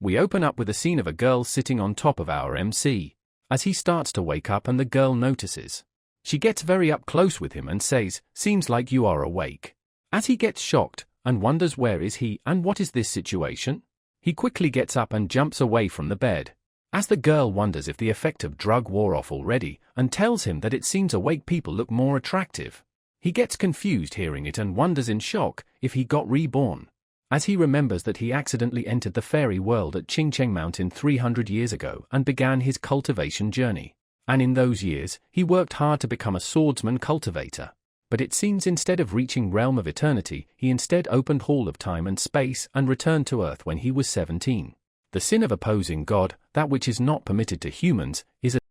We open up with a scene of a girl sitting on top of our MC. As he starts to wake up and the girl notices. She gets very up close with him and says, "Seems like you are awake." As he gets shocked and wonders where is he and what is this situation, he quickly gets up and jumps away from the bed. As the girl wonders if the effect of drug wore off already and tells him that it seems awake people look more attractive. He gets confused hearing it and wonders in shock if he got reborn. As he remembers that he accidentally entered the fairy world at Qing Mountain 300 years ago and began his cultivation journey. And in those years, he worked hard to become a swordsman cultivator. But it seems instead of reaching realm of eternity, he instead opened hall of time and space and returned to earth when he was 17. The sin of opposing God, that which is not permitted to humans,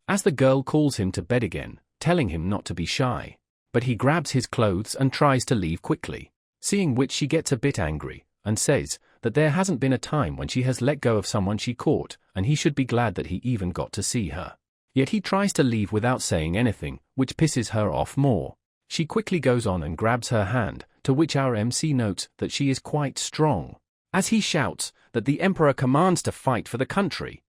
as the girl calls him to bed again, telling him not to be shy. But he grabs his clothes and tries to leave quickly, seeing which she gets a bit angry, and says that there hasn't been a time when she has let go of someone she caught, and he should be glad that he even got to see her. Yet he tries to leave without saying anything, which pisses her off more. She quickly goes on and grabs her hand, to which our MC notes that she is quite strong, as he shouts that the emperor commands to fight for the country.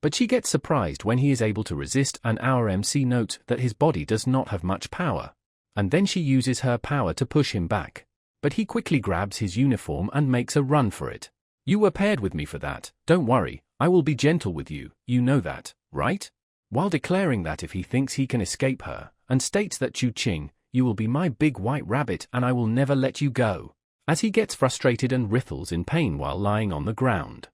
But she gets surprised when he is able to resist, and our MC notes that his body does not have much power. And then she uses her power to push him back. But he quickly grabs his uniform and makes a run for it. "You were paired with me for that, don't worry, I will be gentle with you, you know that, right?" While declaring that if he thinks he can escape her, and states that Chu Qing, "You will be my big white rabbit and I will never let you go," as he gets frustrated and writhles in pain while lying on the ground.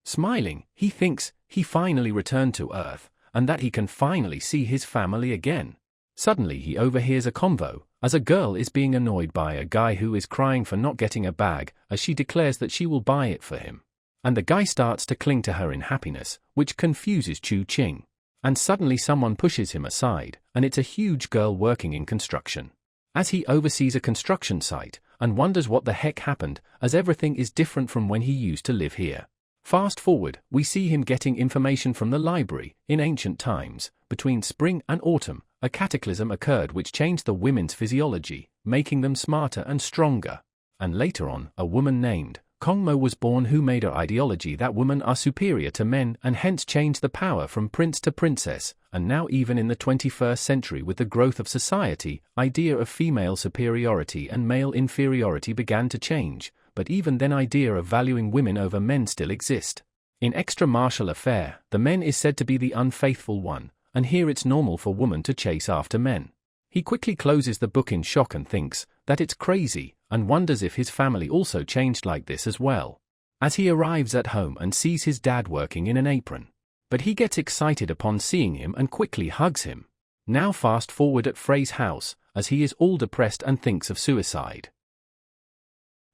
Smiling, he thinks he finally returned to Earth, and that he can finally see his family again. Suddenly he overhears a convo, as a girl is being annoyed by a guy who is crying for not getting a bag, as she declares that she will buy it for him. And the guy starts to cling to her in happiness, which confuses Chu Qing. And suddenly someone pushes him aside, and it's a huge girl working in construction. As he oversees a construction site, and wonders what the heck happened, as everything is different from when he used to live here. Fast forward, we see him getting information from the library. In ancient times, between spring and autumn, a cataclysm occurred which changed the women's physiology, making them smarter and stronger. And later on, a woman named Kongmo was born who made her ideology that women are superior to men and hence changed the power from prince to princess. And now even in the 21st century with the growth of society, idea of female superiority and male inferiority began to change. But even then idea of valuing women over men still exist. In extra-martial affair, the men is said to be the unfaithful one, and here it's normal for women to chase after men. He quickly closes the book in shock and thinks that it's crazy, and wonders if his family also changed like this as well. As he arrives at home and sees his dad working in an apron. But he gets excited upon seeing him and quickly hugs him. Now fast forward at Frey's house, as he is all depressed and thinks of suicide.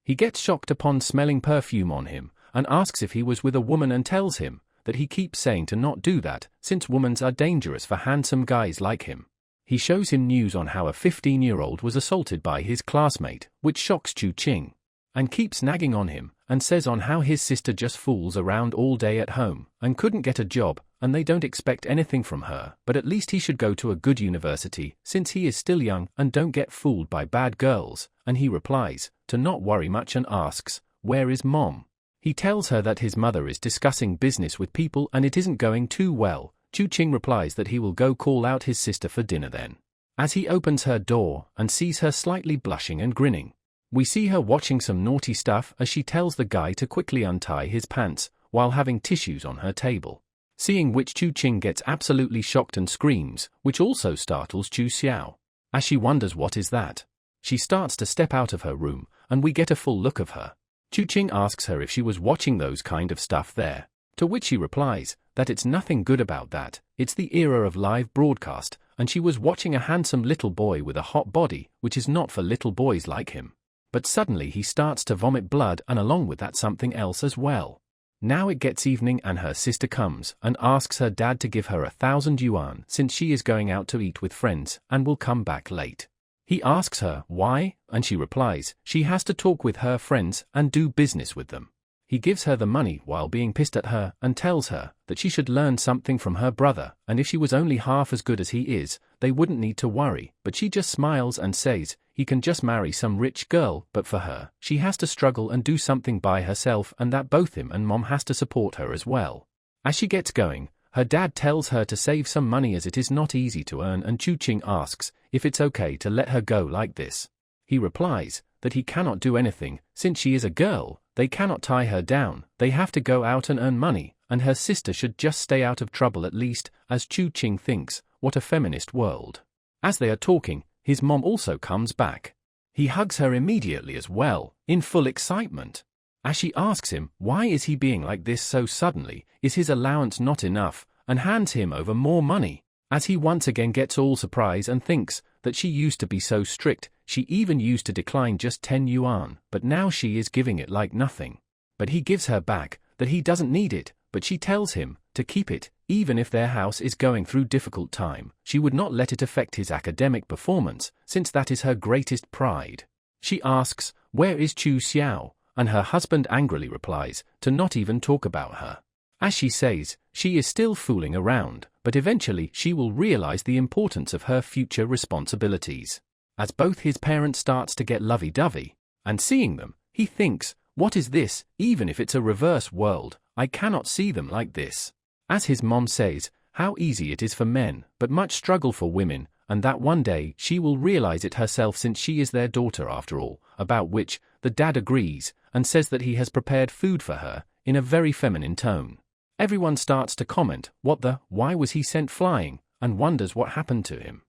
He gets shocked upon smelling perfume on him, and asks if he was with a woman and tells him that he keeps saying to not do that, since women are dangerous for handsome guys like him. He shows him news on how a 15-year-old was assaulted by his classmate, which shocks Chu Qing, and keeps nagging on him, and says on how his sister just fools around all day at home, and couldn't get a job, and they don't expect anything from her, but at least he should go to a good university, since he is still young, and don't get fooled by bad girls, and he replies to not worry much and asks, "Where is Mom?" He tells her that his mother is discussing business with people and it isn't going too well. Chu Qing replies that he will go call out his sister for dinner then. As he opens her door and sees her slightly blushing and grinning, we see her watching some naughty stuff as she tells the guy to quickly untie his pants while having tissues on her table. Seeing which Chu Qing gets absolutely shocked and screams, which also startles Chu Xiao. As she wonders what is that, she starts to step out of her room and we get a full look of her. Chu Qing asks her if she was watching those kind of stuff there, to which she replies that it's nothing good about that, it's the era of live broadcast, and she was watching a handsome little boy with a hot body, which is not for little boys like him. But suddenly he starts to vomit blood and along with that something else as well. Now it gets evening and her sister comes and asks her dad to give her 1,000 yuan since she is going out to eat with friends and will come back late. He asks her why, and she replies she has to talk with her friends and do business with them. He gives her the money while being pissed at her and tells her that she should learn something from her brother, and if she was only half as good as he is, they wouldn't need to worry, but she just smiles and says, he can just marry some rich girl, but for her, she has to struggle and do something by herself, and that both him and mom has to support her as well. As she gets going, her dad tells her to save some money as it is not easy to earn, and Chu Qing asks if it's okay to let her go like this. He replies that he cannot do anything, since she is a girl, they cannot tie her down, they have to go out and earn money, and her sister should just stay out of trouble at least, as Chu Qing thinks, what a feminist world. As they are talking, his mom also comes back. He hugs her immediately as well, in full excitement. As she asks him why is he being like this so suddenly, is his allowance not enough, and hands him over more money, as he once again gets all surprise and thinks that she used to be so strict, she even used to decline just 10 yuan, but now she is giving it like nothing. But he gives her back that he doesn't need it, but she tells him to keep it, even if their house is going through difficult time. She would not let it affect his academic performance, since that is her greatest pride. She asks, where is Chu Xiao? And her husband angrily replies, to not even talk about her. As she says, she is still fooling around, but eventually she will realize the importance of her future responsibilities. As both his parents starts to get lovey-dovey, and seeing them, he thinks, what is this, even if it's a reverse world, I cannot see them like this. As his mom says, how easy it is for men, but much struggle for women, and that one day she will realize it herself since she is their daughter after all, about which the dad agrees, and says that he has prepared food for her, in a very feminine tone. Everyone starts to comment, why was he sent flying, and wonders what happened to him.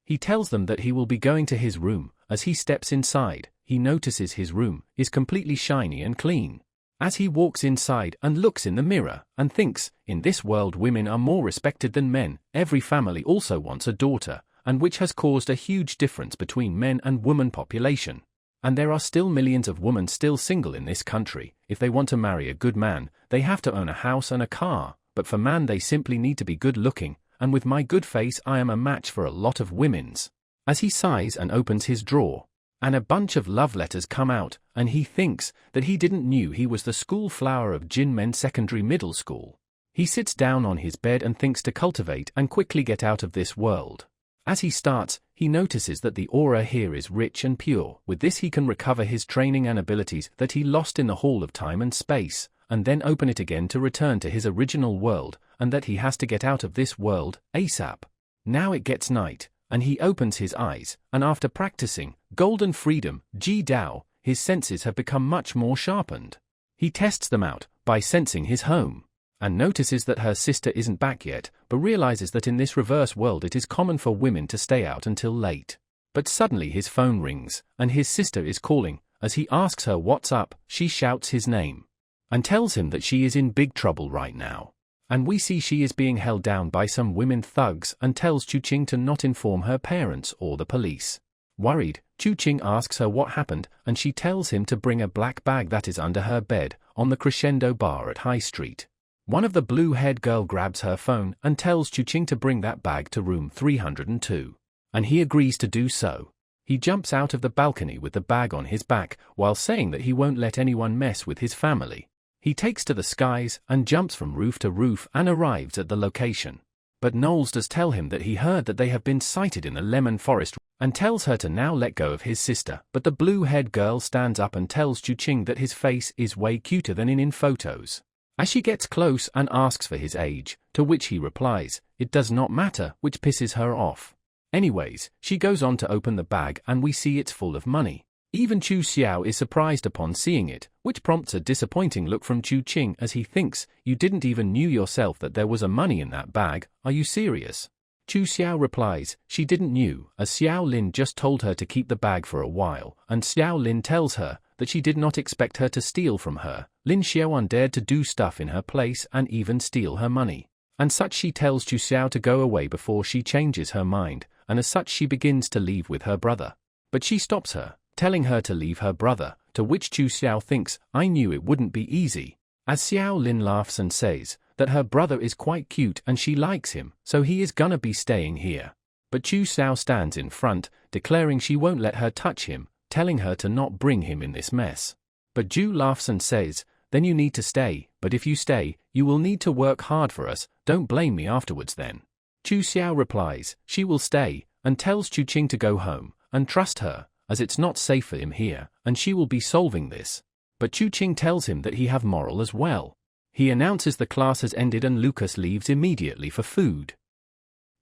He tells them that he will be going to his room. As he steps inside, he notices his room is completely shiny and clean. As he walks inside and looks in the mirror, and thinks, in this world women are more respected than men, every family also wants a daughter, and which has caused a huge difference between men and woman population. And there are still millions of women still single in this country. If they want to marry a good man, they have to own a house and a car, but for man they simply need to be good looking, and with my good face I am a match for a lot of women's. As he sighs and opens his drawer, and a bunch of love letters come out, and he thinks that he didn't knew he was the school flower of Jinmen Secondary Middle School. He sits down on his bed and thinks to cultivate and quickly get out of this world. As he starts, he notices that the aura here is rich and pure. With this he can recover his training and abilities that he lost in the Hall of Time and Space, and then open it again to return to his original world, and that he has to get out of this world, ASAP. Now it gets night, and he opens his eyes, and after practicing Golden Freedom, Ji Dao, his senses have become much more sharpened. He tests them out by sensing his home, and notices that her sister isn't back yet, but realizes that in this reverse world it is common for women to stay out until late. But suddenly his phone rings, and his sister is calling. As he asks her what's up, she shouts his name, and tells him that she is in big trouble right now. And we see she is being held down by some women thugs, and tells Chu Qing to not inform her parents or the police. Worried, Chu Qing asks her what happened, and she tells him to bring a black bag that is under her bed, on the Crescendo bar at High Street. One of the blue-haired girl grabs her phone and tells Chu Qing to bring that bag to room 302. And he agrees to do so. He jumps out of the balcony with the bag on his back, while saying that he won't let anyone mess with his family. He takes to the skies and jumps from roof to roof and arrives at the location. But Knowles does tell him that he heard that they have been sighted in the lemon forest, and tells her to now let go of his sister. But the blue-haired girl stands up and tells Chu Qing that his face is way cuter than in photos. As she gets close and asks for his age, to which he replies, it does not matter, which pisses her off. Anyways, she goes on to open the bag and we see it's full of money. Even Chu Xiao is surprised upon seeing it, which prompts a disappointing look from Chu Qing as he thinks, you didn't even knew yourself that there was a money in that bag, are you serious? Chu Xiao replies, she didn't knew, as Xiao Lin just told her to keep the bag for a while, and Xiao Lin tells her that she did not expect her to steal from her. Lin Xiaoan dared to do stuff in her place and even steal her money. And such she tells Chu Xiao to go away before she changes her mind, and as such she begins to leave with her brother. But she stops her, telling her to leave her brother, to which Chu Xiao thinks, I knew it wouldn't be easy. As Xiao Lin laughs and says that her brother is quite cute and she likes him, so he is gonna be staying here. But Chu Xiao stands in front, declaring she won't let her touch him, telling her to not bring him in this mess. But Ju laughs and says, then you need to stay, but if you stay, you will need to work hard for us, don't blame me afterwards then. Chu Xiao replies, she will stay, and tells Chu Qing to go home, and trust her, as it's not safe for him here, and she will be solving this. But Chu Qing tells him that he have moral as well. He announces the class has ended and Lucas leaves immediately for food.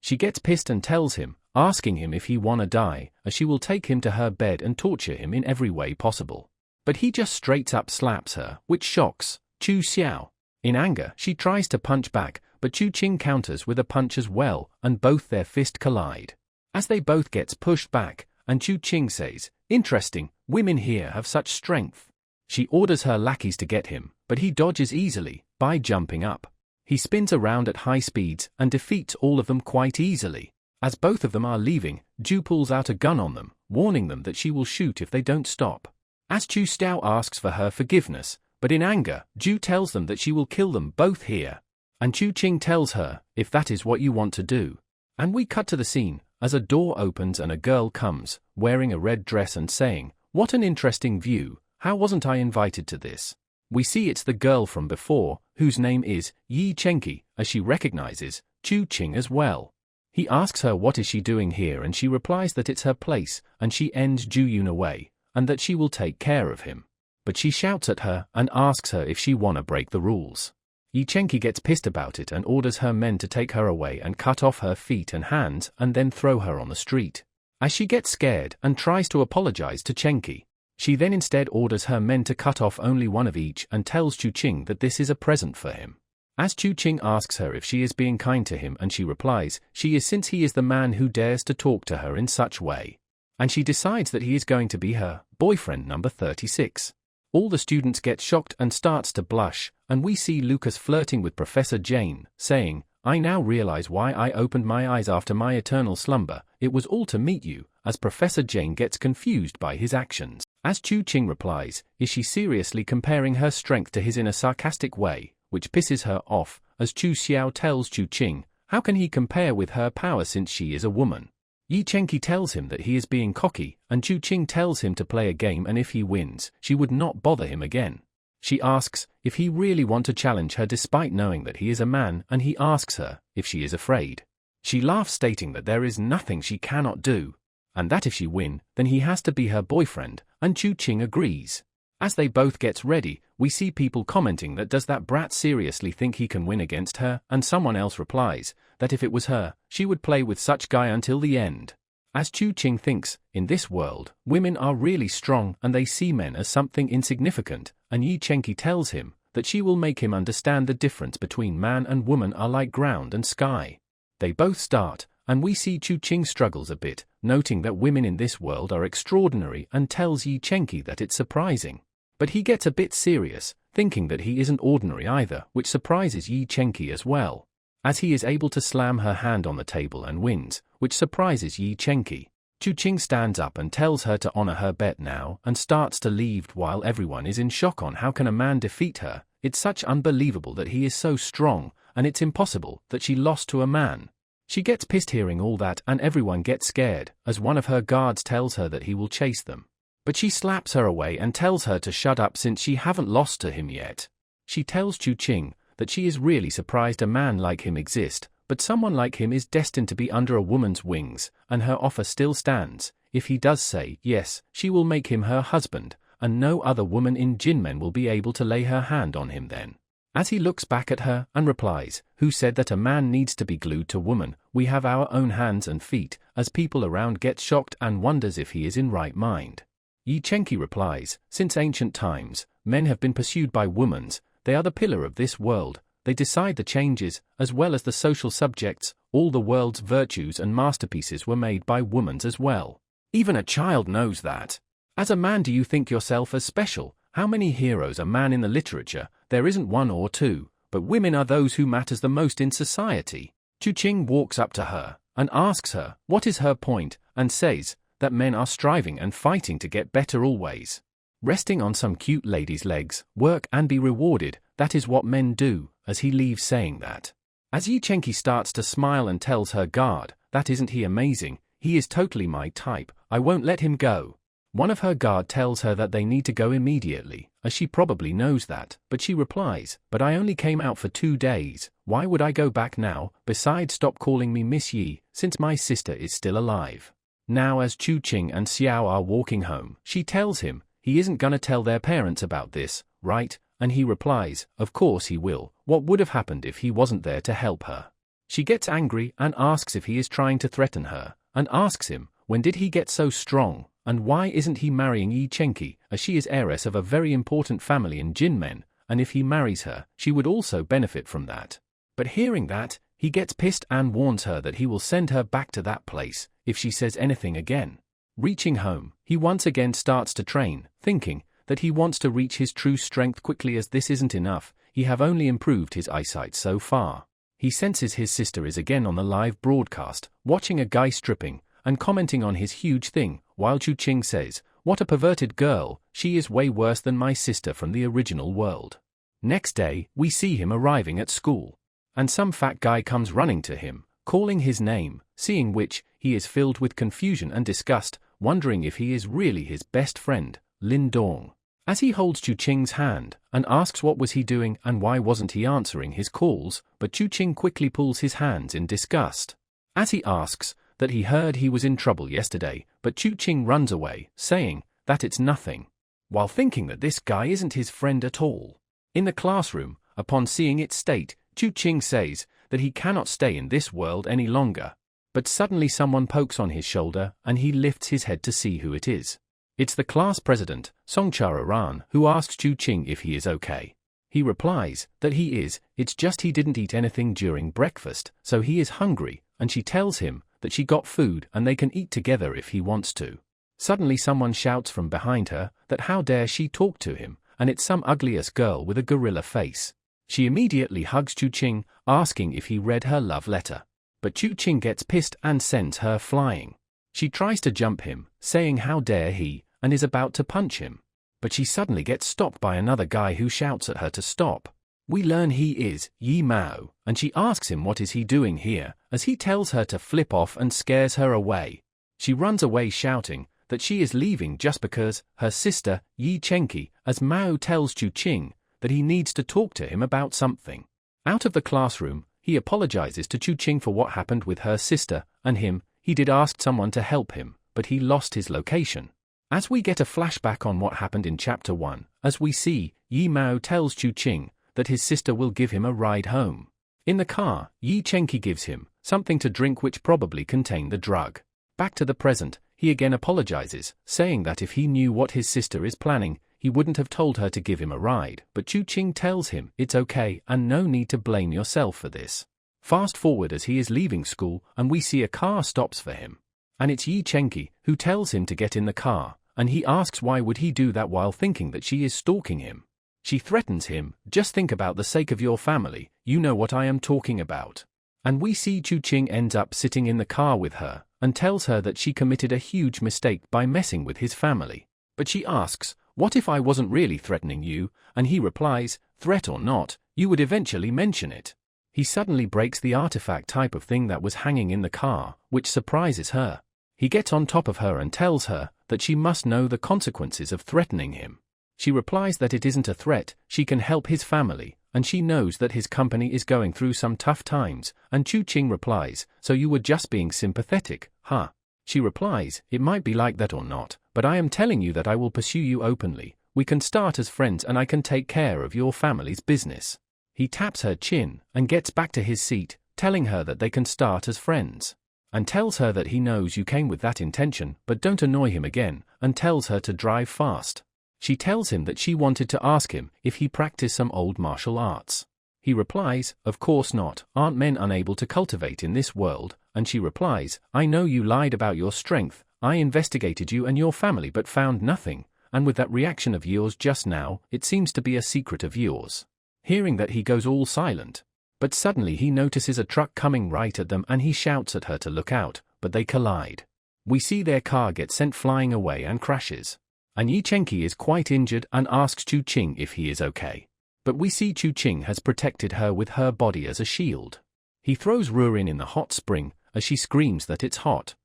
She gets pissed and tells him, asking him if he wanna die, as she will take him to her bed and torture him in every way possible. But he just straight up slaps her, which shocks Chu Xiao. In anger, she tries to punch back, but Chu Qing counters with a punch as well, and both their fist collide. As they both gets pushed back, and Chu Qing says, interesting, women here have such strength. She orders her lackeys to get him, but he dodges easily, by jumping up. He spins around at high speeds and defeats all of them quite easily. As both of them are leaving, Ju pulls out a gun on them, warning them that she will shoot if they don't stop. As Chu Xiao asks for her forgiveness, but in anger, Ju tells them that she will kill them both here. And Chu Qing tells her, if that is what you want to do. And we cut to the scene, as a door opens and a girl comes, wearing a red dress and saying, what an interesting view, how wasn't I invited to this? We see it's the girl from before, whose name is Yi Chenqi, as she recognizes Chu Qing as well. He asks her what is she doing here and she replies that it's her place, and she ends Ju Yun away, and that she will take care of him. But she shouts at her and asks her if she wanna break the rules. Yi Chenqi gets pissed about it and orders her men to take her away and cut off her feet and hands and then throw her on the street. As she gets scared and tries to apologize to Chenqi, she then instead orders her men to cut off only one of each and tells Chu Qing that this is a present for him. As Chu Qing asks her if she is being kind to him and she replies, she is, since he is the man who dares to talk to her in such way. And she decides that he is going to be her boyfriend number 36. All the students get shocked and starts to blush, and we see Lucas flirting with Professor Jane, saying, I now realize why I opened my eyes after my eternal slumber, it was all to meet you, as Professor Jane gets confused by his actions. As Chu Qing replies, is she seriously comparing her strength to his in a sarcastic way, which pisses her off, as Chu Xiao tells Chu Qing, how can he compare with her power since she is a woman? Yi Chenqi tells him that he is being cocky, and Chu Qing tells him to play a game and if he wins, she would not bother him again. She asks if he really want to challenge her despite knowing that he is a man, and he asks her if she is afraid. She laughs, stating that there is nothing she cannot do, and that if she win, then he has to be her boyfriend, and Chu Qing agrees. As they both gets ready, we see people commenting that does that brat seriously think he can win against her, and someone else replies that if it was her, she would play with such guy until the end. As Chu Qing thinks, in this world, women are really strong and they see men as something insignificant, and Yi Chenqi tells him that she will make him understand the difference between man and woman are like ground and sky. They both start, and we see Chu Qing struggles a bit, noting that women in this world are extraordinary and tells Yi Chenqi that it's surprising. But he gets a bit serious, thinking that he isn't ordinary either, which surprises Yi Chenqi as well, as he is able to slam her hand on the table and wins, which surprises Yi Chenqi. Chu Qing stands up and tells her to honor her bet now and starts to leave while everyone is in shock on how can a man defeat her, it's such unbelievable that he is so strong, and it's impossible that she lost to a man. She gets pissed hearing all that and everyone gets scared, as one of her guards tells her that he will chase them. But she slaps her away and tells her to shut up since she haven't lost to him yet. She tells Chu Qing that she is really surprised a man like him exists, but someone like him is destined to be under a woman's wings, and her offer still stands. If he does say yes, she will make him her husband, and no other woman in Jinmen will be able to lay her hand on him then. As he looks back at her and replies, who said that a man needs to be glued to woman, we have our own hands and feet, as people around get shocked and wonders if he is in right mind. Yi Chenqi replies, since ancient times, men have been pursued by womans, they are the pillar of this world, they decide the changes, as well as the social subjects, all the world's virtues and masterpieces were made by womans as well. Even a child knows that. As a man, do you think yourself as special? How many heroes are man in the literature? There isn't one or two, but women are those who matters the most in society. Chu Qing walks up to her and asks her what is her point, and says that men are striving and fighting to get better always. Resting on some cute lady's legs, work and be rewarded, that is what men do, as he leaves saying that. As Yi Chenqi starts to smile and tells her guard, that isn't he amazing, he is totally my type, I won't let him go. One of her guard tells her that they need to go immediately, as she probably knows that, but she replies, "But I only came out for 2 days, why would I go back now? Besides, stop calling me Miss Yi, since my sister is still alive." Now as Chu Qing and Xiao are walking home, she tells him, he isn't gonna tell their parents about this, right? And he replies, of course he will, what would have happened if he wasn't there to help her? She gets angry and asks if he is trying to threaten her, and asks him, when did he get so strong? And why isn't he marrying Yi Chenqi, as she is heiress of a very important family in Jinmen, and if he marries her, she would also benefit from that. But hearing that, he gets pissed and warns her that he will send her back to that place, if she says anything again. Reaching home, he once again starts to train, thinking that he wants to reach his true strength quickly, as this isn't enough, he have only improved his eyesight so far. He senses his sister is again on the live broadcast, watching a guy stripping, and commenting on his huge thing, while Chu Qing says, "What a perverted girl, she is way worse than my sister from the original world." Next day, we see him arriving at school, and some fat guy comes running to him, calling his name, seeing which, he is filled with confusion and disgust, wondering if he is really his best friend, Lin Dong. As he holds Chu Qing's hand, and asks what was he doing and why wasn't he answering his calls, but Chu Qing quickly pulls his hands in disgust. As he asks, that he heard he was in trouble yesterday, but Chu Qing runs away, saying that it's nothing, while thinking that this guy isn't his friend at all. In the classroom, upon seeing its state, Chu Qing says that he cannot stay in this world any longer, but suddenly someone pokes on his shoulder and he lifts his head to see who it is. It's the class president, Songchara-ran, who asks Chu Qing if he is okay. He replies that he is, it's just he didn't eat anything during breakfast, so he is hungry, and she tells him that she got food and they can eat together if he wants to. Suddenly someone shouts from behind her that how dare she talk to him, and it's some ugliest girl with a gorilla face. She immediately hugs Chu Qing, asking if he read her love letter. But Chu Qing gets pissed and sends her flying. She tries to jump him, saying how dare he, and is about to punch him. But she suddenly gets stopped by another guy who shouts at her to stop. We learn he is Yi Mao, and she asks him what is he doing here, as he tells her to flip off and scares her away. She runs away shouting that she is leaving just because her sister, Yi Chenqi, as Mao tells Chu Qing that he needs to talk to him about something. Out of the classroom, he apologizes to Chu Qing for what happened with her sister and him. He did ask someone to help him, but he lost his location. As we get a flashback on what happened in Chapter 1, as we see, Yi Mao tells Chu Qing that his sister will give him a ride home. In the car, Yi Chenqi gives him something to drink which probably contained the drug. Back to the present, he again apologizes, saying that if he knew what his sister is planning, he wouldn't have told her to give him a ride, but Chu Qing tells him it's okay and no need to blame yourself for this. Fast forward as he is leaving school and we see a car stops for him. And it's Yi Chenqi who tells him to get in the car, and he asks why would he do that while thinking that she is stalking him. She threatens him, just think about the sake of your family, you know what I am talking about. And we see Chu Qing ends up sitting in the car with her, and tells her that she committed a huge mistake by messing with his family. But she asks, what if I wasn't really threatening you? And he replies, threat or not, you would eventually mention it. He suddenly breaks the artifact type of thing that was hanging in the car, which surprises her. He gets on top of her and tells her that she must know the consequences of threatening him. She replies that it isn't a threat, she can help his family, and she knows that his company is going through some tough times, and Chu Qing replies, so you were just being sympathetic, huh? She replies, it might be like that or not, but I am telling you that I will pursue you openly, we can start as friends and I can take care of your family's business. He taps her chin, and gets back to his seat, telling her that they can start as friends. And tells her that he knows you came with that intention, but don't annoy him again, and tells her to drive fast. She tells him that she wanted to ask him if he practiced some old martial arts. He replies, of course not, aren't men unable to cultivate in this world? And she replies, I know you lied about your strength, I investigated you and your family but found nothing, and with that reaction of yours just now, it seems to be a secret of yours. Hearing that he goes all silent. But suddenly he notices a truck coming right at them and he shouts at her to look out, but they collide. We see their car get sent flying away and crashes. And Yi Chenqi is quite injured and asks Chu Qing if he is okay. But we see Chu Qing has protected her with her body as a shield. He throws Ruin in the hot spring, as she screams that it's hot.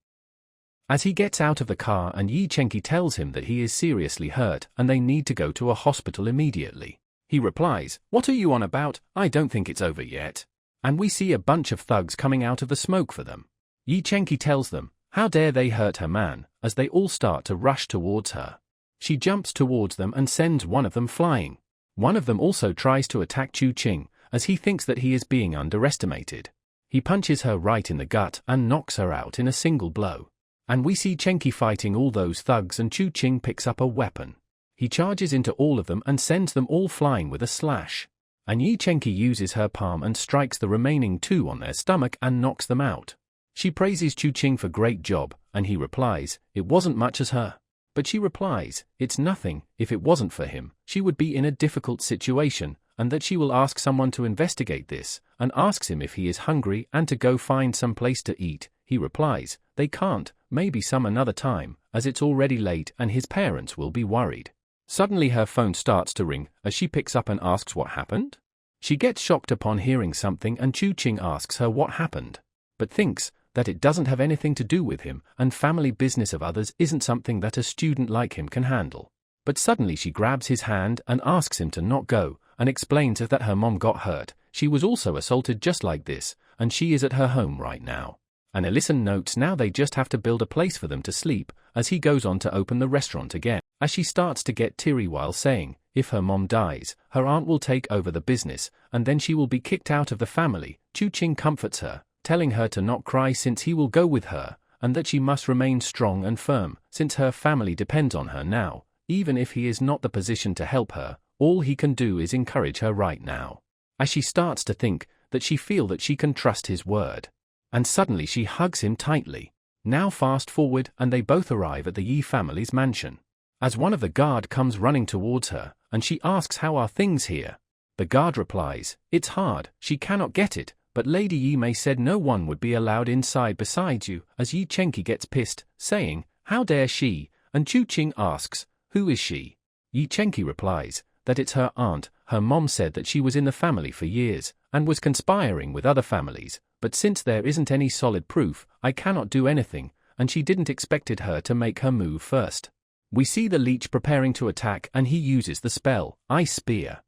As he gets out of the car and Yi Chenki tells him that he is seriously hurt and they need to go to a hospital immediately. He replies, "What are you on about? I don't think it's over yet." And we see a bunch of thugs coming out of the smoke for them. Yi Chenki tells them, how dare they hurt her man, as they all start to rush towards her. She jumps towards them and sends one of them flying. One of them also tries to attack Chu Qing, as he thinks that he is being underestimated. He punches her right in the gut and knocks her out in a single blow. And we see Chenki fighting all those thugs and Chu Qing picks up a weapon. He charges into all of them and sends them all flying with a slash. And Yi Chenki uses her palm and strikes the remaining two on their stomach and knocks them out. She praises Chu Qing for great job, and he replies, it wasn't much as her. But she replies, it's nothing, if it wasn't for him, she would be in a difficult situation, and that she will ask someone to investigate this, and asks him if he is hungry and to go find some place to eat. He replies, they can't, maybe some another time, as it's already late and his parents will be worried. Suddenly her phone starts to ring, as she picks up and asks what happened. She gets shocked upon hearing something and Chu Qing asks her what happened, but thinks that it doesn't have anything to do with him and family business of others isn't something that a student like him can handle. But suddenly she grabs his hand and asks him to not go, and explains that her mom got hurt, she was also assaulted just like this, and she is at her home right now. And Ellison notes now they just have to build a place for them to sleep, as he goes on to open the restaurant again, as she starts to get teary while saying, if her mom dies, her aunt will take over the business, and then she will be kicked out of the family. Chu Qing comforts her, telling her to not cry since he will go with her, and that she must remain strong and firm, since her family depends on her now, even if he is not the position to help her, all he can do is encourage her right now. As she starts to think that she feels that she can trust his word. And suddenly she hugs him tightly. Now fast forward and they both arrive at the Yi family's mansion. As one of the guard comes running towards her, and she asks how are things here. The guard replies, it's hard, she cannot get it, but Lady Yi Mei said no one would be allowed inside besides you, as Yi Chenki gets pissed, saying, how dare she, and Chu Qing asks, who is she? Yi Chenki replies, that it's her aunt, her mom said that she was in the family for years, and was conspiring with other families, but since there isn't any solid proof, I cannot do anything, and she didn't expected her to make her move first. We see the leech preparing to attack and he uses the spell, Ice Spear.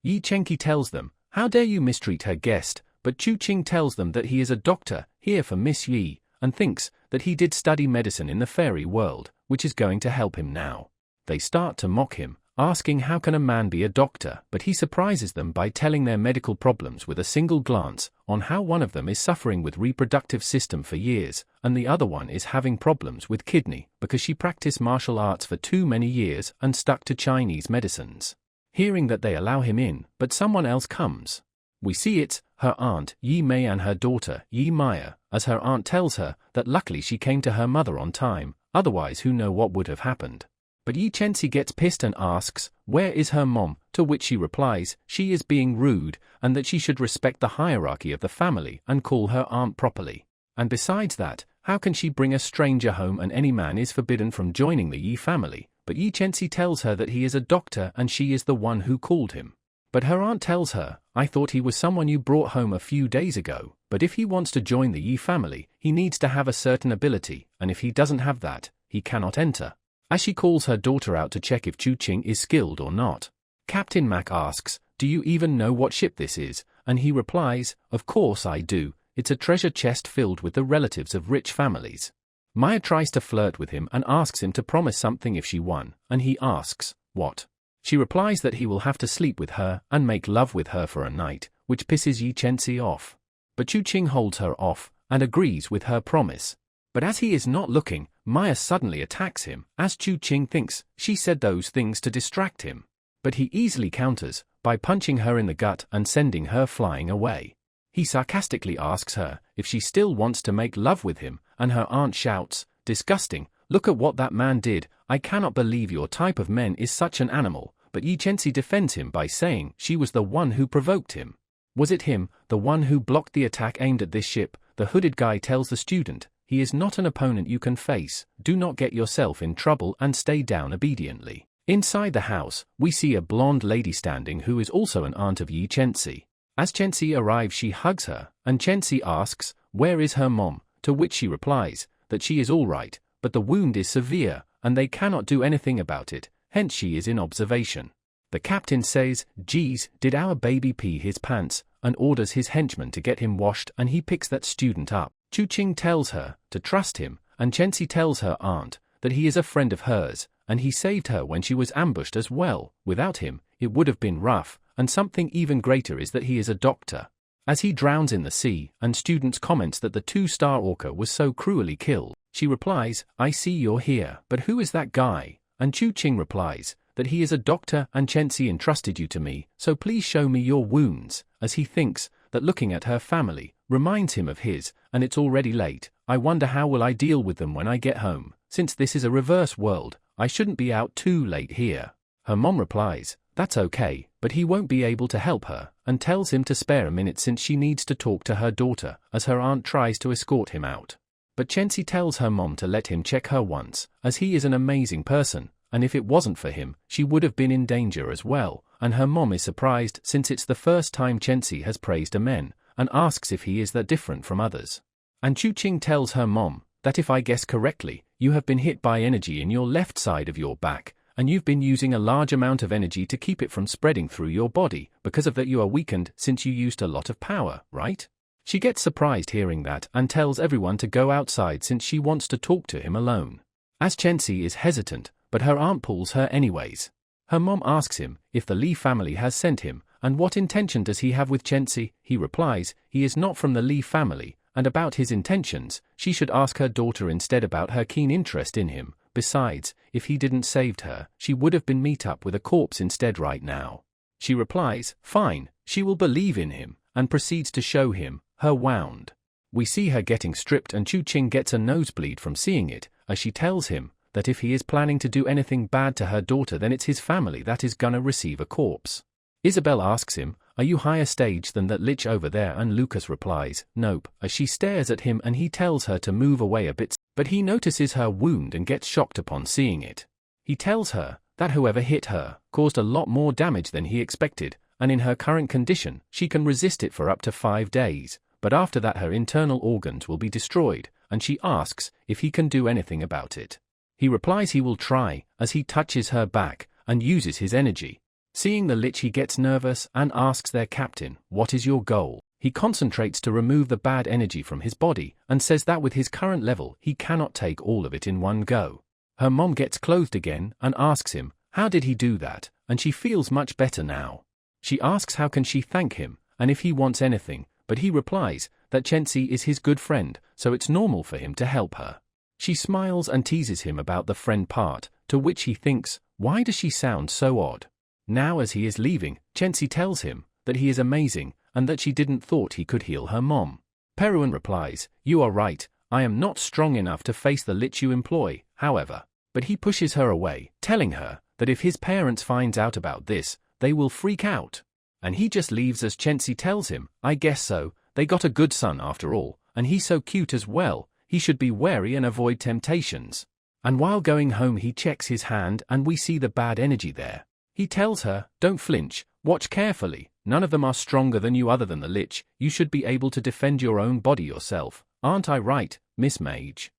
Yi Chenki tells them, how dare you mistreat her guest, but Chu Qing tells them that he is a doctor, here for Miss Yi, and thinks that he did study medicine in the fairy world, which is going to help him now. They start to mock him, asking how can a man be a doctor, but he surprises them by telling their medical problems with a single glance, on how one of them is suffering with reproductive system for years, and the other one is having problems with kidney, because she practiced martial arts for too many years and stuck to Chinese medicines. Hearing that they allow him in, but someone else comes. We see it's her aunt, Yi Mei, and her daughter, Yi Maya, as her aunt tells her that luckily she came to her mother on time, otherwise who know what would have happened. But Yi Chenki gets pissed and asks, where is her mom, to which she replies, she is being rude, and that she should respect the hierarchy of the family and call her aunt properly. And besides that, how can she bring a stranger home and any man is forbidden from joining the Yi family, but Yi Chenki tells her that he is a doctor and she is the one who called him. But her aunt tells her, I thought he was someone you brought home a few days ago, but if he wants to join the Yi family, he needs to have a certain ability, and if he doesn't have that, he cannot enter. As she calls her daughter out to check if Chu Qing is skilled or not. Captain Mac asks, do you even know what ship this is? And he replies, of course I do, it's a treasure chest filled with the relatives of rich families. Maya tries to flirt with him and asks him to promise something if she won, and he asks, what? She replies that he will have to sleep with her and make love with her for a night, which pisses Yi Chenki off. But Chu Qing holds her off, and agrees with her promise. But as he is not looking, Maya suddenly attacks him, as Chu Qing thinks she said those things to distract him. But he easily counters, by punching her in the gut and sending her flying away. He sarcastically asks her if she still wants to make love with him, and her aunt shouts, disgusting, look at what that man did, I cannot believe your type of men is such an animal, but Yi Chenki defends him by saying she was the one who provoked him. Was it him, the one who blocked the attack aimed at this ship? The hooded guy tells the student, he is not an opponent you can face, do not get yourself in trouble and stay down obediently. Inside the house, we see a blonde lady standing who is also an aunt of Yi Chenki. As Chenki arrives she hugs her, and Chenki asks, where is her mom, to which she replies, that she is alright, but the wound is severe, and they cannot do anything about it, hence she is in observation. The captain says, "Geez, did our baby pee his pants?" and orders his henchman to get him washed, and he picks that student up. Chu Qing tells her to trust him, and Chenxi tells her aunt that he is a friend of hers, and he saved her when she was ambushed as well. Without him, it would have been rough, and something even greater is that he is a doctor. As he drowns in the sea, and students comments that the two-star orca was so cruelly killed, she replies, "I see you're here, but who is that guy?" And Chu Qing replies that he is a doctor and Chenxi entrusted you to me, so please show me your wounds, as he thinks that looking at her family reminds him of his, and it's already late. I wonder how will I deal with them when I get home, since this is a reverse world, I shouldn't be out too late here. Her mom replies, that's okay, but he won't be able to help her, and tells him to spare a minute since she needs to talk to her daughter, as her aunt tries to escort him out. But Chenxi tells her mom to let him check her once, as he is an amazing person, and if it wasn't for him, she would have been in danger as well, and her mom is surprised since it's the first time Chenxi has praised a man, and asks if he is that different from others. And Chu Qing tells her mom that if I guess correctly, you have been hit by energy in your left side of your back, and you've been using a large amount of energy to keep it from spreading through your body, because of that you are weakened since you used a lot of power, right? She gets surprised hearing that and tells everyone to go outside since she wants to talk to him alone. As Chenxi is hesitant, but her aunt pulls her anyways. Her mom asks him if the Li family has sent him, and what intention does he have with Chenxi. He replies, he is not from the Li family, and about his intentions, she should ask her daughter instead about her keen interest in him. Besides, if he didn't saved her, she would have been meet up with a corpse instead right now. She replies, fine, she will believe in him, and proceeds to show him her wound. We see her getting stripped and Chu Qing gets a nosebleed from seeing it, as she tells him that if he is planning to do anything bad to her daughter then it's his family that is gonna receive a corpse. Isabel asks him, are you higher stage than that lich over there? And Lucas replies, nope, as she stares at him and he tells her to move away a bit, but he notices her wound and gets shocked upon seeing it. He tells her that whoever hit her caused a lot more damage than he expected, and in her current condition, she can resist it for up to 5 days, but after that her internal organs will be destroyed, and she asks if he can do anything about it. He replies he will try, as he touches her back and uses his energy. Seeing the lich he gets nervous and asks their captain, what is your goal? He concentrates to remove the bad energy from his body and says that with his current level he cannot take all of it in one go. Her mom gets clothed again and asks him, how did he do that? And she feels much better now. She asks how can she thank him, and if he wants anything, but he replies that Chenxi is his good friend, so it's normal for him to help her. She smiles and teases him about the friend part, to which he thinks, why does she sound so odd? Now as he is leaving, Chenxi tells him that he is amazing, and that she didn't thought he could heal her mom. Peruan replies, you are right, I am not strong enough to face the lich you employ, however. But he pushes her away, telling her that if his parents finds out about this, they will freak out. And he just leaves as Chenxi tells him, I guess so, they got a good son after all, and he's so cute as well, he should be wary and avoid temptations. And while going home he checks his hand and we see the bad energy there. He tells her, don't flinch, watch carefully, none of them are stronger than you other than the lich, you should be able to defend your own body yourself, aren't I right, Miss Mage?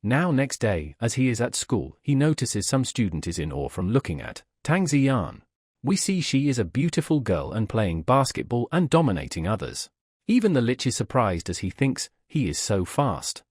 Now next day, as he is at school, he notices some student is in awe from looking at Tang Ziyan. We see she is a beautiful girl and playing basketball and dominating others. Even the lich is surprised as he thinks he is so fast.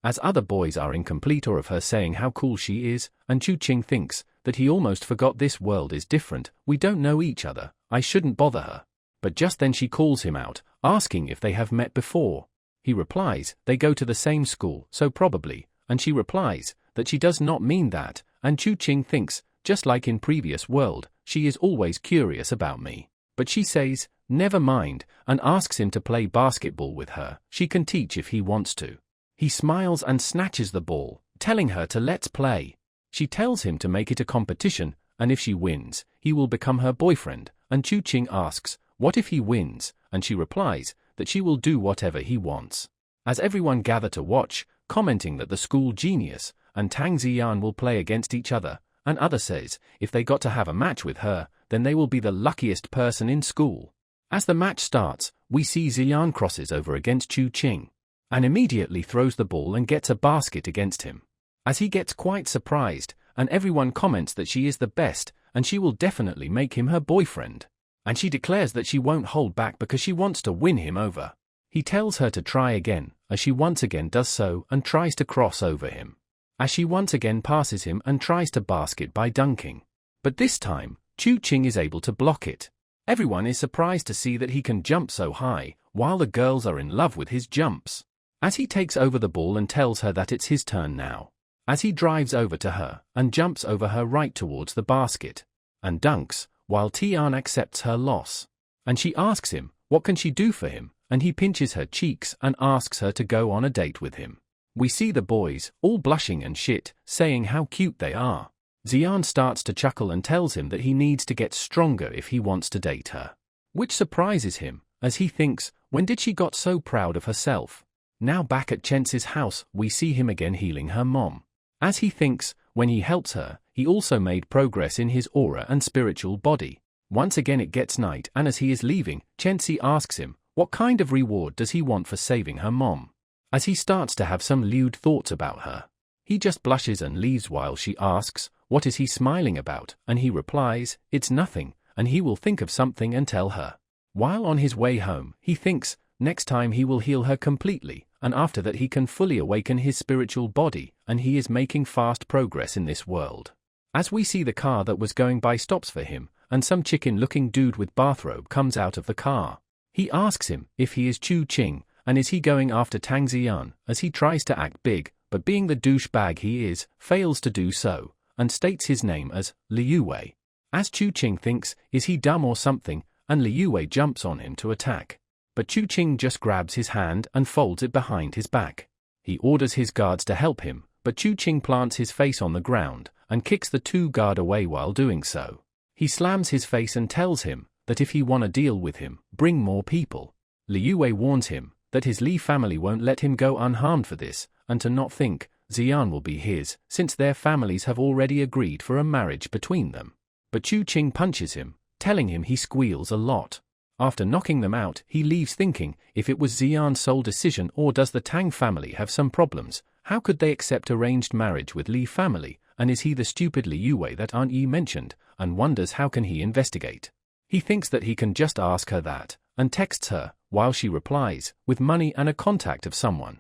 As other boys are incomplete or of her saying how cool she is, and Chu Qing thinks that he almost forgot this world is different, we don't know each other, I shouldn't bother her. But just then she calls him out, asking if they have met before. He replies, they go to the same school, so probably, and she replies that she does not mean that, and Chu Qing thinks, just like in previous world, she is always curious about me. But she says, never mind, and asks him to play basketball with her, she can teach if he wants to. He smiles and snatches the ball, telling her to let's play. She tells him to make it a competition, and if she wins, he will become her boyfriend, and Chu Qing asks, what if he wins, and she replies that she will do whatever he wants. As everyone gather to watch, commenting that the school genius and Tang Ziyan will play against each other, and other says, if they got to have a match with her, then they will be the luckiest person in school. As the match starts, we see Ziyan crosses over against Chu Qing. and immediately throws the ball and gets a basket against him. As he gets quite surprised, and everyone comments that she is the best, and she will definitely make him her boyfriend. And she declares that she won't hold back because she wants to win him over. He tells her to try again, as she once again does so and tries to cross over him. As she once again passes him and tries to basket by dunking. But this time, Chu Qing is able to block it. Everyone is surprised to see that he can jump so high, while the girls are in love with his jumps. As he takes over the ball and tells her that it's his turn now. As he drives over to her and jumps over her right towards the basket. And dunks, while Tian accepts her loss. And she asks him, what can she do for him, and he pinches her cheeks and asks her to go on a date with him. We see the boys, all blushing and shit, saying how cute they are. Xian starts to chuckle and tells him that he needs to get stronger if he wants to date her. Which surprises him, as he thinks, when did she got so proud of herself? Now back at Chen's house, we see him again healing her mom. As he thinks, when he helps her, he also made progress in his aura and spiritual body. Once again it gets night, and as he is leaving, Chenzi asks him, what kind of reward does he want for saving her mom? As he starts to have some lewd thoughts about her. He just blushes and leaves while she asks, what is he smiling about? And he replies, it's nothing, and he will think of something and tell her. While on his way home, he thinks, next time he will heal her completely, and after that he can fully awaken his spiritual body, and he is making fast progress in this world. As we see the car that was going by stops for him, and some chicken-looking dude with bathrobe comes out of the car. He asks him if he is Chu Qing, and is he going after Tang Xian, as he tries to act big, but being the douchebag he is, fails to do so, and states his name as Liu Wei. As Chu Qing thinks, is he dumb or something, and Liu Wei jumps on him to attack. But Chu Qing just grabs his hand and folds it behind his back. He orders his guards to help him, but Chu Qing plants his face on the ground, and kicks the two guards away while doing so. He slams his face and tells him that if he want to deal with him, bring more people. Liu Wei warns him that his Li family won't let him go unharmed for this, and to not think Xian will be his, since their families have already agreed for a marriage between them. But Chu Qing punches him, telling him he squeals a lot. After knocking them out, he leaves thinking if it was Xian's sole decision or does the Tang family have some problems, how could they accept arranged marriage with Li family, and is he the stupid Liu Wei that Aunt Yi mentioned, and wonders how can he investigate. He thinks that he can just ask her that, and texts her, while she replies, with money and a contact of someone.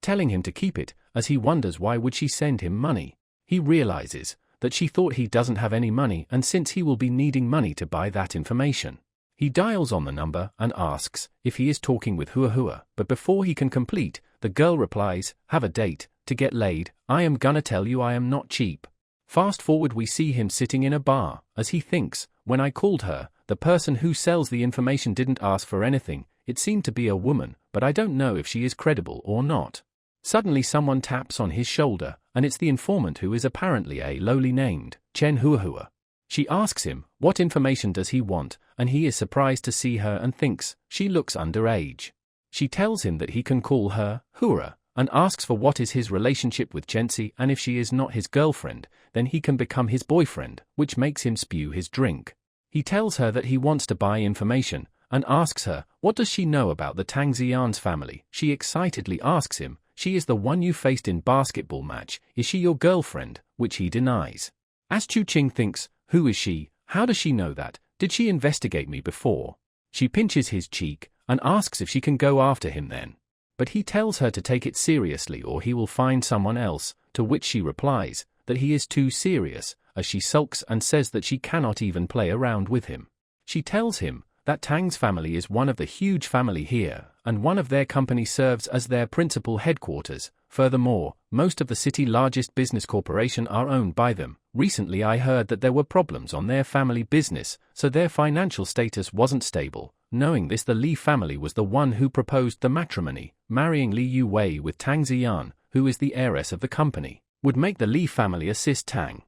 Telling him to keep it, as he wonders why would she send him money. He realizes that she thought he doesn't have any money and since he will be needing money to buy that information. He dials on the number and asks if he is talking with Hua, but before he can complete, the girl replies, have a date, to get laid, I am gonna tell you I am not cheap. Fast forward we see him sitting in a bar, as he thinks, when I called her, the person who sells the information didn't ask for anything, it seemed to be a woman, but I don't know if she is credible or not. Suddenly someone taps on his shoulder, and it's the informant who is apparently a lowly named Chen Hua. She asks him, what information does he want, and he is surprised to see her and thinks, she looks underage. She tells him that he can call her Hura, and asks for what is his relationship with Chenzi, and if she is not his girlfriend, then he can become his boyfriend, which makes him spew his drink. He tells her that he wants to buy information, and asks her, what does she know about the Tang Xian's family? She excitedly asks him, she is the one you faced in basketball match, is she your girlfriend, which he denies. As Chu Qing thinks, who is she, how does she know that, did she investigate me before? She pinches his cheek, and asks if she can go after him then. But he tells her to take it seriously or he will find someone else, to which she replies, that he is too serious, as she sulks and says that she cannot even play around with him. She tells him that Tang's family is one of the huge family here, and one of their company serves as their principal headquarters. Furthermore, most of the city's largest business corporation are owned by them. Recently I heard that there were problems on their family business, so their financial status wasn't stable. Knowing this, the Li family was the one who proposed the matrimony. Marrying Liu Wei with Tang Xian, who is the heiress of the company, would make the Li family assist Tang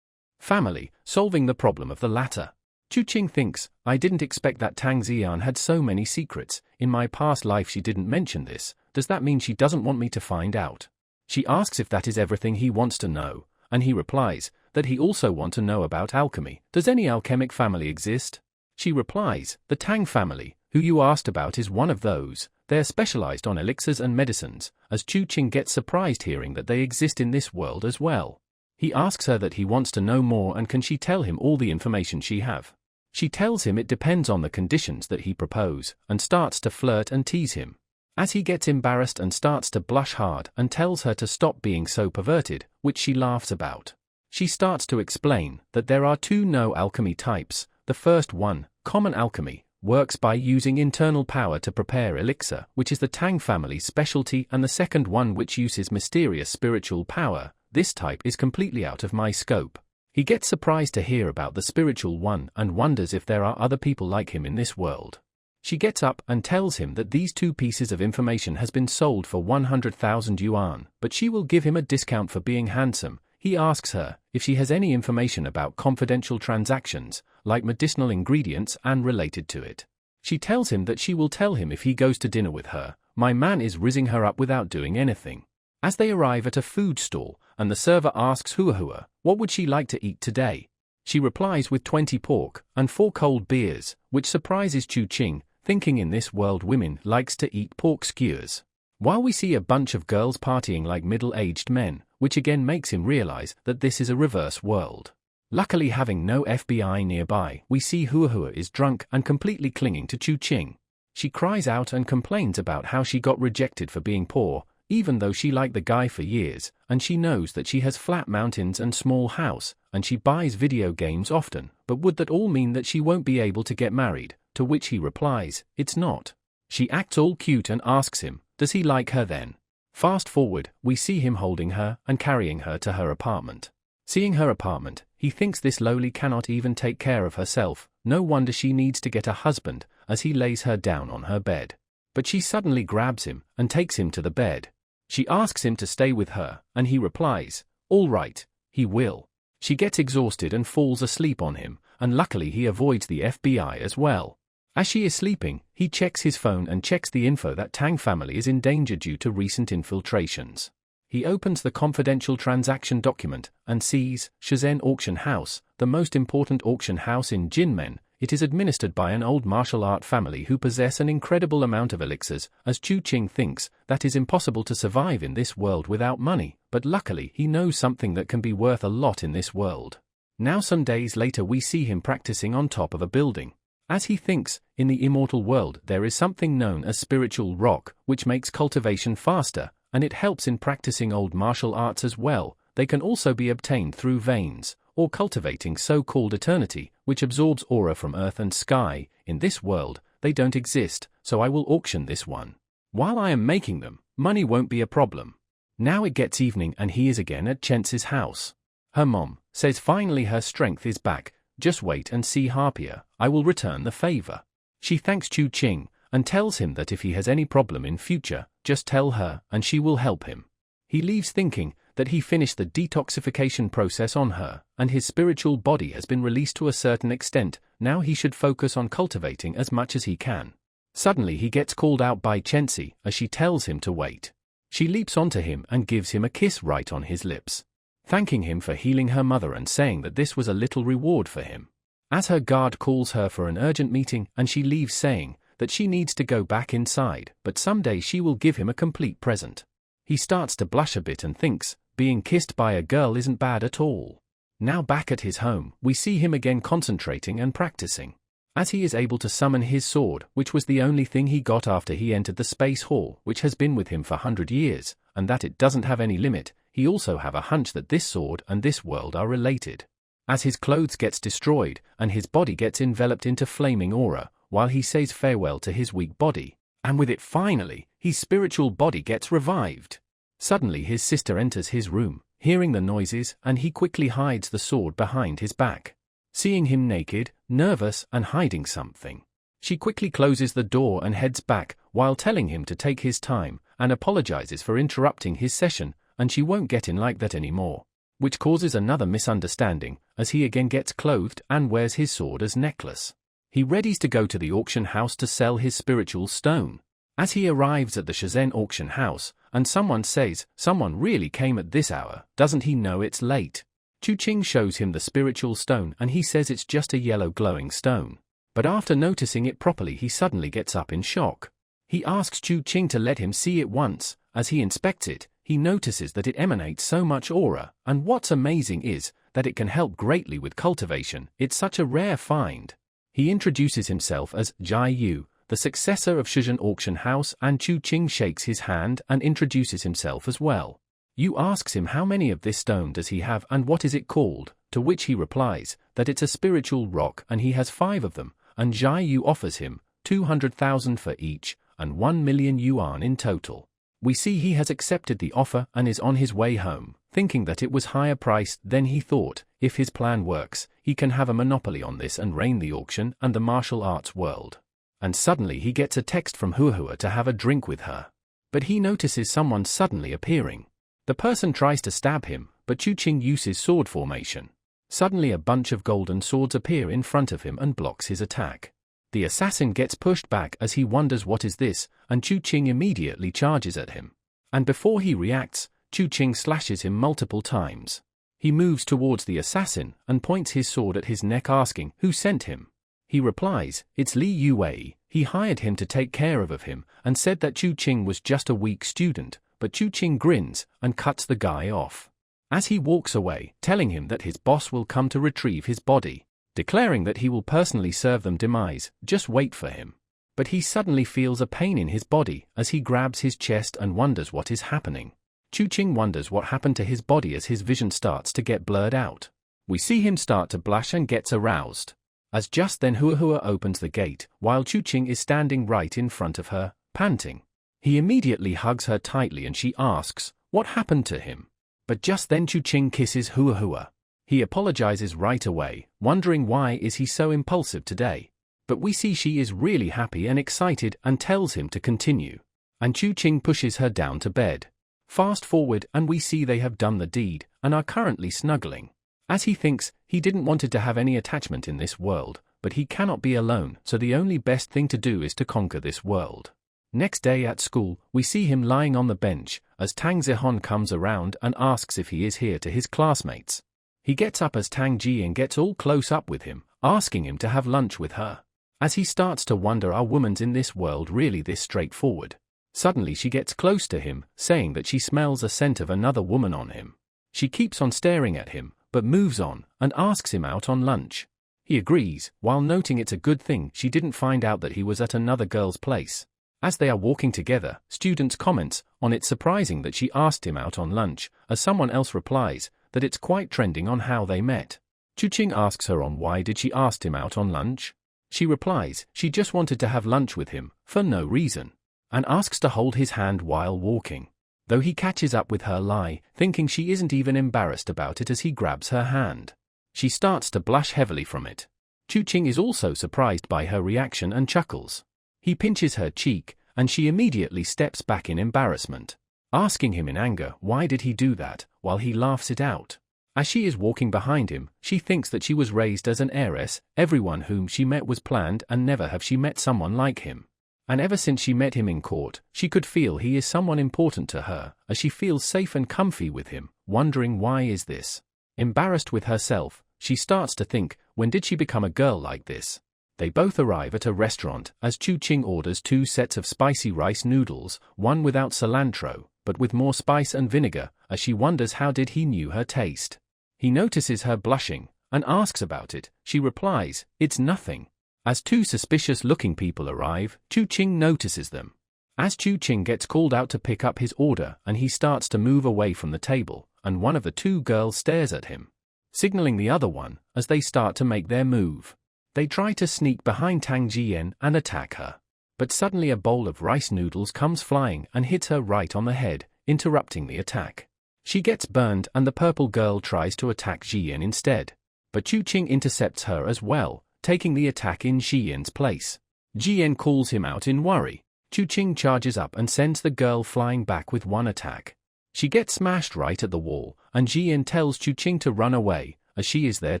family, solving the problem of the latter. Chu Qing thinks, I didn't expect that Tang Xian had so many secrets. In my past life she didn't mention this. Does that mean she doesn't want me to find out? She asks if that is everything he wants to know, and he replies that he also wants to know about alchemy. Does any alchemic family exist? She replies, the Tang family, Who you asked about is one of those. They're specialized on elixirs and medicines, as Chu Qing gets surprised hearing that they exist in this world as well. He asks her that he wants to know more and can she tell him all the information she have. She tells him it depends on the conditions that he propose, and starts to flirt and tease him. As he gets embarrassed and starts to blush hard and tells her to stop being so perverted, which she laughs about. She starts to explain that there are two no alchemy types. The first one, common alchemy, works by using internal power to prepare elixir, which is the Tang family's specialty, and the second one which uses mysterious spiritual power. This type is completely out of my scope. He gets surprised to hear about the spiritual one and wonders if there are other people like him in this world. She gets up and tells him that these two pieces of information has been sold for 100,000 yuan, but she will give him a discount for being handsome. He asks her if she has any information about confidential transactions, like medicinal ingredients and related to it. She tells him that she will tell him if he goes to dinner with her. My man is rizzing her up without doing anything. As they arrive at a food stall, and the server asks Hua, what would she like to eat today? She replies with 20 pork and 4 cold beers, which surprises Chu Qing, thinking in this world women likes to eat pork skewers. While we see a bunch of girls partying like middle-aged men, which again makes him realize that this is a reverse world. Luckily, having no FBI nearby, we see Hua is drunk and completely clinging to Chu Qing. She cries out and complains about how she got rejected for being poor, even though she liked the guy for years, and she knows that she has flat mountains and small house, and she buys video games often, but would that all mean that she won't be able to get married? To which he replies, it's not. She acts all cute and asks him, does he like her then? Fast forward, we see him holding her and carrying her to her apartment. Seeing her apartment, he thinks this lowly cannot even take care of herself. No wonder she needs to get a husband, as he lays her down on her bed. But she suddenly grabs him and takes him to the bed. She asks him to stay with her, and he replies, all right, he will. She gets exhausted and falls asleep on him, and luckily he avoids the FBI as well. As she is sleeping, he checks his phone and checks the info that Tang family is in danger due to recent infiltrations. He opens the confidential transaction document and sees Shenzhen Auction House, the most important auction house in Jinmen. It is administered by an old martial art family who possess an incredible amount of elixirs, as Chu Qing thinks that is impossible to survive in this world without money, but luckily he knows something that can be worth a lot in this world. Now some days later we see him practicing on top of a building. As he thinks, in the immortal world there is something known as spiritual rock, which makes cultivation faster, and it helps in practicing old martial arts as well. They can also be obtained through veins, or cultivating so-called eternity, which absorbs aura from earth and sky. In this world, they don't exist, so I will auction this one. While I am making them, money won't be a problem. Now it gets evening and he is again at Chen's house. Her mom says finally her strength is back. Just wait and see Harpier, I will return the favor. She thanks Chu Qing and tells him that if he has any problem in future, just tell her and she will help him. He leaves thinking that he finished the detoxification process on her, and his spiritual body has been released to a certain extent. Now he should focus on cultivating as much as he can. Suddenly he gets called out by Chenzi as she tells him to wait. She leaps onto him and gives him a kiss right on his lips, thanking him for healing her mother and saying that this was a little reward for him. As her guard calls her for an urgent meeting and she leaves saying that she needs to go back inside, but someday she will give him a complete present. He starts to blush a bit and thinks, being kissed by a girl isn't bad at all. Now back at his home, we see him again concentrating and practicing. As he is able to summon his sword, which was the only thing he got after he entered the space hall, which has been with him for 100 years, and that it doesn't have any limit, he also have a hunch that this sword and this world are related. As his clothes gets destroyed, and his body gets enveloped into flaming aura, while he says farewell to his weak body, and with it finally, his spiritual body gets revived. Suddenly his sister enters his room, hearing the noises, and he quickly hides the sword behind his back. Seeing him naked, nervous, and hiding something, she quickly closes the door and heads back, while telling him to take his time, and apologizes for interrupting his session, and she won't get in like that anymore, which causes another misunderstanding, as he again gets clothed and wears his sword as necklace. He readies to go to the auction house to sell his spiritual stone. As he arrives at the Shenzhen auction house, and someone says, someone really came at this hour, doesn't he know it's late? Chu Qing shows him the spiritual stone and he says it's just a yellow glowing stone. But after noticing it properly, he suddenly gets up in shock. He asks Chu Qing to let him see it once. As he inspects it, he notices that it emanates so much aura, and what's amazing is that it can help greatly with cultivation. It's such a rare find. He introduces himself as Jai Yu, the successor of Shizhen Auction House, and Chu Qing shakes his hand and introduces himself as well. Yu asks him how many of this stone does he have and what is it called, to which he replies that it's a spiritual rock and he has 5 of them, and Jai Yu offers him 200,000 for each and 1 million yuan in total. We see he has accepted the offer and is on his way home, thinking that it was higher priced than he thought. If his plan works, he can have a monopoly on this and reign the auction and the martial arts world. And suddenly he gets a text from Hua to have a drink with her. But he notices someone suddenly appearing. The person tries to stab him, but Chu Qing uses sword formation. Suddenly a bunch of golden swords appear in front of him and blocks his attack. The assassin gets pushed back as he wonders what is this, and Chu Qing immediately charges at him. And before he reacts, Chu Qing slashes him multiple times. He moves towards the assassin and points his sword at his neck, asking who sent him. He replies, it's Li Yue. He hired him to take care of him and said that Chu Qing was just a weak student, but Chu Qing grins and cuts the guy off. As he walks away, telling him that his boss will come to retrieve his body, declaring that he will personally serve them demise, just wait for him. But he suddenly feels a pain in his body as he grabs his chest and wonders what is happening. Chu Qing wonders what happened to his body as his vision starts to get blurred out. We see him start to blush and gets aroused. As just then Hua opens the gate, while Chu Qing is standing right in front of her, panting. He immediately hugs her tightly and she asks what happened to him. But just then Chu Qing kisses Hua. He apologizes right away, wondering why is he so impulsive today. But we see she is really happy and excited and tells him to continue. And Chu Qing pushes her down to bed. Fast forward and we see they have done the deed and are currently snuggling. As he thinks, he didn't want to have any attachment in this world, but he cannot be alone, so the only best thing to do is to conquer this world. Next day at school, we see him lying on the bench, as Tang Zihong comes around and asks if he is here to his classmates. He gets up as Tang Jian gets all close up with him, asking him to have lunch with her. As he starts to wonder, are women's in this world really this straightforward? Suddenly she gets close to him, saying that she smells a scent of another woman on him. She keeps on staring at him, but moves on, and asks him out on lunch. He agrees, while noting it's a good thing she didn't find out that he was at another girl's place. As they are walking together, students comments on it surprising that she asked him out on lunch, as someone else replies that it's quite trending on how they met. Chu Qing asks her on why did she ask him out on lunch. She replies she just wanted to have lunch with him, for no reason, and asks to hold his hand while walking. Though he catches up with her lie, thinking she isn't even embarrassed about it as he grabs her hand. She starts to blush heavily from it. Chu Qing is also surprised by her reaction and chuckles. He pinches her cheek, and she immediately steps back in embarrassment, asking him in anger why did he do that, while he laughs it out. As she is walking behind him, she thinks that she was raised as an heiress, everyone whom she met was planned and never have she met someone like him. And ever since she met him in court, she could feel he is someone important to her, as she feels safe and comfy with him, wondering why is this. Embarrassed with herself, she starts to think, when did she become a girl like this? They both arrive at a restaurant, as Chu Qing orders 2 sets of spicy rice noodles, one without cilantro, but with more spice and vinegar, as she wonders how did he knew her taste. He notices her blushing, and asks about it. She replies, it's nothing. As 2 suspicious-looking people arrive, Chu Qing notices them. As Chu Qing gets called out to pick up his order and he starts to move away from the table, and one of the 2 girls stares at him, signaling the other one, as they start to make their move. They try to sneak behind Tang Jian and attack her. But suddenly a bowl of rice noodles comes flying and hits her right on the head, interrupting the attack. She gets burned and the purple girl tries to attack Jian instead. But Chu Qing intercepts her as well, taking the attack in Jian's place. Jian calls him out in worry. Chu Qing charges up and sends the girl flying back with 1 attack. She gets smashed right at the wall, and Jian tells Chu Qing to run away, as she is their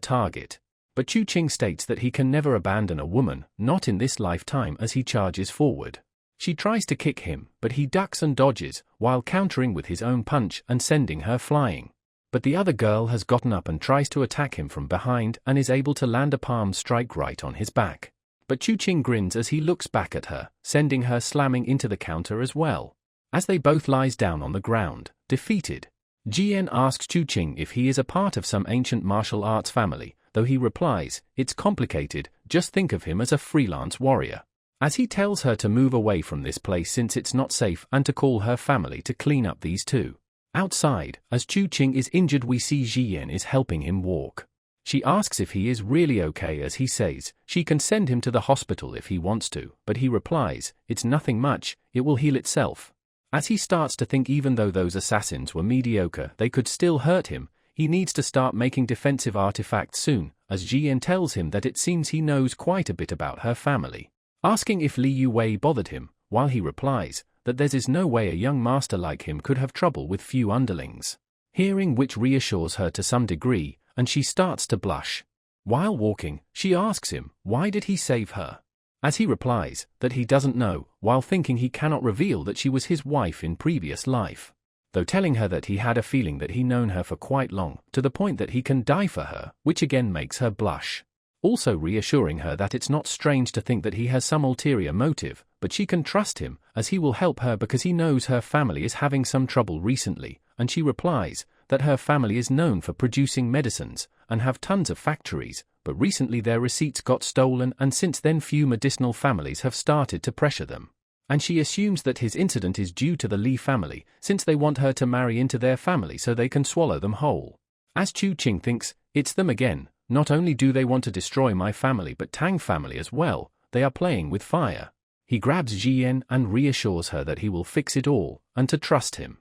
target. But Chu Qing states that he can never abandon a woman, not in this lifetime, as he charges forward. She tries to kick him, but he ducks and dodges, while countering with his own punch and sending her flying. But the other girl has gotten up and tries to attack him from behind and is able to land a palm strike right on his back. But Chu Qing grins as he looks back at her, sending her slamming into the counter as well. As they both lies down on the ground, defeated. Jian asks Chu Qing if he is a part of some ancient martial arts family, though he replies, "It's complicated, just think of him as a freelance warrior." As he tells her to move away from this place since it's not safe and to call her family to clean up these two. Outside, as Chu Qing is injured, we see Jian is helping him walk. She asks if he is really okay as he says she can send him to the hospital if he wants to, but he replies, "It's nothing much, it will heal itself." As he starts to think even though those assassins were mediocre they could still hurt him, he needs to start making defensive artifacts soon, as Jian tells him that it seems he knows quite a bit about her family. Asking if Li Yuwei bothered him, while he replies that there is no way a young master like him could have trouble with few underlings. Hearing which reassures her to some degree, and she starts to blush. While walking, she asks him, why did he save her? As he replies, that he doesn't know, while thinking he cannot reveal that she was his wife in previous life. Though telling her that he had a feeling that he known her for quite long, to the point that he can die for her, which again makes her blush. Also reassuring her that it's not strange to think that he has some ulterior motive, but she can trust him, as he will help her because he knows her family is having some trouble recently, and she replies, that her family is known for producing medicines, and have tons of factories, but recently their receipts got stolen and since then few medicinal families have started to pressure them. And she assumes that his incident is due to the Li family, since they want her to marry into their family so they can swallow them whole. As Chu Qing thinks, it's them again, not only do they want to destroy my family but Tang family as well, they are playing with fire. He grabs Jian and reassures her that he will fix it all, and to trust him.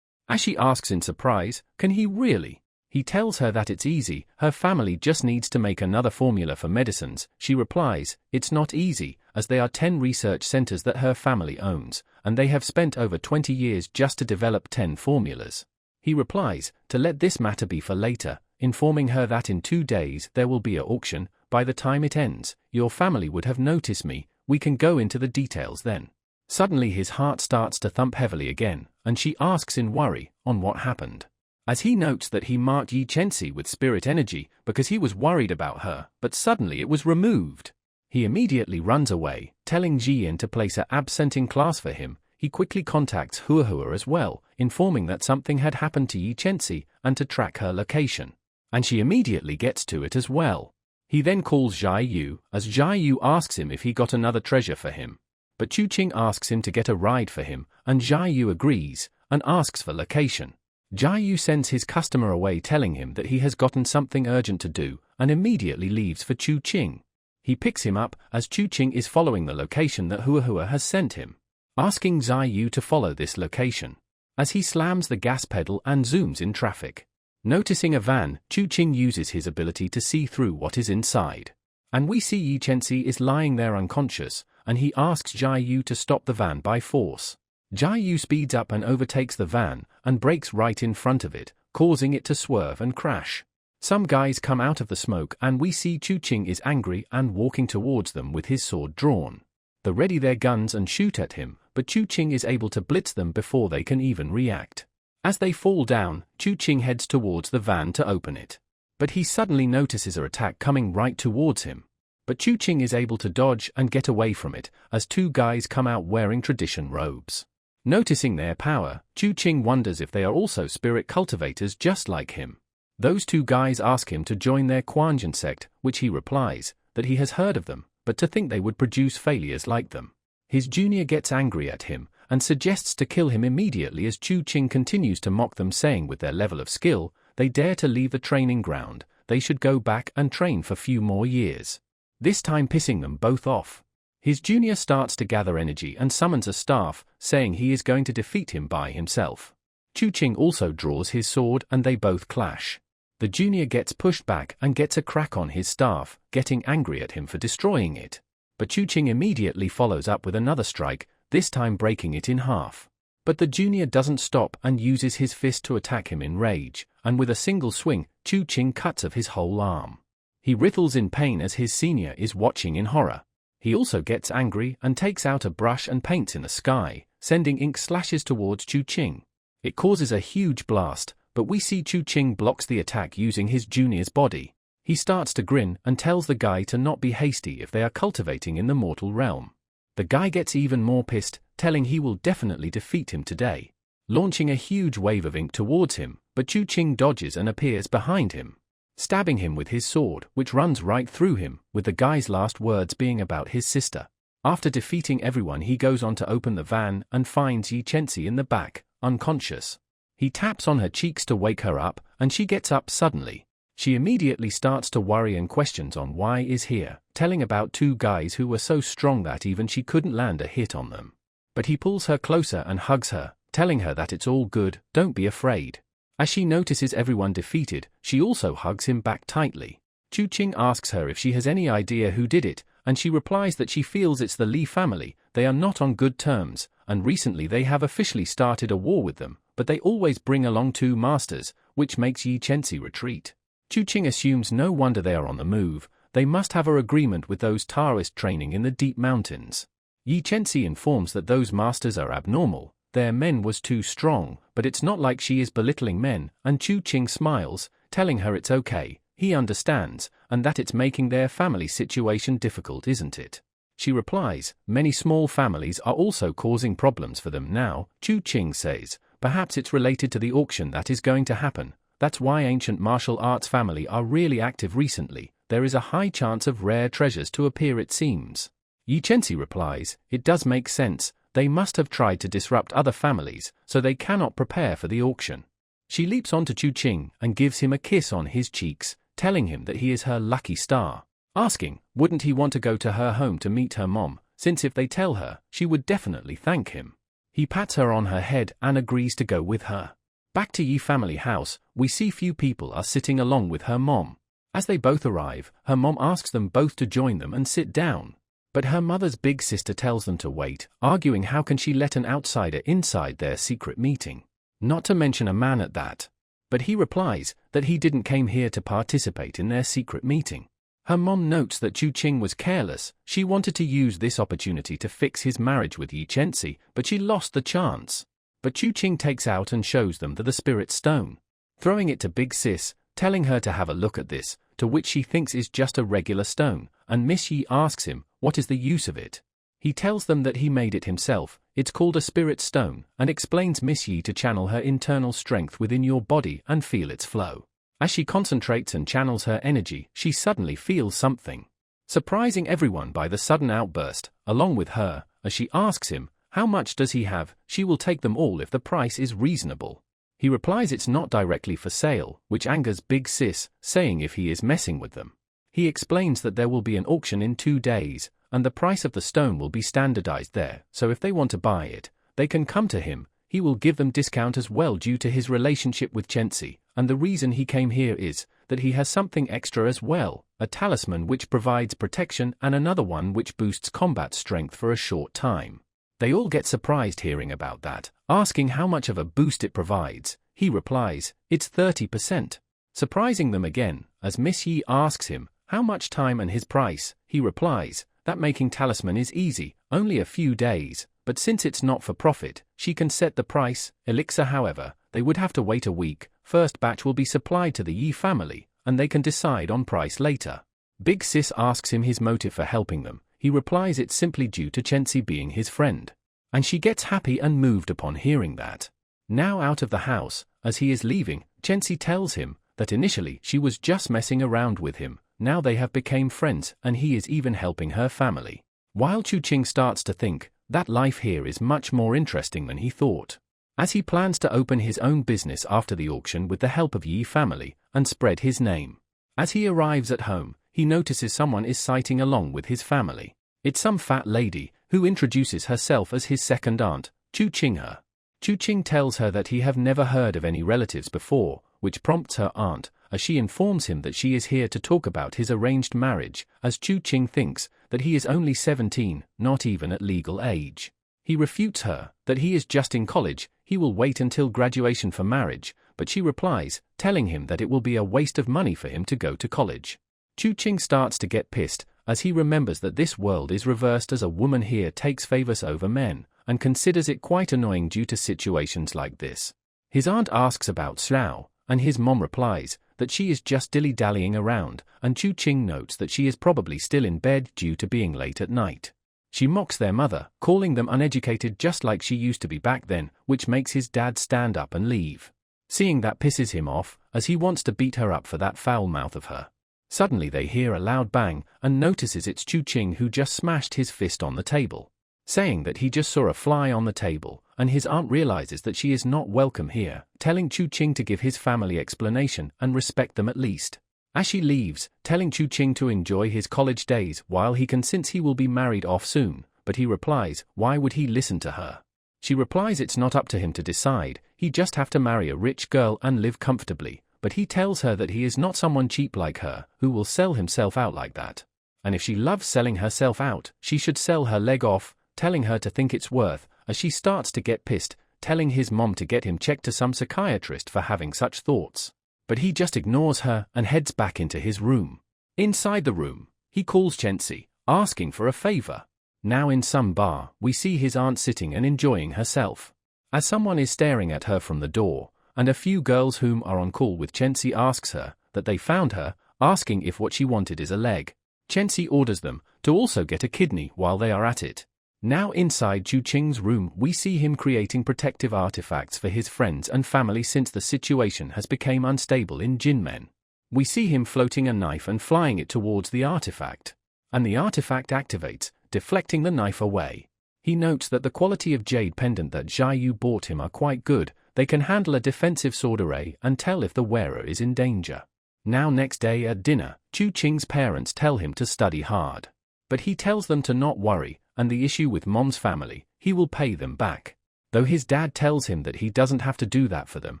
As she asks in surprise, can he really? He tells her that it's easy, her family just needs to make another formula for medicines. She replies, it's not easy, as there are 10 research centers that her family owns, and they have spent over 20 years just to develop 10 formulas. He replies, to let this matter be for later, informing her that in 2 days there will be an auction. By the time it ends, your family would have noticed me, we can go into the details then. Suddenly his heart starts to thump heavily again, and she asks in worry, on what happened. As he notes that he marked Yi Chenxi with spirit energy because he was worried about her, but suddenly it was removed. He immediately runs away, telling Jian to place an absenting class for him. He quickly contacts Hua as well, informing that something had happened to Yi Chenxi and to track her location. And she immediately gets to it as well. He then calls Zhai Yu, as Zhai Yu asks him if he got another treasure for him. But Chu Qing asks him to get a ride for him, and Zhai Yu agrees, and asks for location. Zhai Yu sends his customer away telling him that he has gotten something urgent to do, and immediately leaves for Chu Qing. He picks him up, as Chu Qing is following the location that Hua has sent him, asking Zhai Yu to follow this location. As he slams the gas pedal and zooms in traffic. Noticing a van, Chu Qing uses his ability to see through what is inside. And we see Yi Chenxi is lying there unconscious, and he asks Zhai Yu to stop the van by force. Zhai Yu speeds up and overtakes the van, and brakes right in front of it, causing it to swerve and crash. Some guys come out of the smoke and we see Chu Qing is angry and walking towards them with his sword drawn. They ready their guns and shoot at him, but Chu Qing is able to blitz them before they can even react. As they fall down, Chu Qing heads towards the van to open it. But he suddenly notices an attack coming right towards him. But Chu Qing is able to dodge and get away from it, as 2 guys come out wearing tradition robes. Noticing their power, Chu Qing wonders if they are also spirit cultivators just like him. Those 2 guys ask him to join their Quanjian sect, which he replies, that he has heard of them, but to think they would produce failures like them. His junior gets angry at him, and suggests to kill him immediately as Chu Qing continues to mock them saying with their level of skill, they dare to leave the training ground, they should go back and train for few more years. This time pissing them both off. His junior starts to gather energy and summons a staff, saying he is going to defeat him by himself. Chu Qing also draws his sword and they both clash. The junior gets pushed back and gets a crack on his staff, getting angry at him for destroying it. But Chu Qing immediately follows up with another strike, this time breaking it in half. But the junior doesn't stop and uses his fist to attack him in rage, and with a single swing, Chu Qing cuts off his whole arm. He writhles in pain as his senior is watching in horror. He also gets angry and takes out a brush and paints in the sky, sending ink slashes towards Chu Qing. It causes a huge blast, but we see Chu Qing blocks the attack using his junior's body. He starts to grin and tells the guy to not be hasty if they are cultivating in the mortal realm. The guy gets even more pissed, telling he will definitely defeat him today, launching a huge wave of ink towards him, but Chu Qing dodges and appears behind him, stabbing him with his sword, which runs right through him, with the guy's last words being about his sister. After defeating everyone, he goes on to open the van and finds Yi Chenzi in the back, unconscious. He taps on her cheeks to wake her up, and she gets up suddenly. She immediately starts to worry and questions on why is here, telling about two guys who were so strong that even she couldn't land a hit on them. But he pulls her closer and hugs her, telling her that it's all good, don't be afraid. As she notices everyone defeated, she also hugs him back tightly. Chu Qing asks her if she has any idea who did it, and she replies that she feels it's the Li family. They are not on good terms, and recently they have officially started a war with them, but they always bring along two masters, which makes Yi Chenzi retreat. Chu Qing assumes no wonder they are on the move. They must have an agreement with those Taoist training in the deep mountains. Yi Chenzi informs that those masters are abnormal. Their men was too strong, but it's not like she is belittling men, and Chu Qing smiles, telling her it's okay, he understands, and that it's making their family situation difficult, isn't it? She replies, many small families are also causing problems for them now. Chu Qing says, perhaps it's related to the auction that is going to happen. That's why ancient martial arts family are really active recently. There is a high chance of rare treasures to appear, it seems. Yi Chenzi replies, it does make sense. They must have tried to disrupt other families, so they cannot prepare for the auction. She leaps onto Chu Qing and gives him a kiss on his cheeks, telling him that he is her lucky star, asking, wouldn't he want to go to her home to meet her mom, since if they tell her, she would definitely thank him. He pats her on her head and agrees to go with her. Back to Yi family house, we see few people are sitting along with her mom. As they both arrive, her mom asks them both to join them and sit down. But her mother's big sister tells them to wait, arguing how can she let an outsider inside their secret meeting? Not to mention a man at that. But he replies that he didn't came here to participate in their secret meeting. Her mom notes that Chu Qing was careless. She wanted to use this opportunity to fix his marriage with Yi Chenzi, but she lost the chance. But Chu Qing takes out and shows them the spirit stone, throwing it to Big Sis, telling her to have a look at this, to which she thinks is just a regular stone, and Miss Yi asks him, what is the use of it? He tells them that he made it himself. It's called a spirit stone, and explains Miss Yi to channel her internal strength within your body and feel its flow. As she concentrates and channels her energy, she suddenly feels something, surprising everyone by the sudden outburst, along with her. As she asks him, how much does he have? She will take them all if the price is reasonable. He replies it's not directly for sale, which angers Big Sis, saying if he is messing with them. He explains that there will be an auction in 2 days, and the price of the stone will be standardized there, so if they want to buy it, they can come to him. He will give them discount as well due to his relationship with Chenzi, and the reason he came here is that he has something extra as well, a talisman which provides protection and another one which boosts combat strength for a short time. They all get surprised hearing about that, asking how much of a boost it provides. He replies, it's 30%. Surprising them again, as Miss Yi asks him, how much time and his price? He replies, that making talisman is easy, only a few days, but since it's not for profit, she can set the price. Elixir, however, they would have to wait a week. First batch will be supplied to the Yi family, and they can decide on price later. Big Sis asks him his motive for helping them. He replies it's simply due to Chenzi being his friend. And she gets happy and moved upon hearing that. Now out of the house, as he is leaving, Chenzi tells him that initially she was just messing around with him. Now they have become friends, and he is even helping her family. While Chu Qing starts to think that life here is much more interesting than he thought, as he plans to open his own business after the auction with the help of Yi family and spread his name. As he arrives at home, he notices someone is sighting along with his family. It's some fat lady who introduces herself as his second aunt, Chu Qing her. Chu Qing tells her that he have never heard of any relatives before, which prompts her aunt, as she informs him that she is here to talk about his arranged marriage, as Chu Qing thinks that he is only 17, not even at legal age. He refutes her that he is just in college, he will wait until graduation for marriage, but she replies, telling him that it will be a waste of money for him to go to college. Chu Qing starts to get pissed, as he remembers that this world is reversed, as a woman here takes favors over men, and considers it quite annoying due to situations like this. His aunt asks about Xiao, and his mom replies that she is just dilly-dallying around, and Chu Qing notes that she is probably still in bed due to being late at night. She mocks their mother, calling them uneducated just like she used to be back then, which makes his dad stand up and leave. Seeing that pisses him off, as he wants to beat her up for that foul mouth of her. Suddenly they hear a loud bang, and notices it's Chu Qing who just smashed his fist on the table, saying that he just saw a fly on the table, and his aunt realizes that she is not welcome here, telling Chu Qing to give his family explanation and respect them at least. As she leaves, telling Chu Qing to enjoy his college days while he can since he will be married off soon, but he replies, why would he listen to her? She replies it's not up to him to decide, he just have to marry a rich girl and live comfortably, but he tells her that he is not someone cheap like her, who will sell himself out like that. And if she loves selling herself out, she should sell her leg off, telling her to think it's worth, as she starts to get pissed, telling his mom to get him checked to some psychiatrist for having such thoughts. But he just ignores her and heads back into his room. Inside the room, he calls Chensi, asking for a favor. Now in some bar, we see his aunt sitting and enjoying herself. As someone is staring at her from the door, and a few girls whom are on call with Chensi asks her that they found her, asking if what she wanted is a leg. Chensi orders them to also get a kidney while they are at it. Now inside Chu Qing's room, we see him creating protective artifacts for his friends and family since the situation has become unstable in Jinmen. We see him floating a knife and flying it towards the artifact. And the artifact activates, deflecting the knife away. He notes that the quality of jade pendant that Jia Yu bought him are quite good, they can handle a defensive sword array and tell if the wearer is in danger. Now next day at dinner, Chu Qing's parents tell him to study hard. But he tells them to not worry, and the issue with mom's family, he will pay them back. Though his dad tells him that he doesn't have to do that for them,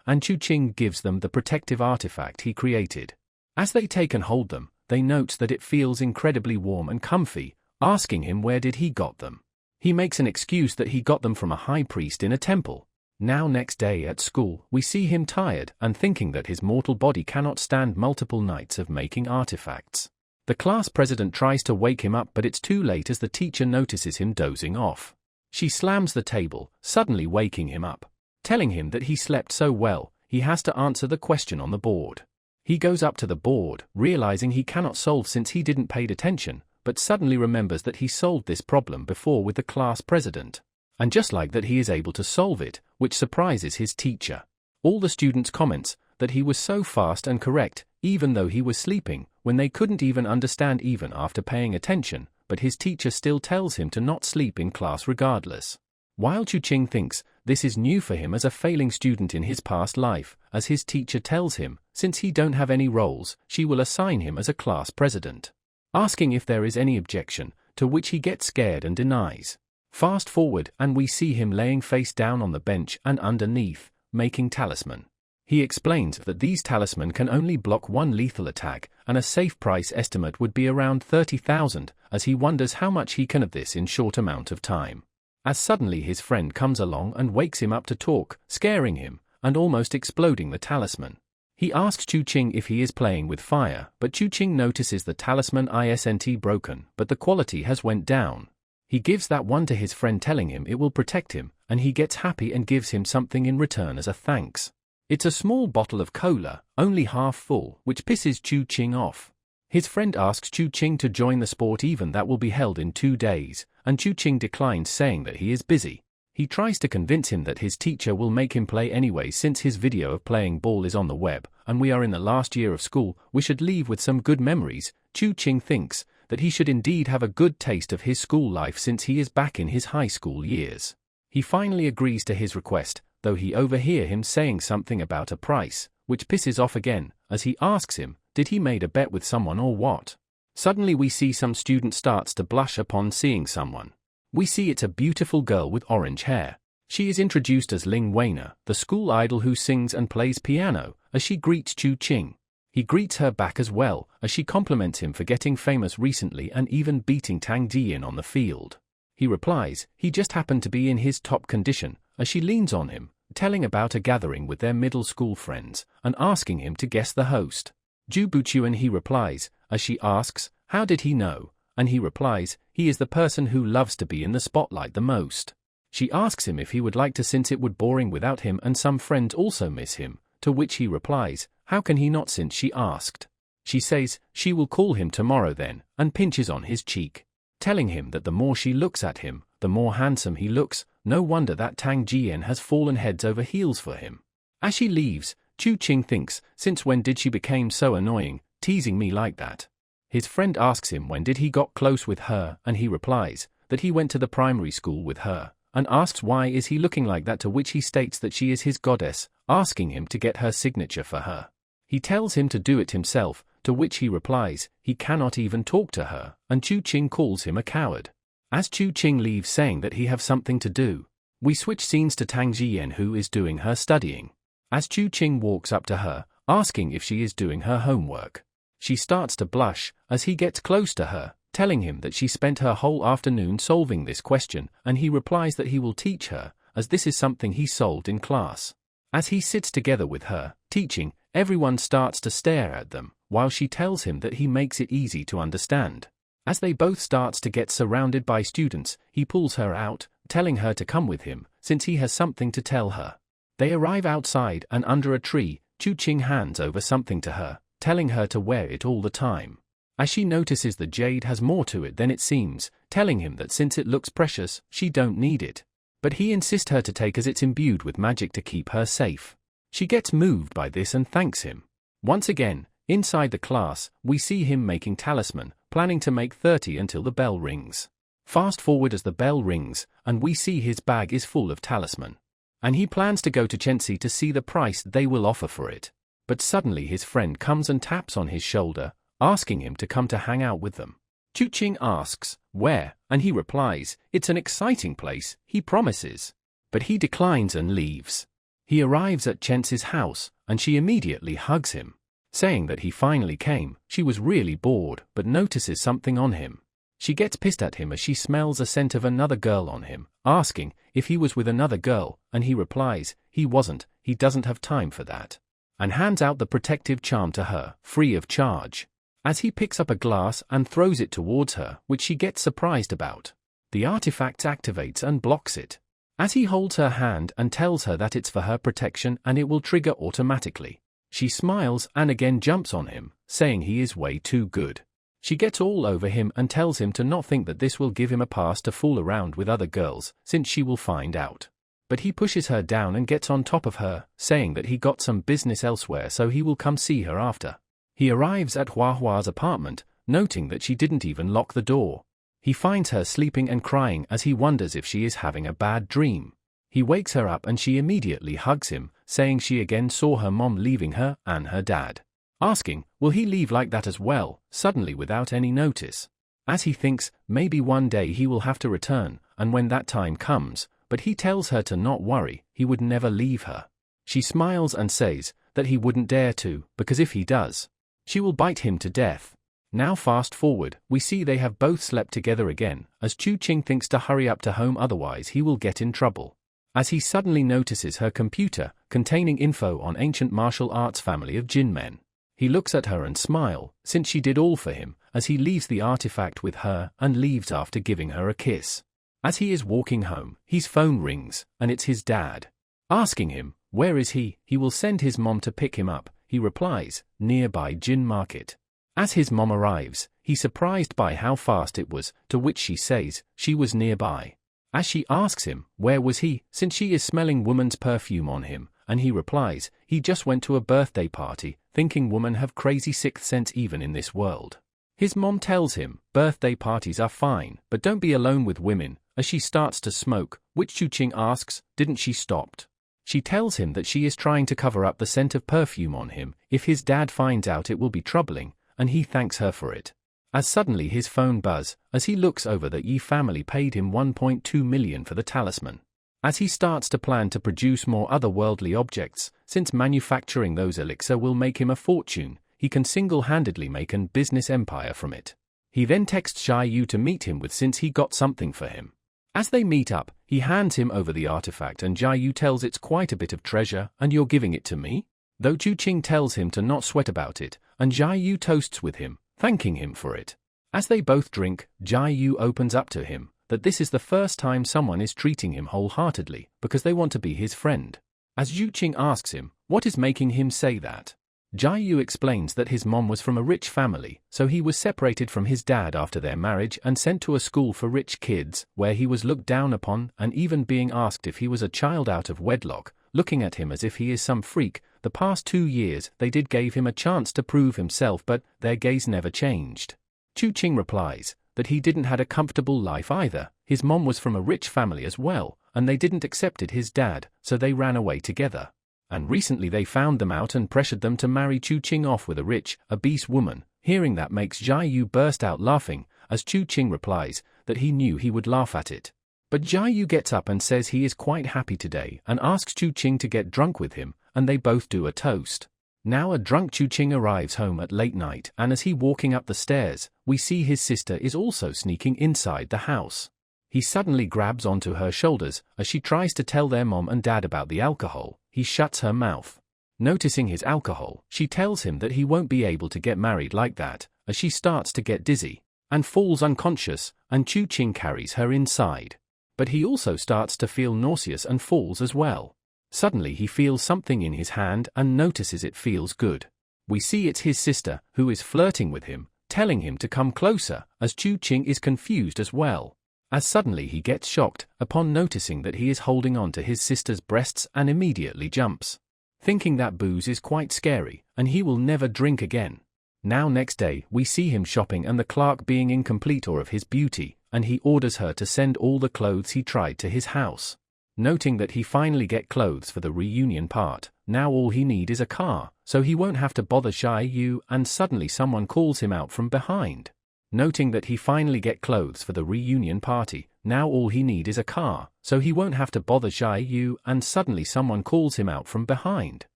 and Chu Qing gives them the protective artifact he created. As they take and hold them, they note that it feels incredibly warm and comfy, asking him where did he got them. He makes an excuse that he got them from a high priest in a temple. Now next day at school, we see him tired and thinking that his mortal body cannot stand multiple nights of making artifacts. The class president tries to wake him up, but it's too late as the teacher notices him dozing off. She slams the table, suddenly waking him up, telling him that he slept so well, he has to answer the question on the board. He goes up to the board, realizing he cannot solve since he didn't pay attention, but suddenly remembers that he solved this problem before with the class president. And just like that he is able to solve it, which surprises his teacher. All the students comments that he was so fast and correct, even though he was sleeping, when they couldn't even understand even after paying attention, but his teacher still tells him to not sleep in class regardless. While Chu Qing thinks this is new for him as a failing student in his past life, as his teacher tells him, since he don't have any roles, she will assign him as a class president. Asking if there is any objection, to which he gets scared and denies. Fast forward, and we see him laying face down on the bench and underneath, making talisman. He explains that these talisman can only block one lethal attack, and a safe price estimate would be around 30,000, as he wonders how much he can of this in short amount of time. As suddenly his friend comes along and wakes him up to talk, scaring him, and almost exploding the talisman. He asks Chu Qing if he is playing with fire, but Chu Qing notices the talisman isn't broken, but the quality has went down. He gives that one to his friend telling him it will protect him, and he gets happy and gives him something in return as a thanks. It's a small bottle of cola, only half full, which pisses Chu Qing off. His friend asks Chu Qing to join the sport event that will be held in 2 days, and Chu Qing declines saying that he is busy. He tries to convince him that his teacher will make him play anyway since his video of playing ball is on the web, and we are in the last year of school, we should leave with some good memories. Chu Qing thinks that he should indeed have a good taste of his school life since he is back in his high school years. He finally agrees to his request, though he overhear him saying something about a price, which pisses off again, as he asks him, did he made a bet with someone or what? Suddenly we see some student starts to blush upon seeing someone. We see it's a beautiful girl with orange hair. She is introduced as Ling Weiner, the school idol who sings and plays piano, as she greets Chu Qing. He greets her back as well, as she compliments him for getting famous recently and even beating Tang Jian on the field. He replies, he just happened to be in his top condition, as she leans on him, telling about a gathering with their middle school friends, and asking him to guess the host. Ju Buchuan he replies, as she asks, how did he know? And he replies, he is the person who loves to be in the spotlight the most. She asks him if he would like to since it would boring without him and some friends also miss him, to which he replies, How can he not since she asked? She says she will call him tomorrow then, and pinches on his cheek, telling him that the more she looks at him, the more handsome he looks. No wonder that Tang Jian has fallen heads over heels for him. As she leaves, Chu Qing thinks, since when did she become so annoying, teasing me like that? His friend asks him when did he got close with her, and he replies that he went to the primary school with her, and asks why is he looking like that, to which he states that she is his goddess, asking him to get her signature for her. He tells him to do it himself, to which he replies he cannot even talk to her, and Chu Qing calls him a coward. As Chu Qing leaves saying that he have something to do, we switch scenes to Tang Jian, who is doing her studying. As Chu Qing walks up to her, asking if she is doing her homework, she starts to blush as he gets close to her, telling him that she spent her whole afternoon solving this question, and he replies that he will teach her, as this is something he solved in class. As he sits together with her, teaching, everyone starts to stare at them, while she tells him that he makes it easy to understand. As they both starts to get surrounded by students, he pulls her out, telling her to come with him, since he has something to tell her. They arrive outside, and under a tree, Chu Qing hands over something to her, telling her to wear it all the time. As she notices the jade has more to it than it seems, telling him that since it looks precious, she don't need it. But he insists her to take as it's imbued with magic to keep her safe. She gets moved by this and thanks him. Once again, inside the class, we see him making talisman, planning to make 30 until the bell rings. Fast forward as the bell rings, and we see his bag is full of talisman. And he plans to go to Chenxi to see the price they will offer for it. But suddenly his friend comes and taps on his shoulder, asking him to come to hang out with them. Chu Qing asks, where, and he replies, it's an exciting place, he promises. But he declines and leaves. He arrives at Chenxi's house, and she immediately hugs him, saying that he finally came. She was really bored, but notices something on him. She gets pissed at him as she smells a scent of another girl on him, asking if he was with another girl, and he replies, he wasn't, he doesn't have time for that, and hands out the protective charm to her, free of charge. As he picks up a glass and throws it towards her, which she gets surprised about, the artifact activates and blocks it. As he holds her hand and tells her that it's for her protection and it will trigger automatically, she smiles and again jumps on him, saying he is way too good. She gets all over him and tells him to not think that this will give him a pass to fool around with other girls, since she will find out. But he pushes her down and gets on top of her, saying that he got some business elsewhere so he will come see her after. He arrives at Hua's apartment, noting that she didn't even lock the door. He finds her sleeping and crying as he wonders if she is having a bad dream. He wakes her up and she immediately hugs him, saying she again saw her mom leaving her and her dad. Asking, will he leave like that as well, suddenly without any notice? As he thinks, maybe one day he will have to return, and when that time comes, but he tells her to not worry, he would never leave her. She smiles and says that he wouldn't dare to, because if he does, she will bite him to death. Now fast forward, we see they have both slept together again, as Chu Qing thinks to hurry up to home otherwise he will get in trouble. As he suddenly notices her computer, containing info on ancient martial arts family of Jin men. He looks at her and smiles, since she did all for him, as he leaves the artifact with her and leaves after giving her a kiss. As he is walking home, his phone rings, and it's his dad. Asking him, where is he? He will send his mom to pick him up. He replies, nearby Jin market. As his mom arrives, he's surprised by how fast it was, to which she says she was nearby. As she asks him, where was he, since she is smelling woman's perfume on him, and he replies, he just went to a birthday party, thinking women have crazy sixth sense even in this world. His mom tells him, birthday parties are fine, but don't be alone with women, as she starts to smoke, which Chu Qing asks, didn't she stopped? She tells him that she is trying to cover up the scent of perfume on him, if his dad finds out it will be troubling, and he thanks her for it. As suddenly his phone buzz, as he looks over that Yi family paid him 1.2 million for the talisman. As he starts to plan to produce more otherworldly objects, since manufacturing those elixir will make him a fortune, he can single-handedly make an business empire from it. He then texts Xia Yu to meet him with since he got something for him. As they meet up, he hands him over the artifact and Xia Yu tells it's quite a bit of treasure and you're giving it to me? Though Chu Qing tells him to not sweat about it, and Xia Yu toasts with him, thanking him for it. As they both drink, Xia Yu opens up to him that this is the first time someone is treating him wholeheartedly because they want to be his friend. As Chu Qing asks him, what is making him say that? Yu explains that his mom was from a rich family, so he was separated from his dad after their marriage and sent to a school for rich kids, where he was looked down upon and even being asked if he was a child out of wedlock, looking at him as if he is some freak. The past 2 years they did gave him a chance to prove himself, but their gaze never changed. Chu Qing replies that he didn't had a comfortable life either. His mom was from a rich family as well, and they didn't accepted his dad, so they ran away together. And recently they found them out and pressured them to marry Chu Qing off with a rich, obese woman. Hearing that makes Yu burst out laughing, as Chu Qing replies that he knew he would laugh at it. But Yu gets up and says he is quite happy today and asks Chu Qing to get drunk with him, and they both do a toast. Now a drunk Chu Qing arrives home at late night, and as he walking up the stairs, we see his sister is also sneaking inside the house. He suddenly grabs onto her shoulders as she tries to tell their mom and dad about the alcohol. He shuts her mouth. Noticing his alcohol, she tells him that he won't be able to get married like that, as she starts to get dizzy and falls unconscious, and Chu Qing carries her inside. But he also starts to feel nauseous and falls as well. Suddenly he feels something in his hand and notices it feels good. We see it's his sister, who is flirting with him, telling him to come closer, as Chu Qing is confused as well. As suddenly he gets shocked upon noticing that he is holding on to his sister's breasts and immediately jumps, thinking that booze is quite scary and he will never drink again. Now next day we see him shopping and the clerk being incomplete or of his beauty, and he orders her to send all the clothes he tried to his house. Noting that he finally get clothes for the reunion part, now all he need is a car, so he won't have to bother Yu, and suddenly someone calls him out from behind. Noting that he finally get clothes for the reunion party, now all he need is a car, so he won't have to bother Yu, and suddenly someone calls him out from behind,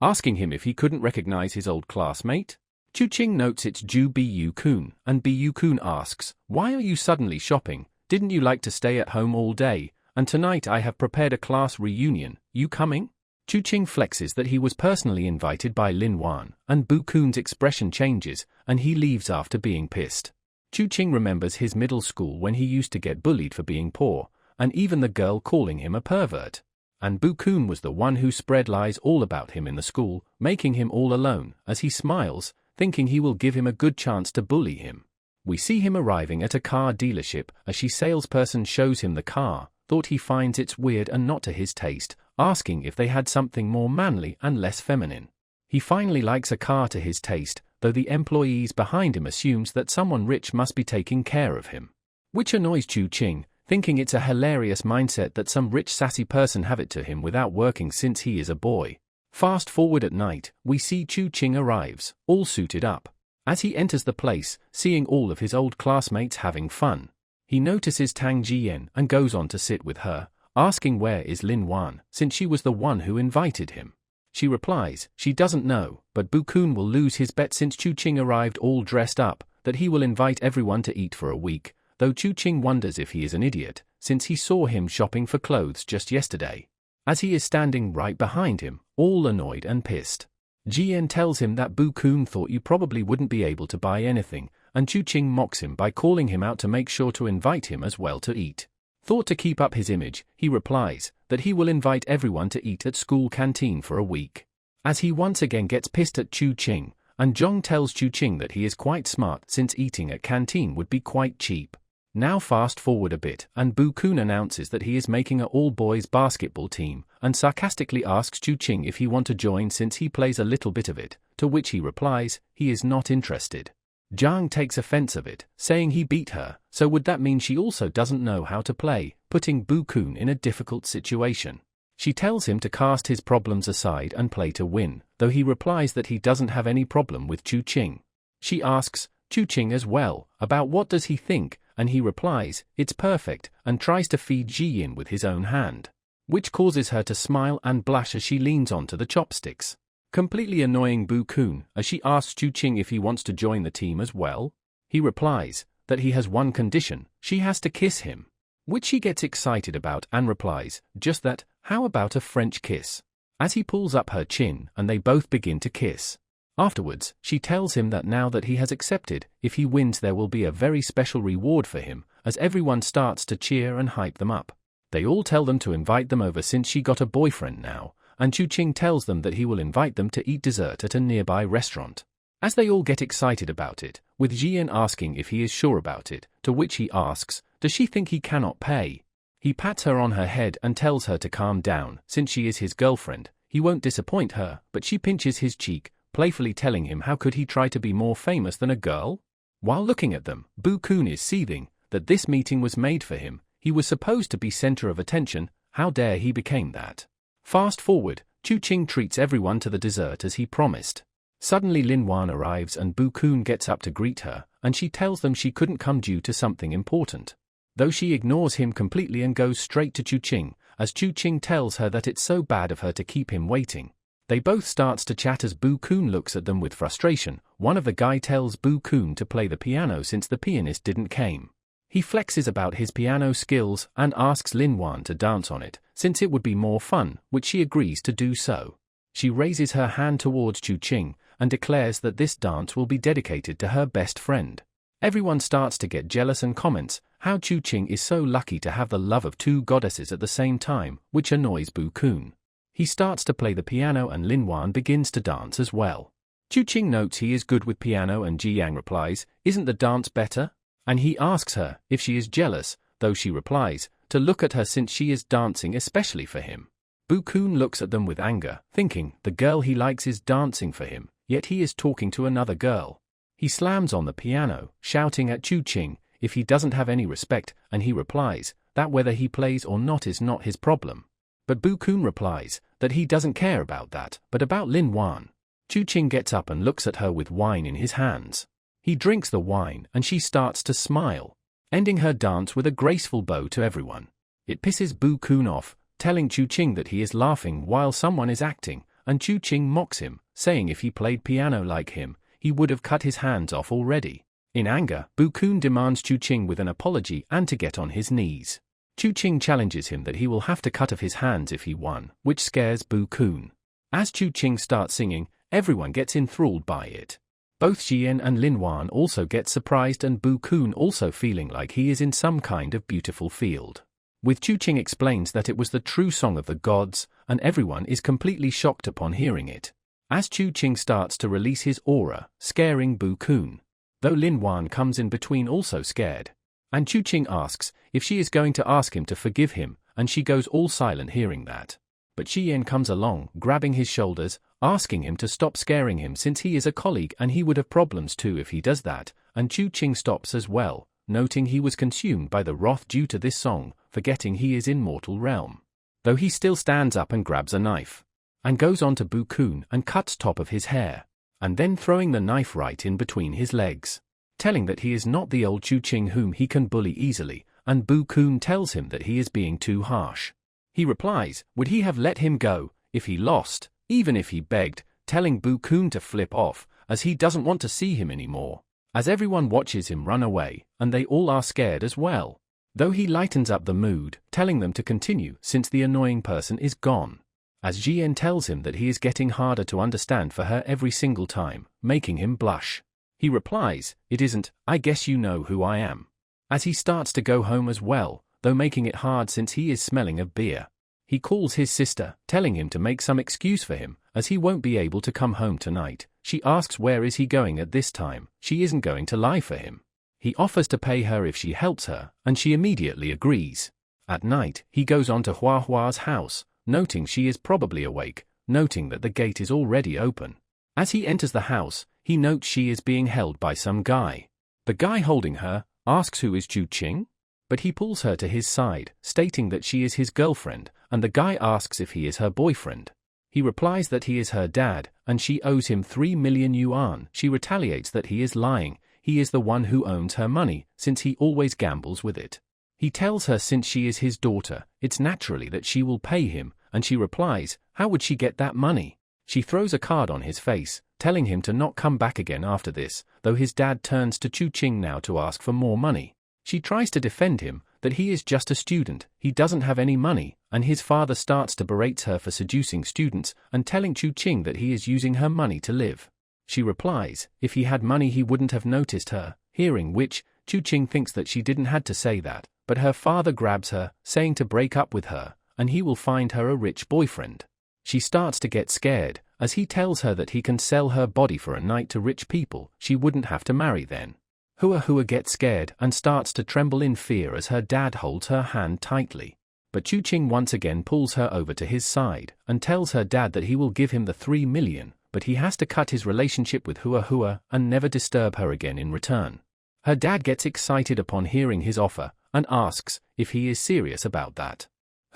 asking him if he couldn't recognize his old classmate. Chu Qing notes it's Bu-kun, and Bu-kun asks, "Why are you suddenly shopping? Didn't you like to stay at home all day? And tonight I have prepared a class reunion, you coming?" Chu Qing flexes that he was personally invited by Lin Wan, and Bu-kun's expression changes, and he leaves after being pissed. Chu Qing remembers his middle school when he used to get bullied for being poor, and even the girl calling him a pervert. And Bu-kun was the one who spread lies all about him in the school, making him all alone, as he smiles, thinking he will give him a good chance to bully him. We see him arriving at a car dealership, as she salesperson shows him the car, thought he finds it's weird and not to his taste, asking if they had something more manly and less feminine. He finally likes a car to his taste, though the employees behind him assumes that someone rich must be taking care of him, which annoys Chu Qing, thinking it's a hilarious mindset that some rich sassy person have it to him without working since he is a boy. Fast forward at night, we see Chu Qing arrives, all suited up. As he enters the place, seeing all of his old classmates having fun, he notices Tang Jian and goes on to sit with her, asking where is Lin Wan, since she was the one who invited him. She replies she doesn't know, but Bu-kun will lose his bet since Chu Qing arrived all dressed up, that he will invite everyone to eat for a week, though Chu Qing wonders if he is an idiot, since he saw him shopping for clothes just yesterday. As he is standing right behind him, all annoyed and pissed, Jian tells him that Bu-kun thought you probably wouldn't be able to buy anything, and Chu Qing mocks him by calling him out to make sure to invite him as well to eat. Thought to keep up his image, he replies that he will invite everyone to eat at school canteen for a week. As he once again gets pissed at Chu Qing, and Zhong tells Chu Qing that he is quite smart since eating at canteen would be quite cheap. Now fast forward a bit, and Bu-kun announces that he is making an all-boys basketball team, and sarcastically asks Chu Qing if he want to join since he plays a little bit of it, to which he replies he is not interested. Zhang takes offense of it, saying he beat her, so would that mean she also doesn't know how to play, putting Bu-kun in a difficult situation. She tells him to cast his problems aside and play to win, though he replies that he doesn't have any problem with Chu Qing. She asks Chu Qing as well about what does he think, and he replies it's perfect, and tries to feed Jian with his own hand, which causes her to smile and blush as she leans onto the chopsticks, completely annoying Bu-kun, as she asks Chu Qing if he wants to join the team as well. He replies that he has one condition, she has to kiss him, which he gets excited about and replies just that, how about a French kiss? As he pulls up her chin and they both begin to kiss. Afterwards, she tells him that now that he has accepted, if he wins there will be a very special reward for him, as everyone starts to cheer and hype them up. They all tell them to invite them over since she got a boyfriend now, and Chu Qing tells them that he will invite them to eat dessert at a nearby restaurant. As they all get excited about it, with Jian asking if he is sure about it, to which he asks, does she think he cannot pay? He pats her on her head and tells her to calm down, since she is his girlfriend. He won't disappoint her, but she pinches his cheek, playfully telling him how could he try to be more famous than a girl? While looking at them, Bu-kun is seething that this meeting was made for him. He was supposed to be center of attention. How dare he became that? Fast forward, Chu Qing treats everyone to the dessert as he promised. Suddenly Lin Wan arrives and Bu-kun gets up to greet her, and she tells them she couldn't come due to something important. Though she ignores him completely and goes straight to Chu Qing, as Chu Qing tells her that it's so bad of her to keep him waiting. They both starts to chat as Bu-kun looks at them with frustration. One of the guy tells Bu-kun to play the piano since the pianist didn't came. He flexes about his piano skills and asks Lin Wan to dance on it, since it would be more fun, which she agrees to do so. She raises her hand towards Chu Qing and declares that this dance will be dedicated to her best friend. Everyone starts to get jealous and comments how Chu Qing is so lucky to have the love of two goddesses at the same time, which annoys Bu-kun. He starts to play the piano and Lin Wan begins to dance as well. Chu Qing notes he is good with piano and Ji Yang replies, isn't the dance better? And he asks her if she is jealous, though she replies to look at her since she is dancing especially for him. Bu-kun looks at them with anger, thinking the girl he likes is dancing for him, yet he is talking to another girl. He slams on the piano, shouting at Chu Qing if he doesn't have any respect, and he replies that whether he plays or not is not his problem. But Bu-kun replies that he doesn't care about that, but about Lin Wan. Chu Qing gets up and looks at her with wine in his hands. He drinks the wine and she starts to smile, ending her dance with a graceful bow to everyone. It pisses Bu-kun off, telling Chu Qing that he is laughing while someone is acting, and Chu Qing mocks him, saying if he played piano like him, he would have cut his hands off already. In anger, Bu-kun demands Chu Qing with an apology and to get on his knees. Chu Qing challenges him that he will have to cut off his hands if he won, which scares Bu-kun. As Chu Qing starts singing, everyone gets enthralled by it. Both Jian and Lin Wan also get surprised and Bu-kun also feeling like he is in some kind of beautiful field. With Chu Qing explains that it was the true song of the gods, and everyone is completely shocked upon hearing it. As Chu Qing starts to release his aura, scaring Bu-kun. Though Lin Wan comes in between also scared. And Chu Qing asks if she is going to ask him to forgive him, and she goes all silent hearing that. But Jian comes along, grabbing his shoulders, asking him to stop scaring him since he is a colleague and he would have problems too if he does that, and Chu Qing stops as well, noting he was consumed by the wrath due to this song, forgetting he is in mortal realm. Though he still stands up and grabs a knife, and goes on to Bu-kun and cuts top of his hair, and then throwing the knife right in between his legs, telling that he is not the old Chu Qing whom he can bully easily, and Bu-kun tells him that he is being too harsh. He replies, would he have let him go if he lost, even if he begged, telling Bu-kun to flip off, as he doesn't want to see him anymore, as everyone watches him run away, and they all are scared as well. Though he lightens up the mood, telling them to continue since the annoying person is gone. As Jian tells him that he is getting harder to understand for her every single time, making him blush. He replies, it isn't, I guess you know who I am. As he starts to go home as well, though making it hard since he is smelling of beer. He calls his sister, telling him to make some excuse for him, as he won't be able to come home tonight. She asks where is he going at this time. She isn't going to lie for him. He offers to pay her if she helps her, and she immediately agrees. At night, he goes on to Hua Hua's house, noting she is probably awake, noting that the gate is already open. As he enters the house, he notes she is being held by some guy. The guy holding her asks who is Chu Qing? But he pulls her to his side, stating that she is his girlfriend, and the guy asks if he is her boyfriend. He replies that he is her dad, and she owes him 3 million yuan. She retaliates that he is lying, he is the one who owns her money, since he always gambles with it. He tells her since she is his daughter, it's naturally that she will pay him, and she replies, how would she get that money? She throws a card on his face, telling him to not come back again after this, though his dad turns to Chu Qing now to ask for more money. She tries to defend him, that he is just a student, he doesn't have any money, and his father starts to berate her for seducing students and telling Chu Qing that he is using her money to live. She replies, if he had money he wouldn't have noticed her, hearing which, Chu Qing thinks that she didn't had to say that, but her father grabs her, saying to break up with her, and he will find her a rich boyfriend. She starts to get scared, as he tells her that he can sell her body for a night to rich people she wouldn't have to marry then. Hua gets scared and starts to tremble in fear as her dad holds her hand tightly. But Chu Qing once again pulls her over to his side and tells her dad that he will give him the 3 million, but he has to cut his relationship with Hua and never disturb her again in return. Her dad gets excited upon hearing his offer and asks if he is serious about that.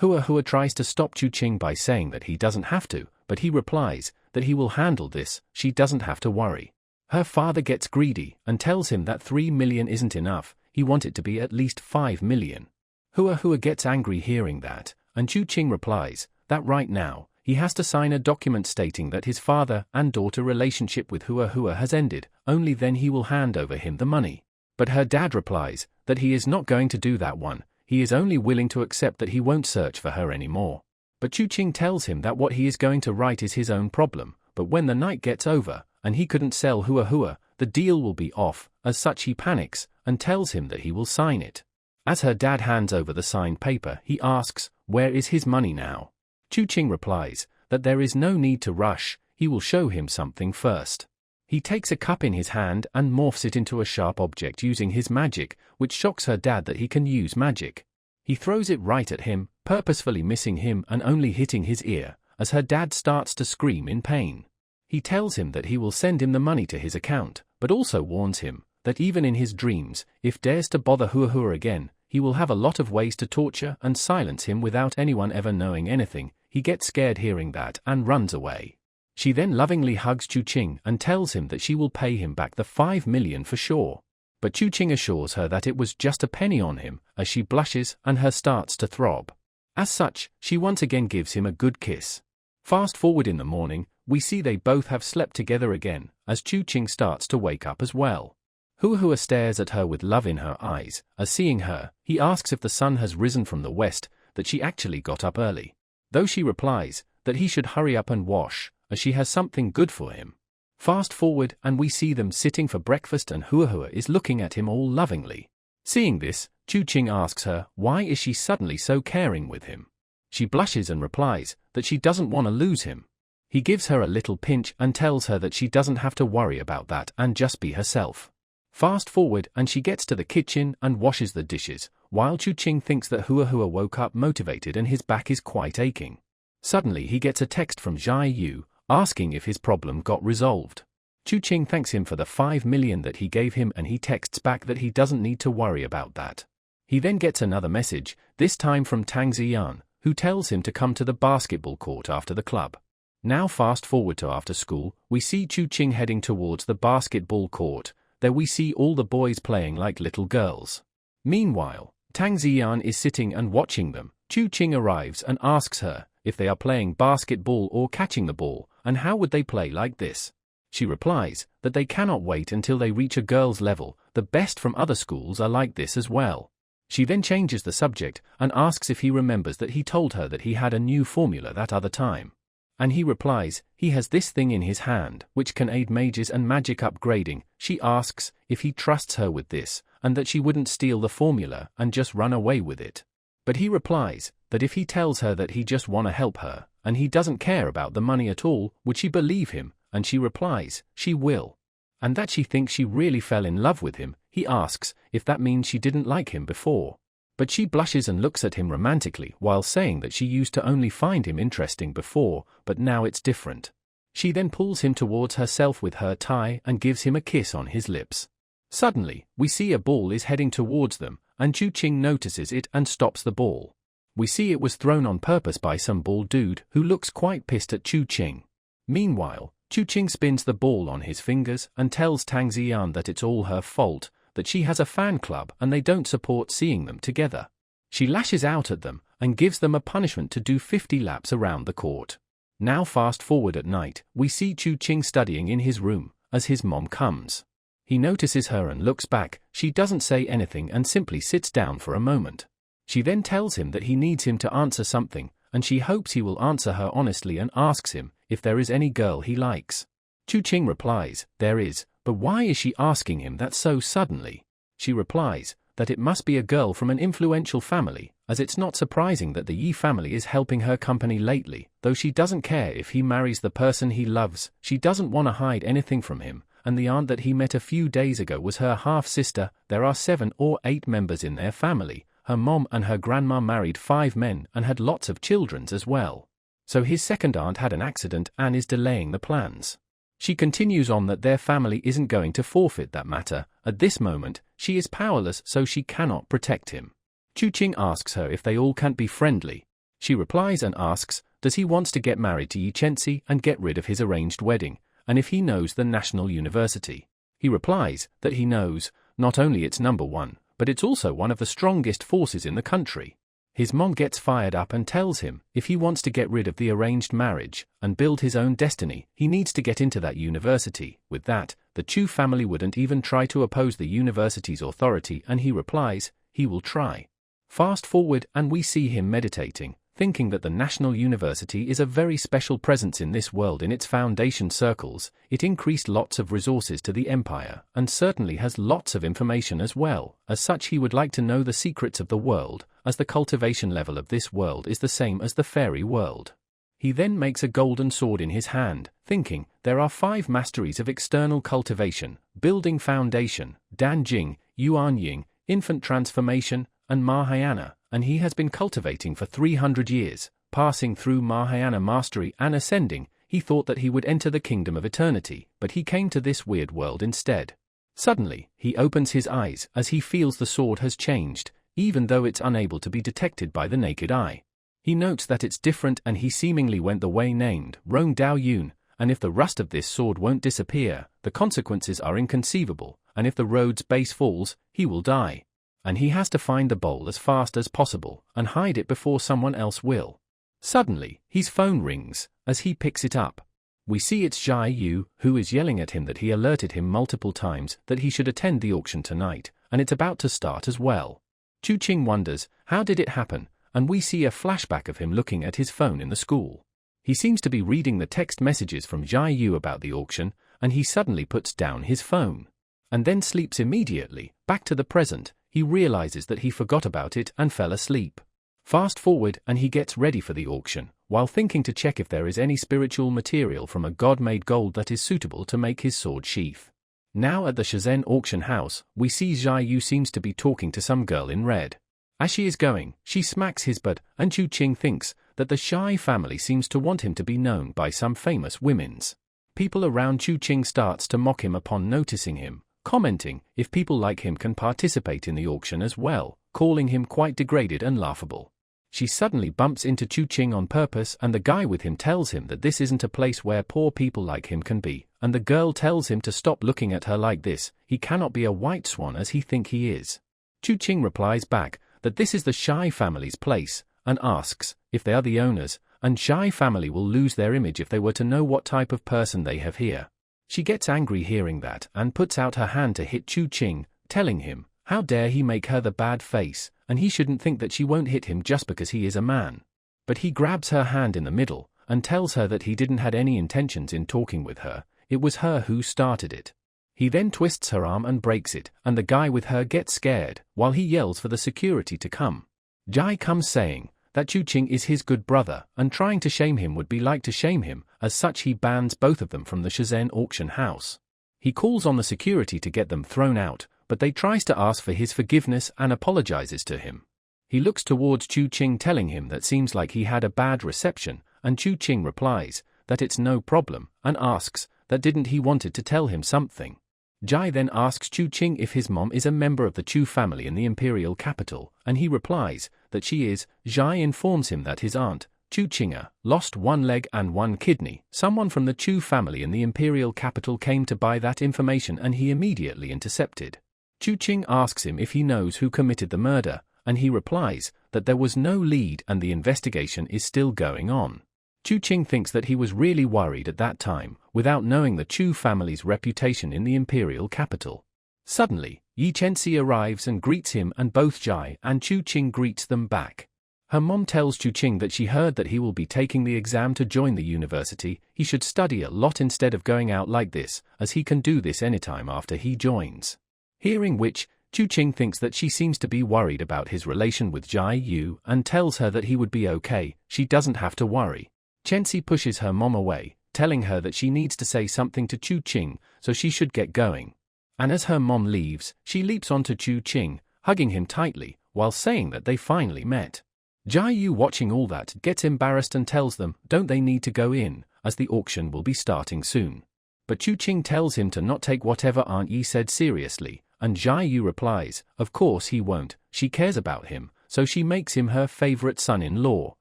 Hua tries to stop Chu Qing by saying that he doesn't have to, but he replies that he will handle this, she doesn't have to worry. Her father gets greedy and tells him that 3 million isn't enough, he wants it to be at least 5 million. Hua gets angry hearing that, and Chu Qing replies that right now, he has to sign a document stating that his father and daughter relationship with Hua has ended, only then he will hand over him the money. But her dad replies that he is not going to do that one, he is only willing to accept that he won't search for her anymore. But Chu Qing tells him that what he is going to write is his own problem, but when the night gets over, and he couldn't sell Hua, the deal will be off, as such he panics, and tells him that he will sign it. As her dad hands over the signed paper, he asks, where is his money now? Chu Qing replies that there is no need to rush, he will show him something first. He takes a cup in his hand and morphs it into a sharp object using his magic, which shocks her dad that he can use magic. He throws it right at him, purposefully missing him and only hitting his ear, as her dad starts to scream in pain. He tells him that he will send him the money to his account, but also warns him that even in his dreams, if dares to bother Hua again, he will have a lot of ways to torture and silence him without anyone ever knowing anything. He gets scared hearing that and runs away. She then lovingly hugs Chu Qing and tells him that she will pay him back the 5 million for sure. But Chu Qing assures her that it was just a penny on him, as she blushes and her starts to throb. As such, she once again gives him a good kiss. Fast forward in the morning, we see they both have slept together again, as Chu Qing starts to wake up as well. Hua stares at her with love in her eyes, as seeing her, he asks if the sun has risen from the west, that she actually got up early. Though she replies that he should hurry up and wash, as she has something good for him. Fast forward and we see them sitting for breakfast and Hua is looking at him all lovingly. Seeing this, Chu Qing asks her why is she suddenly so caring with him. She blushes and replies that she doesn't want to lose him. He gives her a little pinch and tells her that she doesn't have to worry about that and just be herself. Fast forward and she gets to the kitchen and washes the dishes, while Chu Qing thinks that Hua woke up motivated and his back is quite aching. Suddenly he gets a text from Zhai Yu, asking if his problem got resolved. Chu Qing thanks him for the 5 million that he gave him and he texts back that he doesn't need to worry about that. He then gets another message, this time from Tang Ziyan, who tells him to come to the basketball court after the club. Now fast forward to after school, we see Chu Qing heading towards the basketball court. There we see all the boys playing like little girls. Meanwhile, Tang Ziyan is sitting and watching them. Chu Qing arrives and asks her if they are playing basketball or catching the ball, and how would they play like this. She replies that they cannot wait until they reach a girl's level, the best from other schools are like this as well. She then changes the subject and asks if he remembers that he told her that he had a new formula that other time. And he replies he has this thing in his hand which can aid mages and magic upgrading. She asks if he trusts her with this, and that she wouldn't steal the formula and just run away with it. But he replies that if he tells her that he just wanna help her, and he doesn't care about the money at all, would she believe him? And she replies she will. And that she thinks she really fell in love with him. He asks if that means she didn't like him before. But she blushes and looks at him romantically while saying that she used to only find him interesting before, but now it's different. She then pulls him towards herself with her tie and gives him a kiss on his lips. Suddenly, we see a ball is heading towards them, and Chu Qing notices it and stops the ball. We see it was thrown on purpose by some bald dude who looks quite pissed at Chu Qing. Meanwhile, Chu Qing spins the ball on his fingers and tells Tang Ziyan that it's all her fault, that she has a fan club and they don't support seeing them together. She lashes out at them and gives them a punishment to do 50 laps around the court. Now fast forward at night, we see Chu Qing studying in his room, as his mom comes. He notices her and looks back. She doesn't say anything and simply sits down for a moment. She then tells him that he needs him to answer something, and she hopes he will answer her honestly and asks him if there is any girl he likes. Chu Qing replies, there is, but why is she asking him that so suddenly? She replies that it must be a girl from an influential family, as it's not surprising that the Yi family is helping her company lately, though she doesn't care if he marries the person he loves. She doesn't want to hide anything from him, and the aunt that he met a few days ago was her half-sister. There are 7 or 8 members in their family. Her mom and her grandma married 5 men and had lots of children as well. So his second aunt had an accident and is delaying the plans. She continues on that their family isn't going to forfeit that matter. At this moment, she is powerless, so she cannot protect him. Chu Qing asks her if they all can't be friendly. She replies and asks, does he wants to get married to Yi Chenxi and get rid of his arranged wedding, and if he knows the National University. He replies that he knows, not only it's number 1, but it's also one of the strongest forces in the country. His mom gets fired up and tells him if he wants to get rid of the arranged marriage and build his own destiny, he needs to get into that university. With that, the Chu family wouldn't even try to oppose the university's authority, and he replies, he will try. Fast forward and we see him meditating, thinking that the National University is a very special presence in this world. In its foundation circles, it increased lots of resources to the empire, and certainly has lots of information as well. As such, he would like to know the secrets of the world, as the cultivation level of this world is the same as the fairy world. He then makes a golden sword in his hand, thinking, there are 5 masteries of external cultivation, building foundation, Danjing, Yuanying, infant transformation, and Mahayana, and he has been cultivating for 300 years, passing through Mahayana mastery and ascending. He thought that he would enter the kingdom of eternity, but he came to this weird world instead. Suddenly, he opens his eyes as he feels the sword has changed, even though it's unable to be detected by the naked eye. He notes that it's different, and he seemingly went the way named Rong Dao Yun, and if the rust of this sword won't disappear, the consequences are inconceivable, and if the road's base falls, he will die. And he has to find the bowl as fast as possible and hide it before someone else will. Suddenly, his phone rings. As he picks it up, we see it's Zhai Yu, who is yelling at him that he alerted him multiple times that he should attend the auction tonight, and it's about to start as well. Chu Qing wonders, how did it happen? And we see a flashback of him looking at his phone in the school. He seems to be reading the text messages from Zhai Yu about the auction, and he suddenly puts down his phone. And then sleeps immediately. Back to the present, he realizes that he forgot about it and fell asleep. Fast forward and he gets ready for the auction, while thinking to check if there is any spiritual material from a god-made gold that is suitable to make his sword sheath. Now at the Shenzhen auction house, we see Zhai Yu seems to be talking to some girl in red. As she is going, she smacks his butt, and Chu Qing thinks that the Shai family seems to want him to be known by some famous women's. People around Chu Qing starts to mock him upon noticing him, commenting if people like him can participate in the auction as well, calling him quite degraded and laughable. She suddenly bumps into Chu Qing on purpose, and the guy with him tells him that this isn't a place where poor people like him can be, and the girl tells him to stop looking at her like this. He cannot be a white swan as he think he is. Chu Qing replies back that this is the Shai family's place, and asks if they are the owners, and Shai family will lose their image if they were to know what type of person they have here. She gets angry hearing that and puts out her hand to hit Chu Qing, telling him how dare he make her the bad face, and he shouldn't think that she won't hit him just because he is a man. But he grabs her hand in the middle and tells her that he didn't had any intentions in talking with her, it was her who started it. He then twists her arm and breaks it, and the guy with her gets scared, while he yells for the security to come. Jai comes saying that Chu Qing is his good brother, and trying to shame him would be like to shame him. As such, he bans both of them from the Shenzhen auction house. He calls on the security to get them thrown out, but they tries to ask for his forgiveness and apologizes to him. He looks towards Chu Qing, telling him that seems like he had a bad reception, and Chu Qing replies that it's no problem, and asks that didn't he wanted to tell him something. Jai then asks Chu Qing if his mom is a member of the Chu family in the imperial capital, and he replies that she is. Jai informs him that his aunt, Chu Qinga, lost one leg and one kidney. Someone from the Chu family in the imperial capital came to buy that information, and he immediately intercepted. Chu Qing asks him if he knows who committed the murder, and he replies that there was no lead and the investigation is still going on. Chu Qing thinks that he was really worried at that time, without knowing the Chu family's reputation in the imperial capital. Suddenly, Yi Chenxi arrives and greets him, and both Jai and Chu Qing greets them back. Her mom tells Chu Qing that she heard that he will be taking the exam to join the university. He should study a lot instead of going out like this, as he can do this anytime after he joins. Hearing which, Chu Qing thinks that she seems to be worried about his relation with Jia Yu and tells her that he would be okay, she doesn't have to worry. Chenxi pushes her mom away, telling her that she needs to say something to Chu Qing, so she should get going. And as her mom leaves, she leaps onto Chu Qing, hugging him tightly, while saying that they finally met. Jia Yu, watching all that, gets embarrassed and tells them don't they need to go in, as the auction will be starting soon. But Chu Qing tells him to not take whatever Aunt Yi said seriously, and Jia Yu replies, of course he won't, she cares about him, so she makes him her favorite son-in-law,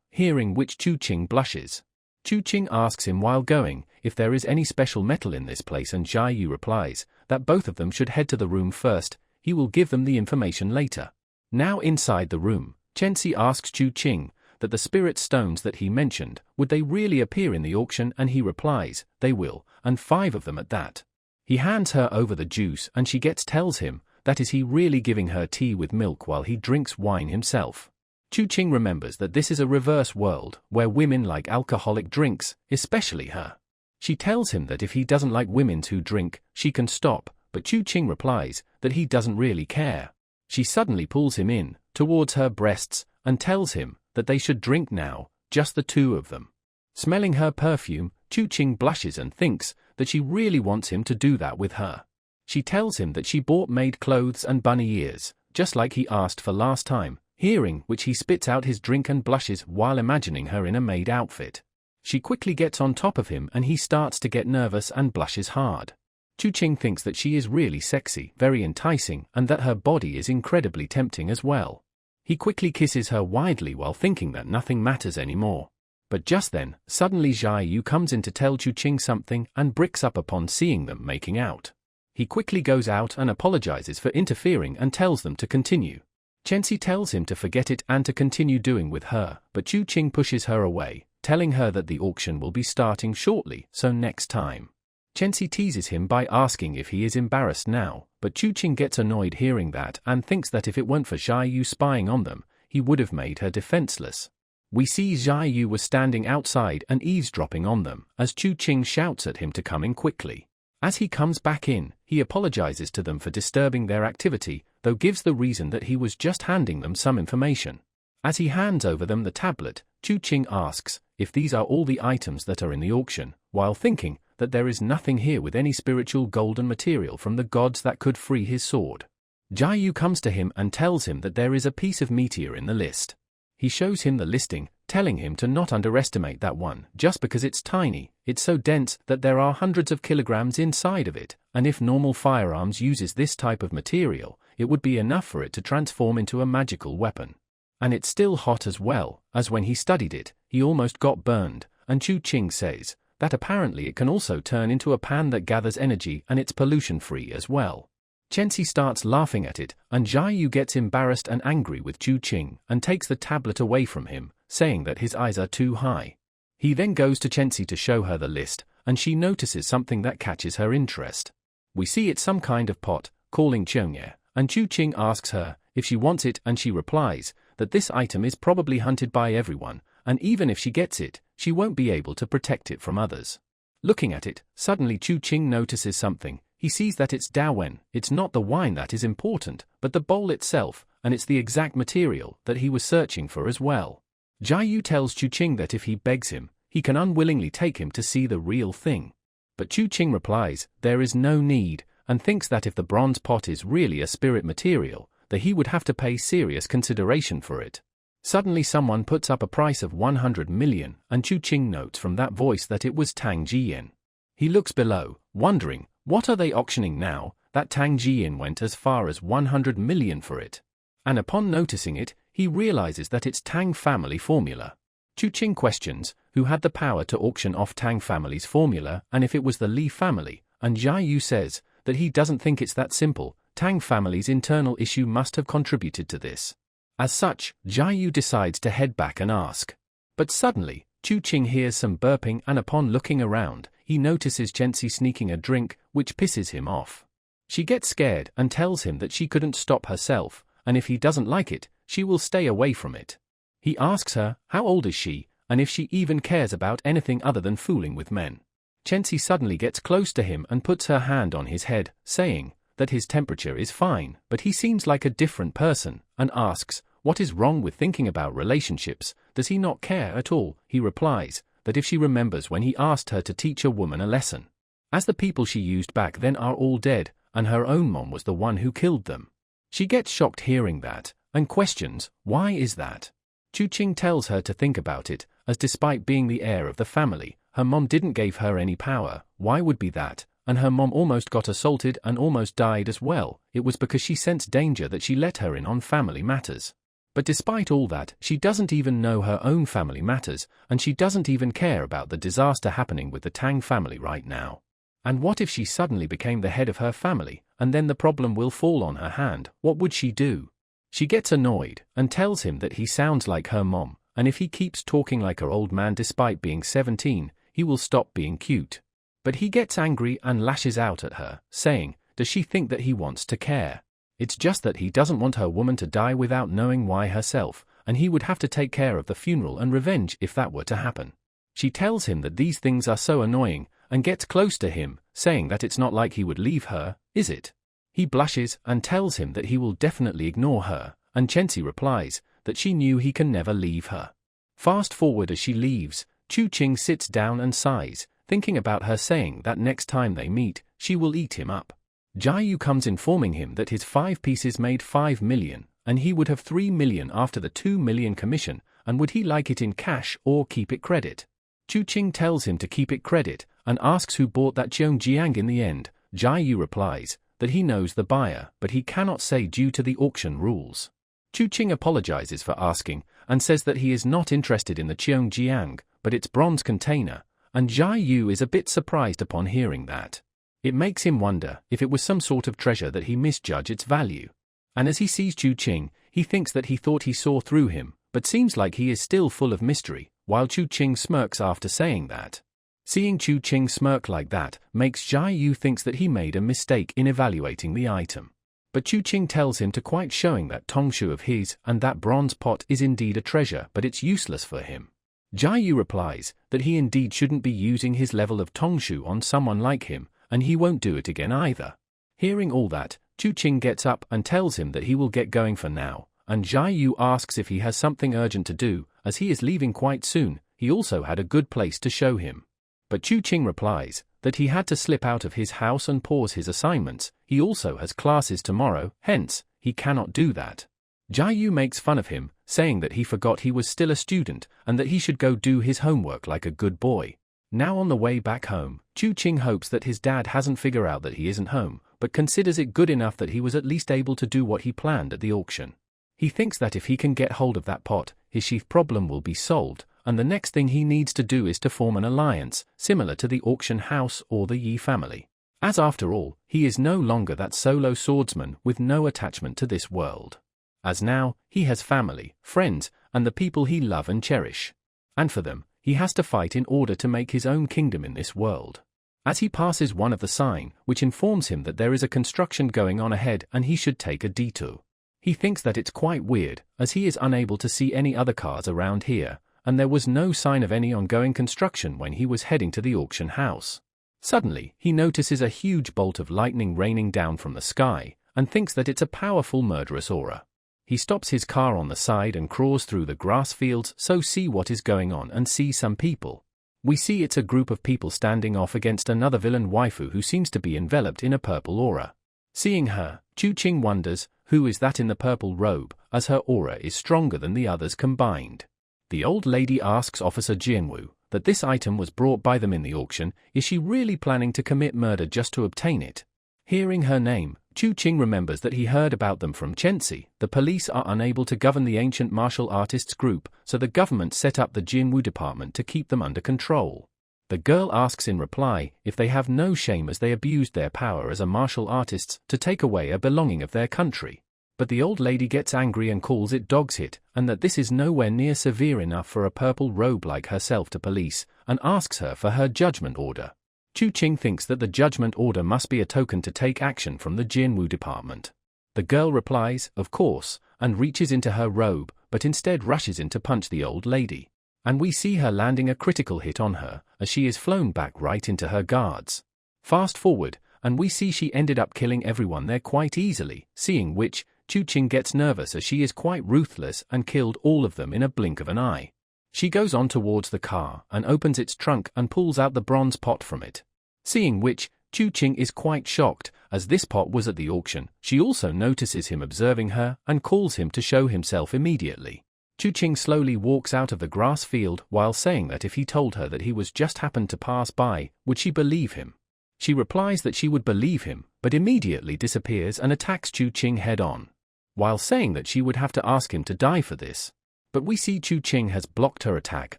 hearing which Chu Qing blushes. Chu Qing asks him while going if there is any special metal in this place, and Jia Yu replies that both of them should head to the room first, he will give them the information later. Now inside the room, Chenxi asks Chu Qing that the spirit stones that he mentioned, would they really appear in the auction, and he replies, they will, and 5 of them at that. He hands her over the juice and she tells him that is he really giving her tea with milk while he drinks wine himself. Chu Qing remembers that this is a reverse world where women like alcoholic drinks, especially her. She tells him that if he doesn't like women who drink, she can stop, but Chu Qing replies that he doesn't really care. She suddenly pulls him in, towards her breasts, and tells him that they should drink now, just the 2 of them. Smelling her perfume, Chu Qing blushes and thinks that she really wants him to do that with her. She tells him that she bought maid clothes and bunny ears, just like he asked for last time, hearing which he spits out his drink and blushes while imagining her in a maid outfit. She quickly gets on top of him and he starts to get nervous and blushes hard. Chu Qing thinks that she is really sexy, very enticing, and that her body is incredibly tempting as well. He quickly kisses her widely while thinking that nothing matters anymore. But just then, suddenly Jia Yu comes in to tell Chu Qing something and bricks up upon seeing them making out. He quickly goes out and apologizes for interfering and tells them to continue. Chenxi tells him to forget it and to continue doing with her, but Chu Qing pushes her away, telling her that the auction will be starting shortly, so next time. Chenxi teases him by asking if he is embarrassed now, but Chu Qing gets annoyed hearing that and thinks that if it weren't for Jia Yu spying on them, he would have made her defenseless. We see Jia Yu was standing outside and eavesdropping on them, as Chu Qing shouts at him to come in quickly. As he comes back in, he apologizes to them for disturbing their activity, though gives the reason that he was just handing them some information. As he hands over them the tablet, Chu Qing asks if these are all the items that are in the auction, while thinking that there is nothing here with any spiritual golden material from the gods that could free his sword. Jia Yu comes to him and tells him that there is a piece of meteor in the list. He shows him the listing, telling him to not underestimate that one just because it's tiny, it's so dense that there are hundreds of kilograms inside of it, and if normal firearms uses this type of material, it would be enough for it to transform into a magical weapon. And it's still hot as well, as when he studied it, he almost got burned, and Chu Qing says that apparently it can also turn into a pan that gathers energy and it's pollution-free as well. Chenxi starts laughing at it, and Jia Yu gets embarrassed and angry with Chu Qing and takes the tablet away from him, saying that his eyes are too high. He then goes to Chenxi to show her the list, and she notices something that catches her interest. We see it's some kind of pot, calling Chongye, and Chu Qing asks her if she wants it, and she replies that this item is probably hunted by everyone, and even if she gets it, she won't be able to protect it from others. Looking at it, suddenly Chu Qing notices something. He sees that it's dawen, it's not the wine that is important, but the bowl itself, and it's the exact material that he was searching for as well. Jia Yu tells Chu Qing that if he begs him, he can unwillingly take him to see the real thing. But Chu Qing replies there is no need, and thinks that if the bronze pot is really a spirit material, that he would have to pay serious consideration for it. Suddenly someone puts up a price of 100 million, and Chu Qing notes from that voice that it was Tang Jiyan. He looks below, wondering, what are they auctioning now, that Tang Jiyan went as far as 100 million for it. And upon noticing it, he realizes that it's Tang family formula. Chu Qing questions who had the power to auction off Tang family's formula and if it was the Li family, and Jia Yu says that he doesn't think it's that simple, Tang family's internal issue must have contributed to this. As such, Jia Yu decides to head back and ask. But suddenly, Chu Qing hears some burping and upon looking around, he notices Chenxi sneaking a drink, which pisses him off. She gets scared and tells him that she couldn't stop herself, and if he doesn't like it, she will stay away from it. He asks her how old is she, and if she even cares about anything other than fooling with men. Chenxi suddenly gets close to him and puts her hand on his head, saying that his temperature is fine, but he seems like a different person, and asks, what is wrong with thinking about relationships, does he not care at all? He replies, that if she remembers when he asked her to teach a woman a lesson, as the people she used back then are all dead, and her own mom was the one who killed them. She gets shocked hearing that, and questions, why is that? Chu Qing tells her to think about it, as despite being the heir of the family, her mom didn't give her any power. Why would be that? And her mom almost got assaulted and almost died as well. It was because she sensed danger that she let her in on family matters. But despite all that, she doesn't even know her own family matters, and she doesn't even care about the disaster happening with the Tang family right now. And what if she suddenly became the head of her family, and then the problem will fall on her hand? What would she do? She gets annoyed, and tells him that he sounds like her mom, and if he keeps talking like her old man despite being 17, he will stop being cute. But he gets angry and lashes out at her, saying, does she think that he wants to care? It's just that he doesn't want her woman to die without knowing why herself, and he would have to take care of the funeral and revenge if that were to happen. She tells him that these things are so annoying, and gets close to him, saying that it's not like he would leave her, is it? He blushes and tells him that he will definitely ignore her, and Chensi replies that she knew he can never leave her. Fast forward as she leaves, Chu Qing sits down and sighs, thinking about her saying that next time they meet, she will eat him up. Jiayu comes informing him that his 5 pieces made 5 million, and he would have 3 million after the 2 million commission, and would he like it in cash or keep it credit? Chu Qing tells him to keep it credit, and asks who bought that Jiang in the end. Jiayu replies that he knows the buyer, but he cannot say due to the auction rules. Chu Qing apologizes for asking, and says that he is not interested in the Jiang, but its bronze container, and Jiayu is a bit surprised upon hearing that. It makes him wonder if it was some sort of treasure that he misjudged its value. And as he sees Chu Qing, he thinks that he thought he saw through him, but seems like he is still full of mystery, while Chu Qing smirks after saying that. Seeing Chu Qing smirk like that makes Jiayu thinks that he made a mistake in evaluating the item. But Chu Qing tells him to quite showing that tongshu of his and that bronze pot is indeed a treasure, but it's useless for him. Jiayu replies that he indeed shouldn't be using his level of tongshu on someone like him, and he won't do it again either. Hearing all that, Chu Qing gets up and tells him that he will get going for now, and Jiayu asks if he has something urgent to do, as he is leaving quite soon. He also had a good place to show him. But Chu Qing replies that he had to slip out of his house and pause his assignments. He also has classes tomorrow, hence, he cannot do that. Jiayu makes fun of him, saying that he forgot he was still a student, and that he should go do his homework like a good boy. Now on the way back home, Chu Qing hopes that his dad hasn't figured out that he isn't home, but considers it good enough that he was at least able to do what he planned at the auction. He thinks that if he can get hold of that pot, his chief problem will be solved, and the next thing he needs to do is to form an alliance, similar to the auction house or the Yi family. As after all, he is no longer that solo swordsman with no attachment to this world. As now, he has family, friends, and the people he love and cherish. And for them, he has to fight in order to make his own kingdom in this world. As he passes one of the sign, which informs him that there is a construction going on ahead and he should take a detour. He thinks that it's quite weird, as he is unable to see any other cars around here, and there was no sign of any ongoing construction when he was heading to the auction house. Suddenly, he notices a huge bolt of lightning raining down from the sky, and thinks that it's a powerful murderous aura. He stops his car on the side and crawls through the grass fields so see what is going on and see some people. We see it's a group of people standing off against another villain waifu who seems to be enveloped in a purple aura. Seeing her, Chu Qing wonders, who is that in the purple robe, as her aura is stronger than the others combined. The old lady asks Officer Jianwu that this item was brought by them in the auction. Is she really planning to commit murder just to obtain it? Hearing her name, Chu Qing remembers that he heard about them from Chensi. The police are unable to govern the ancient martial artists group, so the government set up the Jianwu department to keep them under control. The girl asks in reply if they have no shame as they abused their power as a martial artists to take away a belonging of their country. But the old lady gets angry and calls it dog's hit, and that this is nowhere near severe enough for a purple robe like herself to police, and asks her for her judgment order. Chu Qing thinks that the judgment order must be a token to take action from the Jianwu department. The girl replies, of course, and reaches into her robe, but instead rushes in to punch the old lady. And we see her landing a critical hit on her, as she is flown back right into her guards. Fast forward, and we see she ended up killing everyone there quite easily, seeing which, Chu Qing gets nervous as she is quite ruthless and killed all of them in a blink of an eye. She goes on towards the car and opens its trunk and pulls out the bronze pot from it. Seeing which, Chu Qing is quite shocked, as this pot was at the auction. She also notices him observing her and calls him to show himself immediately. Chu Qing slowly walks out of the grass field while saying that if he told her that he was just happened to pass by, would she believe him? She replies that she would believe him, but immediately disappears and attacks Chu Qing head-on, while saying that she would have to ask him to die for this. But we see Chu Qing has blocked her attack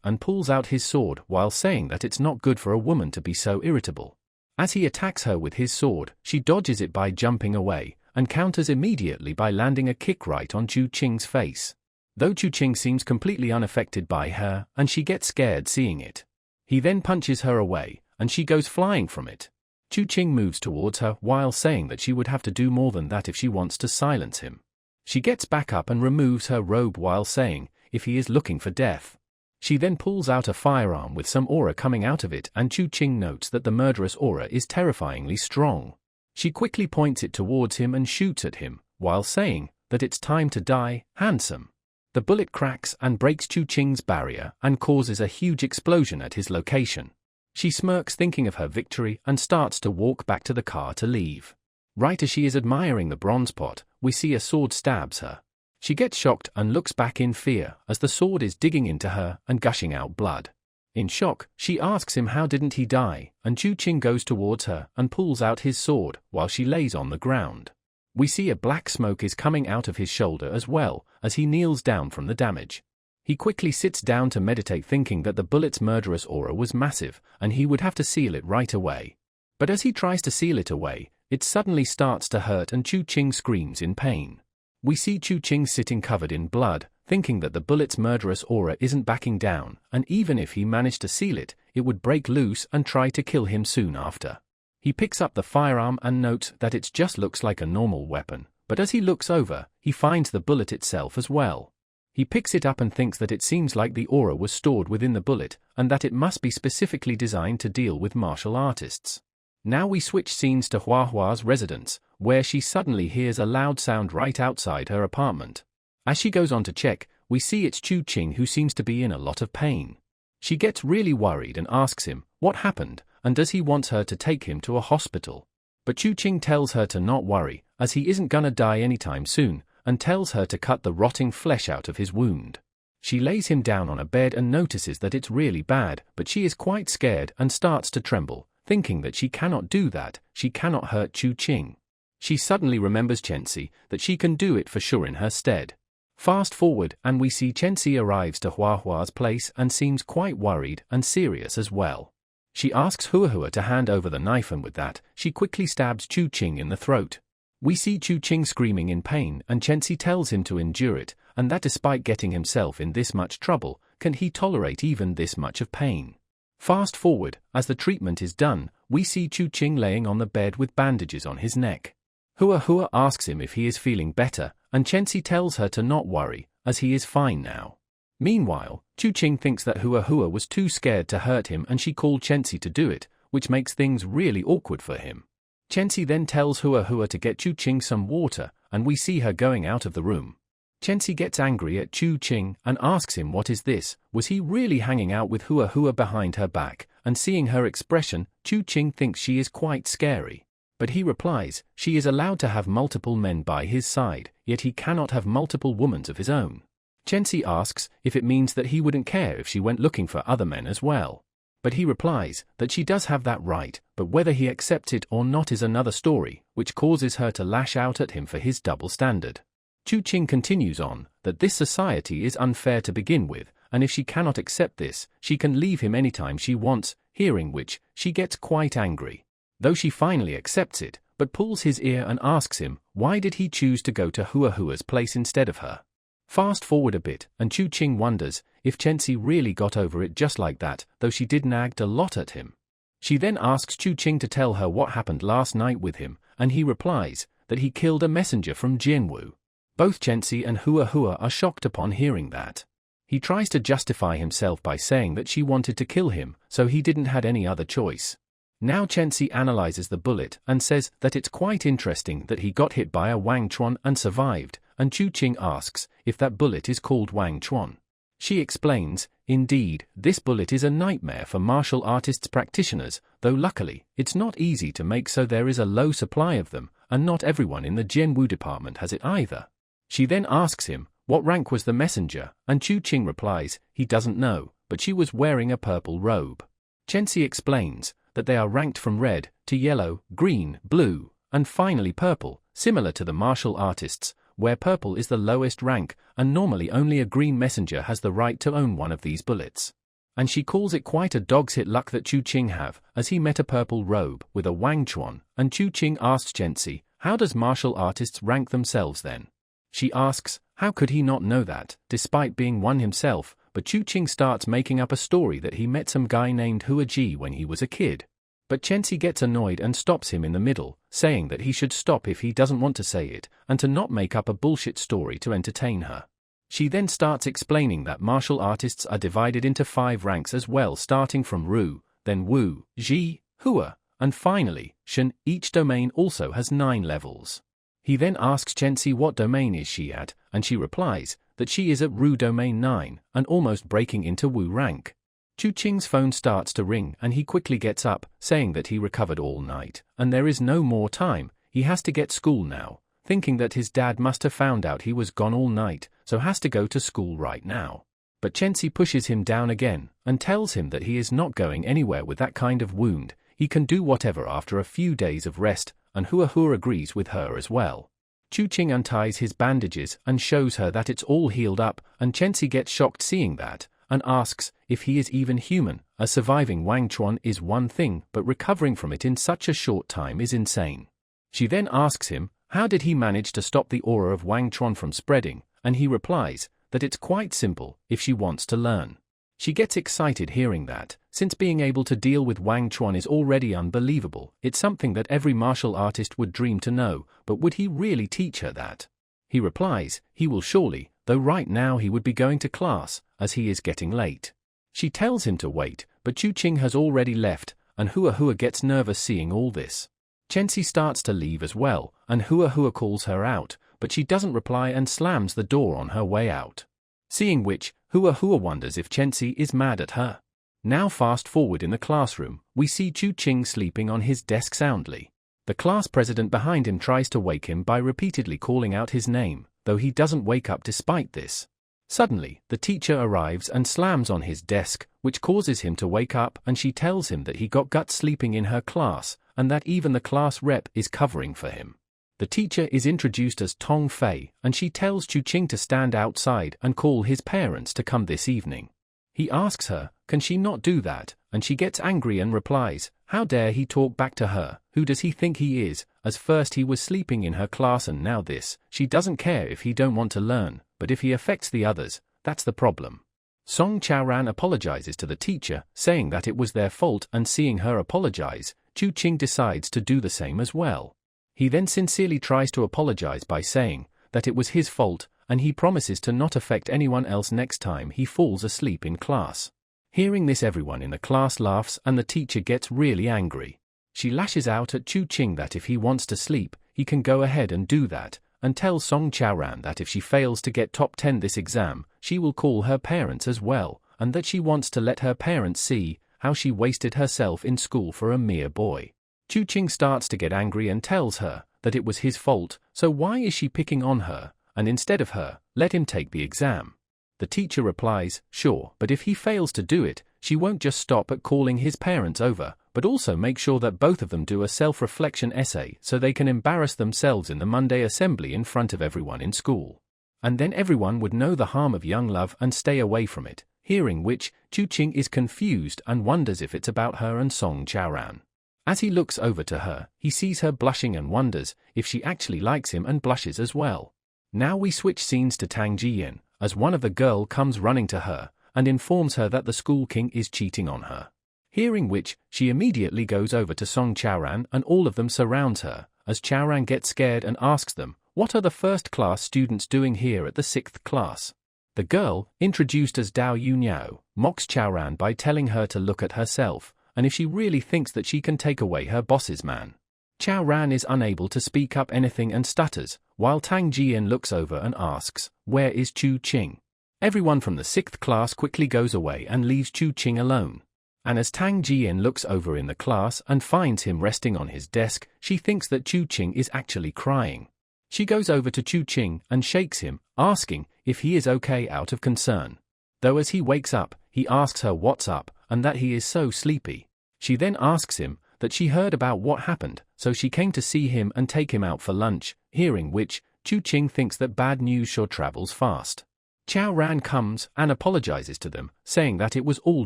and pulls out his sword while saying that it's not good for a woman to be so irritable. As he attacks her with his sword, she dodges it by jumping away, and counters immediately by landing a kick right on Chu Qing's face. Though Chu Qing seems completely unaffected by her, and she gets scared seeing it. He then punches her away, and she goes flying from it. Chu Qing moves towards her while saying that she would have to do more than that if she wants to silence him. She gets back up and removes her robe while saying, if he is looking for death. She then pulls out a firearm with some aura coming out of it, and Chu Qing notes that the murderous aura is terrifyingly strong. She quickly points it towards him and shoots at him, while saying that it's time to die, handsome. The bullet cracks and breaks Chu Qing's barrier and causes a huge explosion at his location. She smirks thinking of her victory and starts to walk back to the car to leave. Right as she is admiring the bronze pot, we see a sword stabs her. She gets shocked and looks back in fear as the sword is digging into her and gushing out blood. In shock, she asks him how didn't he die, and Chu Qing goes towards her and pulls out his sword while she lays on the ground. We see a black smoke is coming out of his shoulder as well, as he kneels down from the damage. He quickly sits down to meditate thinking that the bullet's murderous aura was massive and he would have to seal it right away. But as he tries to seal it away, it suddenly starts to hurt and Chu Qing screams in pain. We see Chu Qing sitting covered in blood, thinking that the bullet's murderous aura isn't backing down, and even if he managed to seal it, it would break loose and try to kill him soon after. He picks up the firearm and notes that it just looks like a normal weapon, but as he looks over, he finds the bullet itself as well. He picks it up and thinks that it seems like the aura was stored within the bullet, and that it must be specifically designed to deal with martial artists. Now we switch scenes to Hua's residence, where she suddenly hears a loud sound right outside her apartment. As she goes on to check, we see it's Chu Qing who seems to be in a lot of pain. She gets really worried and asks him what happened, and does he want her to take him to a hospital. But Chu Qing tells her to not worry, as he isn't gonna die anytime soon, and tells her to cut the rotting flesh out of his wound. She lays him down on a bed and notices that it's really bad, but she is quite scared and starts to tremble, thinking that she cannot do that, she cannot hurt Chu Qing. She suddenly remembers Chenxi, that she can do it for sure in her stead. Fast forward and we see Chenxi arrives to Hua's place and seems quite worried and serious as well. She asks Hua to hand over the knife and with that, she quickly stabs Chu Qing in the throat. We see Chu Qing screaming in pain and Chenxi tells him to endure it, and that despite getting himself in this much trouble, can he tolerate even this much of pain. Fast forward, as the treatment is done, we see Chu Qing laying on the bed with bandages on his neck. Hua asks him if he is feeling better, and Chenxi tells her to not worry, as he is fine now. Meanwhile, Chu Qing thinks that Hua was too scared to hurt him and she called Chenxi to do it, which makes things really awkward for him. Chenxi then tells Hua to get Chu Qing some water, and we see her going out of the room. Chenxi gets angry at Chu Qing and asks him what is this, was he really hanging out with Hua behind her back, and seeing her expression, Chu Qing thinks she is quite scary. But he replies, she is allowed to have multiple men by his side, yet he cannot have multiple women of his own. Chenxi asks if it means that he wouldn't care if she went looking for other men as well. But he replies that she does have that right, but whether he accepts it or not is another story, which causes her to lash out at him for his double standard. Chu Qing continues on, that this society is unfair to begin with, and if she cannot accept this, she can leave him anytime she wants, hearing which, she gets quite angry. Though she finally accepts it, but pulls his ear and asks him, why did he choose to go to Hua's place instead of her? Fast forward a bit, and Chu Qing wonders if Chenxi really got over it just like that, though she did nagged a lot at him. She then asks Chu Qing to tell her what happened last night with him, and he replies that he killed a messenger from Jianwu. Both Chenxi and Hua are shocked upon hearing that. He tries to justify himself by saying that she wanted to kill him, so he didn't had any other choice. Now Chensi analyzes the bullet and says that it's quite interesting that he got hit by a Wang Chuan and survived, and Chu Qing asks if that bullet is called Wang Chuan. She explains, indeed, this bullet is a nightmare for martial artists practitioners, though luckily, it's not easy to make, so there is a low supply of them, and not everyone in the Jianwu department has it either. She then asks him, what rank was the messenger, and Chu Qing replies, he doesn't know, but she was wearing a purple robe. Chensi explains that they are ranked from red to yellow, green, blue, and finally purple, similar to the martial artists, where purple is the lowest rank, and normally only a green messenger has the right to own one of these bullets. And she calls it quite a dog's hit luck that Chu Qing have, as he met a purple robe with a Wang Chuan, and Chu Qing asks Chensi, how does martial artists rank themselves then? She asks, how could he not know that, despite being one himself, but Chu Qing starts making up a story that he met some guy named Hua Ji when he was a kid. But Chensi gets annoyed and stops him in the middle, saying that he should stop if he doesn't want to say it, and to not make up a bullshit story to entertain her. She then starts explaining that martial artists are divided into 5 ranks as well, starting from Ru, then Wu, Ji, Hua, and finally, Shen. Each domain also has 9 levels. He then asks Chensi what domain is she at, and she replies that she is at Ru domain 9, and almost breaking into Wu rank. Chu Qing's phone starts to ring and he quickly gets up, saying that he recovered all night, and there is no more time, he has to get school now, thinking that his dad must have found out he was gone all night, so has to go to school right now. But Chensi pushes him down again, and tells him that he is not going anywhere with that kind of wound, he can do whatever after a few days of rest, and Hua agrees with her as well. Chu Qing unties his bandages and shows her that it's all healed up, and Chensi gets shocked seeing that, and asks if he is even human, as surviving Wang Chuan is one thing, but recovering from it in such a short time is insane. She then asks him, how did he manage to stop the aura of Wang Chuan from spreading, and he replies that it's quite simple if she wants to learn. She gets excited hearing that, since being able to deal with Wang Chuan is already unbelievable, it's something that every martial artist would dream to know, but would he really teach her that? He replies, he will surely, though right now he would be going to class, as he is getting late. She tells him to wait, but Chu Qing has already left, and Hua gets nervous seeing all this. Chensi starts to leave as well, and Hua calls her out, but she doesn't reply and slams the door on her way out. Seeing which, Hua wonders if Chensi is mad at her. Now fast forward in the classroom, we see Chu Qing sleeping on his desk soundly. The class president behind him tries to wake him by repeatedly calling out his name, though he doesn't wake up despite this. Suddenly, the teacher arrives and slams on his desk, which causes him to wake up, and she tells him that he got guts sleeping in her class, and that even the class rep is covering for him. The teacher is introduced as Tong Fei, and she tells Chu Qing to stand outside and call his parents to come this evening. He asks her, can she not do that, and she gets angry and replies, how dare he talk back to her, who does he think he is, as first he was sleeping in her class and now this, she doesn't care if he don't want to learn, but if he affects the others, that's the problem. Song Chaoran apologizes to the teacher, saying that it was their fault, and seeing her apologize, Chu Qing decides to do the same as well. He then sincerely tries to apologize by saying that it was his fault, and he promises to not affect anyone else next time he falls asleep in class. Hearing this, everyone in the class laughs and the teacher gets really angry. She lashes out at Chu Qing that if he wants to sleep, he can go ahead and do that, and tells Song Chaoran that if she fails to get top 10 this exam, she will call her parents as well, and that she wants to let her parents see how she wasted herself in school for a mere boy. Chu Qing starts to get angry and tells her that it was his fault, so why is she picking on her, and instead of her, let him take the exam. The teacher replies, sure, but if he fails to do it, she won't just stop at calling his parents over, but also make sure that both of them do a self-reflection essay so they can embarrass themselves in the Monday assembly in front of everyone in school. And then everyone would know the harm of young love and stay away from it, hearing which, Chu Qing is confused and wonders if it's about her and Song Chaoran. As he looks over to her, he sees her blushing and wonders if she actually likes him and blushes as well. Now we switch scenes to Tang Jiyan, as one of the girl comes running to her and informs her that the school king is cheating on her. Hearing which, she immediately goes over to Song Chaoran and all of them surrounds her, as Chaoran gets scared and asks them, what are the first-class students doing here at the 6th class? The girl, introduced as Dao Yunyao, mocks Chaoran by telling her to look at herself, and if she really thinks that she can take away her boss's man. Chao Ran is unable to speak up anything and stutters, while Tang Jian looks over and asks, "Where is Chu Qing?" Everyone from the 6th class quickly goes away and leaves Chu Qing alone. And as Tang Jian looks over in the class and finds him resting on his desk, she thinks that Chu Qing is actually crying. She goes over to Chu Qing and shakes him, asking if he is okay out of concern. Though as he wakes up, he asks her what's up and that he is so sleepy. She then asks him that she heard about what happened, so she came to see him and take him out for lunch, hearing which, Chu Qing thinks that bad news sure travels fast. Chao Ran comes and apologizes to them, saying that it was all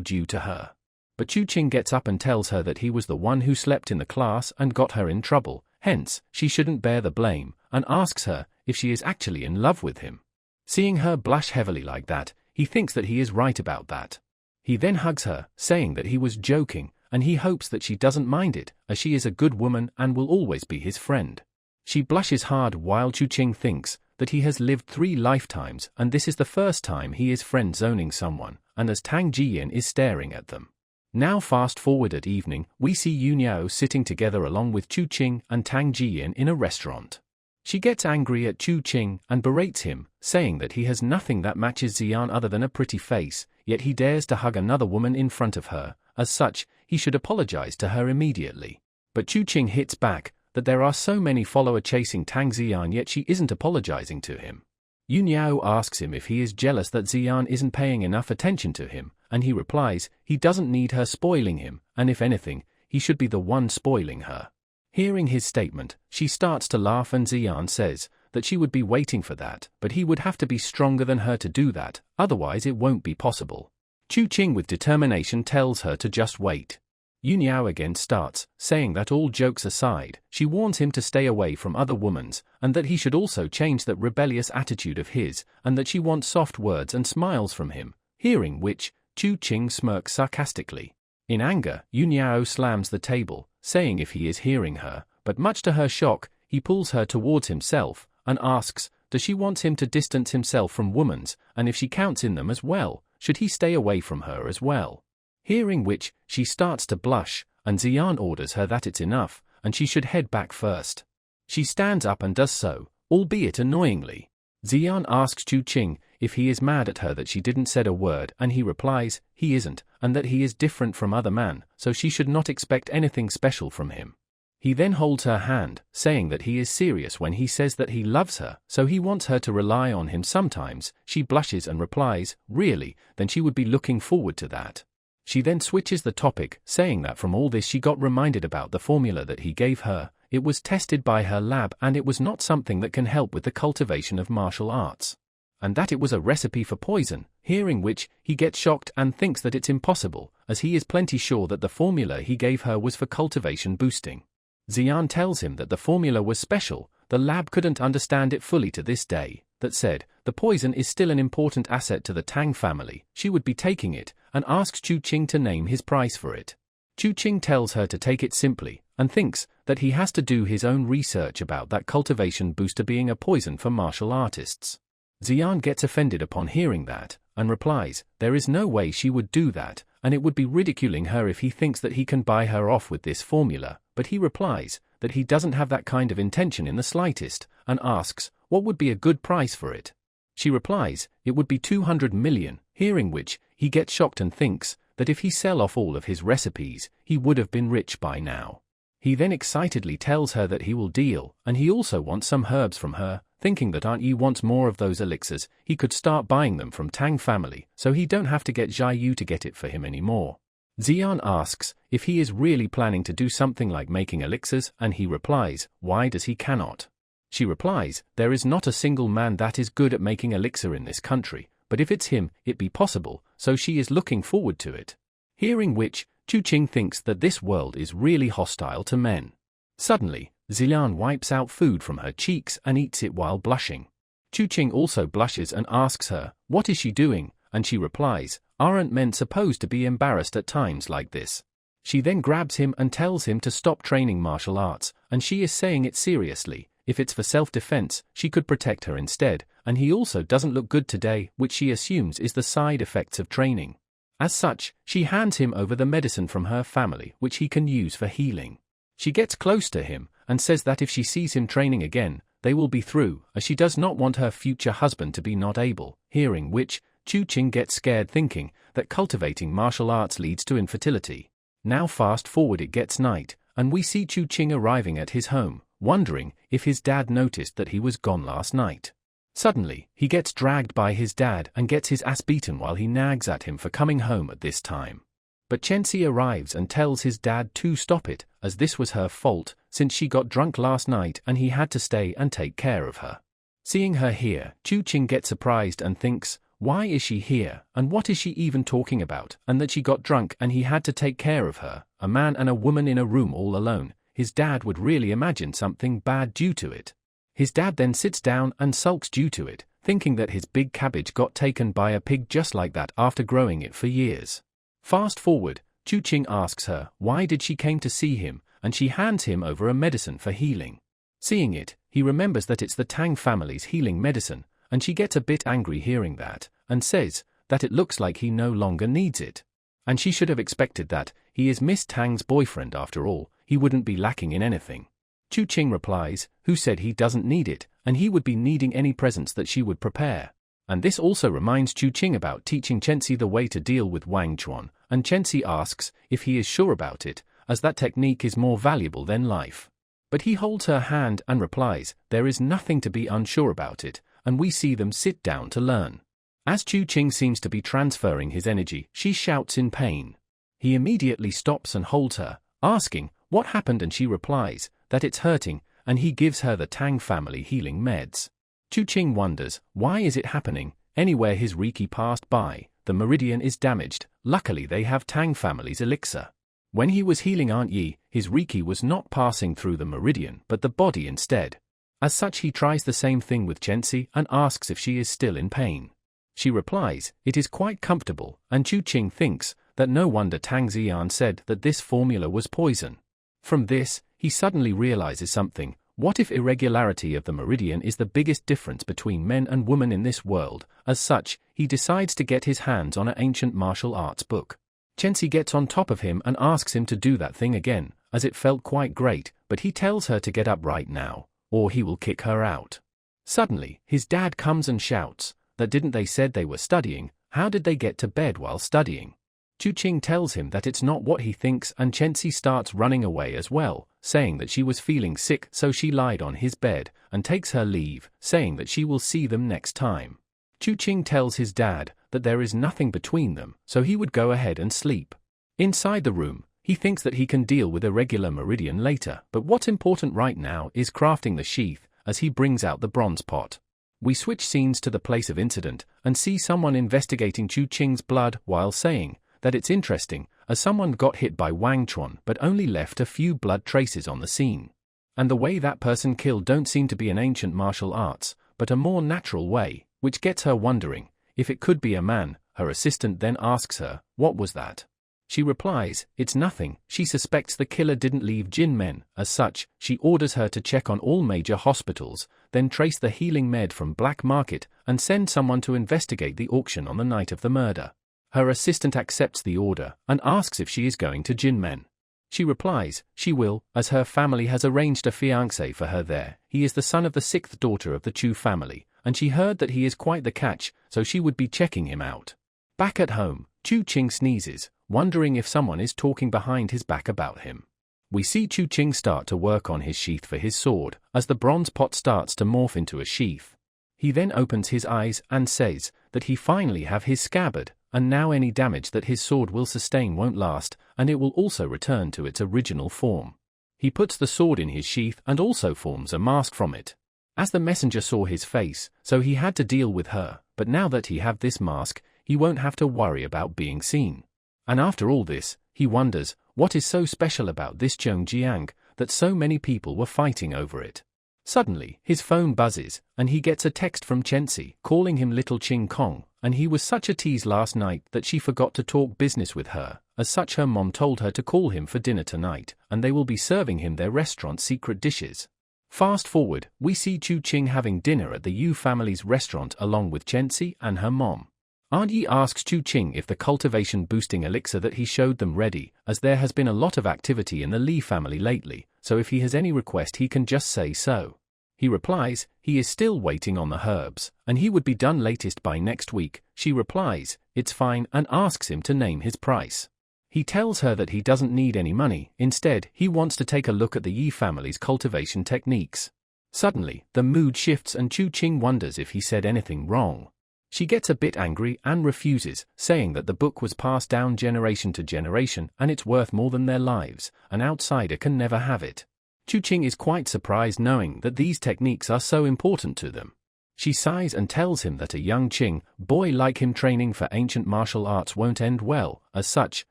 due to her. But Chu Qing gets up and tells her that he was the one who slept in the class and got her in trouble, hence, she shouldn't bear the blame, and asks her if she is actually in love with him. Seeing her blush heavily like that, he thinks that he is right about that. He then hugs her, saying that he was joking, and he hopes that she doesn't mind it, as she is a good woman and will always be his friend. She blushes hard while Chu Qing thinks that he has lived 3 lifetimes and this is the first time he is friend-zoning someone, and as Tang Jian is staring at them. Now fast forward at evening, we see Yuniao sitting together along with Chu Qing and Tang Jian in a restaurant. She gets angry at Chu Qing and berates him, saying that he has nothing that matches Xian other than a pretty face, yet he dares to hug another woman in front of her. As such, he should apologize to her immediately. But Chu Qing hits back that there are so many followers chasing Tang Xian yet she isn't apologizing to him. Yuniao asks him if he is jealous that Xian isn't paying enough attention to him, and he replies he doesn't need her spoiling him, and if anything, he should be the one spoiling her. Hearing his statement, she starts to laugh and Xian says that she would be waiting for that, but he would have to be stronger than her to do that, otherwise it won't be possible. Chu Qing with determination tells her to just wait. Yuniao again starts, saying that all jokes aside, she warns him to stay away from other women's, and that he should also change that rebellious attitude of his, and that she wants soft words and smiles from him, hearing which, Chu Qing smirks sarcastically. In anger, Yuniao slams the table, saying if he is hearing her, but much to her shock, he pulls her towards himself, and asks, does she want him to distance himself from women's, and if she counts in them as well, should he stay away from her as well? Hearing which, she starts to blush, and Xian orders her that it's enough, and she should head back first. She stands up and does so, albeit annoyingly. Xian asks Chu Qing if he is mad at her that she didn't said a word, and he replies, he isn't, and that he is different from other men, so she should not expect anything special from him. He then holds her hand, saying that he is serious when he says that he loves her, so he wants her to rely on him sometimes. She blushes and replies, really, then she would be looking forward to that. She then switches the topic, saying that from all this she got reminded about the formula that he gave her. It was tested by her lab and it was not something that can help with the cultivation of martial arts. And that it was a recipe for poison, hearing which, he gets shocked and thinks that it's impossible, as he is plenty sure that the formula he gave her was for cultivation boosting. Xian tells him that the formula was special, the lab couldn't understand it fully to this day, that said, the poison is still an important asset to the Tang family, she would be taking it, and asks Chu Qing to name his price for it. Chu Qing tells her to take it simply, and thinks that he has to do his own research about that cultivation booster being a poison for martial artists. Xian gets offended upon hearing that, and replies, there is no way she would do that, and it would be ridiculing her if he thinks that he can buy her off with this formula, but he replies that he doesn't have that kind of intention in the slightest, and asks, what would be a good price for it? She replies, it would be 200 million, hearing which, he gets shocked and thinks that if he sell off all of his recipes, he would have been rich by now. He then excitedly tells her that he will deal, and he also wants some herbs from her, thinking that Aunt Yu wants more of those elixirs, he could start buying them from Tang family, so he don't have to get Jia Yu to get it for him anymore. Xian asks if he is really planning to do something like making elixirs, and he replies, why does he cannot? She replies, there is not a single man that is good at making elixir in this country, but if it's him, it be possible, so she is looking forward to it. Hearing which, Chu Qing thinks that this world is really hostile to men. Suddenly, Xian wipes out food from her cheeks and eats it while blushing. Chu Qing also blushes and asks her, what is she doing? And she replies, aren't men supposed to be embarrassed at times like this? She then grabs him and tells him to stop training martial arts, and she is saying it seriously. If it's for self-defense, she could protect her instead, and he also doesn't look good today, which she assumes is the side effects of training. As such, she hands him over the medicine from her family which he can use for healing. She gets close to him and says that if she sees him training again, they will be through, as she does not want her future husband to be not able, hearing which, Chu Qing gets scared thinking that cultivating martial arts leads to infertility. Now fast forward, it gets night, and we see Chu Qing arriving at his home, wondering if his dad noticed that he was gone last night. Suddenly, he gets dragged by his dad and gets his ass beaten while he nags at him for coming home at this time. But Chenxi arrives and tells his dad to stop it, as this was her fault, since she got drunk last night and he had to stay and take care of her. Seeing her here, Chu Qing gets surprised and thinks, why is she here, and what is she even talking about, and that she got drunk and he had to take care of her, a man and a woman in a room all alone. His dad would really imagine something bad due to it. His dad then sits down and sulks due to it, thinking that his big cabbage got taken by a pig just like that after growing it for years. Fast forward, Chu Qing asks her why did she came to see him, and she hands him over a medicine for healing. Seeing it, he remembers that it's the Tang family's healing medicine, and she gets a bit angry hearing that, and says that it looks like he no longer needs it. And she should have expected that, he is Miss Tang's boyfriend after all, he wouldn't be lacking in anything. Chu Qing replies, who said he doesn't need it, and he would be needing any presents that she would prepare. And this also reminds Chu Qing about teaching Chenxi the way to deal with Wang Chuan, and Chenxi asks if he is sure about it, as that technique is more valuable than life. But he holds her hand and replies, there is nothing to be unsure about it, and we see them sit down to learn. As Chu Qing seems to be transferring his energy, she shouts in pain. He immediately stops and holds her, asking what happened, and she replies that it's hurting, and he gives her the Tang family healing meds. Chu Qing wonders, why is it happening? Anywhere his Reiki passed by, the meridian is damaged. Luckily they have Tang family's elixir. When he was healing Aunt Yi, his Reiki was not passing through the meridian but the body instead. As such, he tries the same thing with Chenxi and asks if she is still in pain. She replies, it is quite comfortable, and Chu Qing thinks that no wonder Tang Xian said that this formula was poison. From this, he suddenly realizes something. What if irregularity of the meridian is the biggest difference between men and women in this world? As such, he decides to get his hands on an ancient martial arts book. Chenxi gets on top of him and asks him to do that thing again, as it felt quite great, but he tells her to get up right now, or he will kick her out. Suddenly, his dad comes and shouts, that didn't they said they were studying, how did they get to bed while studying? Chu Qing tells him that it's not what he thinks, and Chenxi starts running away as well, saying that she was feeling sick so she lied on his bed, and takes her leave, saying that she will see them next time. Chu Qing tells his dad that there is nothing between them, so he would go ahead and sleep. Inside the room, he thinks that he can deal with irregular meridian later, but what's important right now is crafting the sheath, as he brings out the bronze pot. We switch scenes to the place of incident, and see someone investigating Chu Qing's blood while saying that it's interesting, as someone got hit by Wang Chuan but only left a few blood traces on the scene. And the way that person killed don't seem to be an ancient martial arts, but a more natural way, which gets her wondering if it could be a man. Her assistant then asks her, what was that? She replies, it's nothing. She suspects the killer didn't leave Jin men. As such, she orders her to check on all major hospitals, then trace the healing med from black market and send someone to investigate the auction on the night of the murder. Her assistant accepts the order and asks if she is going to Jin men. She replies, she will, as her family has arranged a fiancé for her there. He is the son of the 6th daughter of the Chu family, and she heard that he is quite the catch, so she would be checking him out. Back at home, Chu Qing sneezes, wondering if someone is talking behind his back about him. We see Chu Qing start to work on his sheath for his sword, as the bronze pot starts to morph into a sheath. He then opens his eyes and says that he finally have his scabbard, and now any damage that his sword will sustain won't last, and it will also return to its original form. He puts the sword in his sheath and also forms a mask from it. As the messenger saw his face, so he had to deal with her, but now that he have this mask, he won't have to worry about being seen. And after all this, he wonders, what is so special about this Zhongjiang, that so many people were fighting over it? Suddenly, his phone buzzes, and he gets a text from Chenxi, calling him Little Qing Kong, and he was such a tease last night that she forgot to talk business with her. As such, her mom told her to call him for dinner tonight, and they will be serving him their restaurant's secret dishes. Fast forward, we see Chu Qing having dinner at the Yu family's restaurant along with Chenxi and her mom. Aunt Yi asks Chu Qing if the cultivation boosting elixir that he showed them ready, as there has been a lot of activity in the Li family lately, so if he has any request he can just say so. He replies, he is still waiting on the herbs, and he would be done latest by next week. She replies, it's fine, and asks him to name his price. He tells her that he doesn't need any money, instead, he wants to take a look at the Yi family's cultivation techniques. Suddenly, the mood shifts and Chu Qing wonders if he said anything wrong. She gets a bit angry and refuses, saying that the book was passed down generation to generation and it's worth more than their lives, an outsider can never have it. Chu Qing is quite surprised knowing that these techniques are so important to them. She sighs and tells him that a young Qing boy like him training for ancient martial arts won't end well. As such,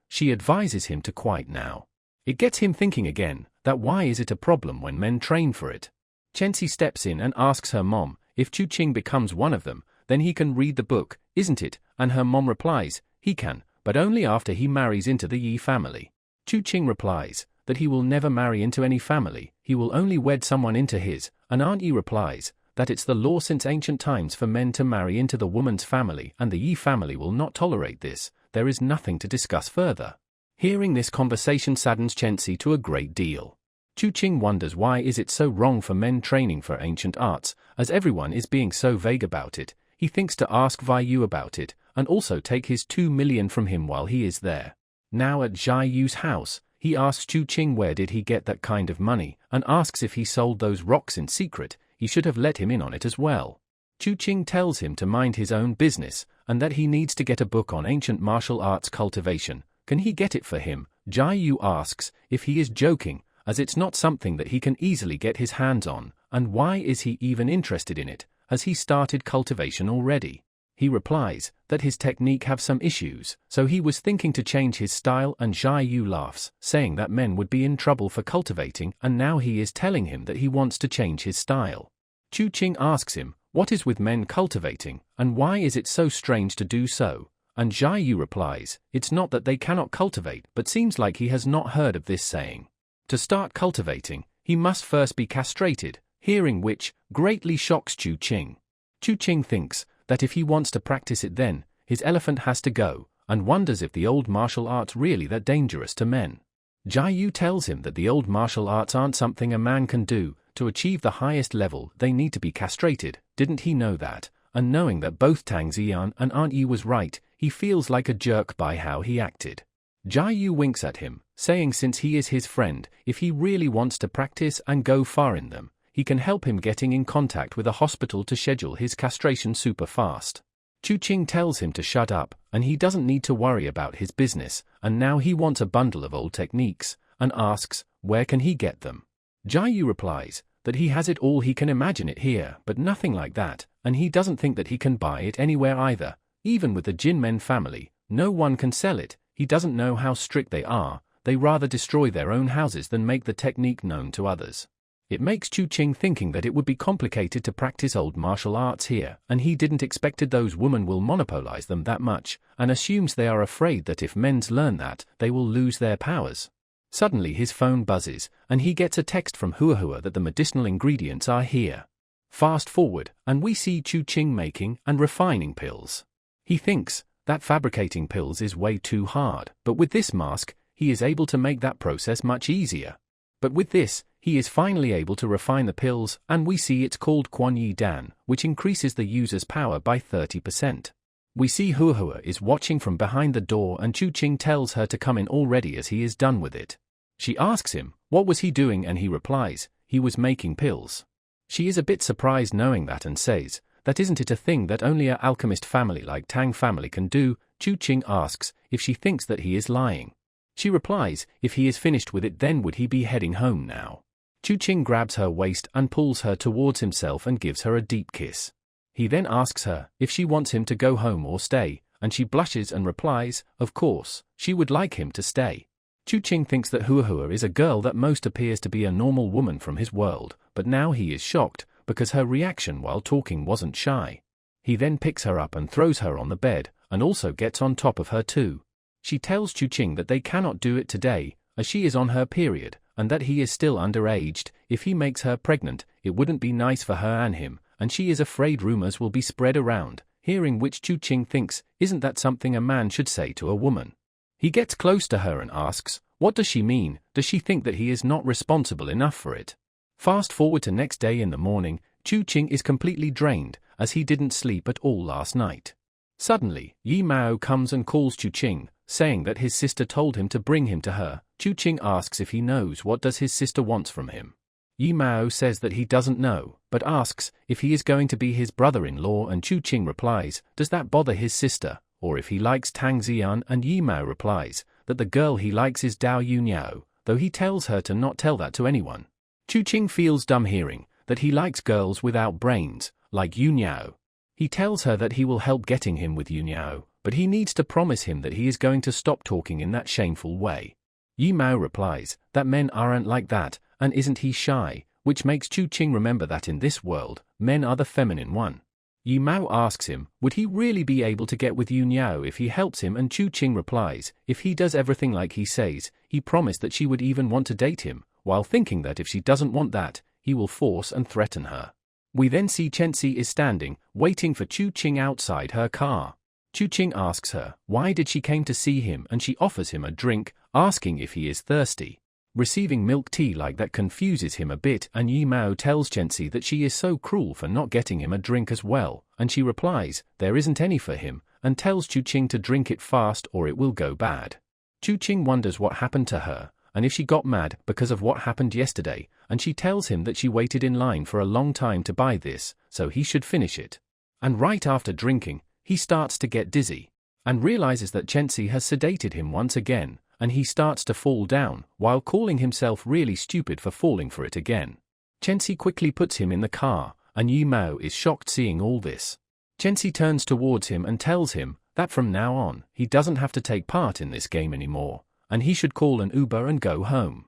she advises him to quit now. It gets him thinking again, that why is it a problem when men train for it? Chenxi steps in and asks her mom, if Chu Qing becomes one of them, then he can read the book, isn't it? And her mom replies, he can, but only after he marries into the Yi family. Chu Qing replies, that he will never marry into any family, he will only wed someone into his, and Aunt Yi replies, that it's the law since ancient times for men to marry into the woman's family and the Yi family will not tolerate this, there is nothing to discuss further. Hearing this conversation saddens Chenxi to a great deal. Chu Qing wonders why is it so wrong for men training for ancient arts, as everyone is being so vague about it. He thinks to ask Vai Yu about it, and also take his 2 million from him while he is there. Now at Zhai Yu's house, he asks Chu Qing where did he get that kind of money, and asks if he sold those rocks in secret, he should have let him in on it as well. Chu Qing tells him to mind his own business, and that he needs to get a book on ancient martial arts cultivation. Can he get it for him? Zhai Yu asks if he is joking, as it's not something that he can easily get his hands on, and why is he even interested in it? Has he started cultivation already? He replies that his technique have some issues, so he was thinking to change his style, and Zhai Yu laughs, saying that men would be in trouble for cultivating, and now he is telling him that he wants to change his style. Chu Qing asks him, what is with men cultivating, and why is it so strange to do so? And Zhai Yu replies, it's not that they cannot cultivate, but seems like he has not heard of this saying. To start cultivating, he must first be castrated, hearing which greatly shocks Chu Qing. Chu Qing thinks that if he wants to practice it then, his elephant has to go, and wonders if the old martial arts really that dangerous to men. Zhai Yu tells him that the old martial arts aren't something a man can do, to achieve the highest level they need to be castrated, didn't he know that? And knowing that both Tang Ziyan and Aunt Yi was right, he feels like a jerk by how he acted. Zhai Yu winks at him, saying since he is his friend, if he really wants to practice and go far in them, he can help him getting in contact with a hospital to schedule his castration super fast. Chu Qing tells him to shut up, and he doesn't need to worry about his business, and now he wants a bundle of old techniques, and asks, where can he get them? Zhai Yu replies, that he has it all, he can imagine it here, but nothing like that, and he doesn't think that he can buy it anywhere either, even with the Jinmen family, no one can sell it, he doesn't know how strict they are, they rather destroy their own houses than make the technique known to others. It makes Chu Qing thinking that it would be complicated to practice old martial arts here, and he didn't expected those women will monopolize them that much, and assumes they are afraid that if men's learn that, they will lose their powers. Suddenly his phone buzzes, and he gets a text from Hua that the medicinal ingredients are here. Fast forward, and we see Chu Qing making and refining pills. He thinks that fabricating pills is way too hard, but with this mask, he is able to make that process much easier. But with this, he is finally able to refine the pills, and we see it's called Quan Yi Dan, which increases the user's power by 30%. We see Hua is watching from behind the door, and Chu Qing tells her to come in already as he is done with it. She asks him, what was he doing, and he replies, he was making pills. She is a bit surprised knowing that and says, that isn't it a thing that only a alchemist family like Tang family can do? Chu Qing asks if she thinks that he is lying. She replies, if he is finished with it then would he be heading home now? Chu Qing grabs her waist and pulls her towards himself and gives her a deep kiss. He then asks her if she wants him to go home or stay, and she blushes and replies, of course, she would like him to stay. Chu Qing thinks that Hua is a girl that most appears to be a normal woman from his world, but now he is shocked, because her reaction while talking wasn't shy. He then picks her up and throws her on the bed, and also gets on top of her too. She tells Chu Qing that they cannot do it today, as she is on her period, and that he is still underaged. If he makes her pregnant, it wouldn't be nice for her and him, and she is afraid rumors will be spread around. hearing which Chu Qing thinks, isn't that something a man should say to a woman? He gets close to her and asks, what does she mean? Does she think that he is not responsible enough for it? Fast forward to next day in the morning, Chu Qing is completely drained, as he didn't sleep at all last night. Suddenly, Yi Mao comes and calls Chu Qing, saying that his sister told him to bring him to her. Chu Qing asks if he knows what does his sister wants from him. Yi Mao says that he doesn't know, but asks if he is going to be his brother-in-law, and Chu Qing replies, does that bother his sister, or if he likes Tang Xian, and Yi Mao replies that the girl he likes is Dao Yuniao, though he tells her to not tell that to anyone. Chu Qing feels dumb hearing that he likes girls without brains, like Yuniao. He tells her that he will help getting him with Yuniao, but he needs to promise him that he is going to stop talking in that shameful way. Yi Mao replies that men aren't like that, and isn't he shy, which makes Chu Qing remember that in this world, men are the feminine one. Yi Mao asks him, would he really be able to get with Yuniao if he helps him, and Chu Qing replies, if he does everything like he says, he promised that she would even want to date him, while thinking that if she doesn't want that, he will force and threaten her. We then see Chenxi is standing, waiting for Chu Qing outside her car. Chu Qing asks her why did she came to see him, and she offers him a drink, asking if he is thirsty. Receiving milk tea like that confuses him a bit, and Yi Mao tells Chenxi that she is so cruel for not getting him a drink as well, and she replies there isn't any for him, and tells Chu Qing to drink it fast or it will go bad. Chu Qing wonders what happened to her, and if she got mad because of what happened yesterday, and she tells him that she waited in line for a long time to buy this, so he should finish it. And right after drinking, he starts to get dizzy, and realizes that Chenxi has sedated him once again, and he starts to fall down, while calling himself really stupid for falling for it again. Chenxi quickly puts him in the car, and Yi Mao is shocked seeing all this. Chenxi turns towards him and tells him that from now on, he doesn't have to take part in this game anymore, and he should call an Uber and go home.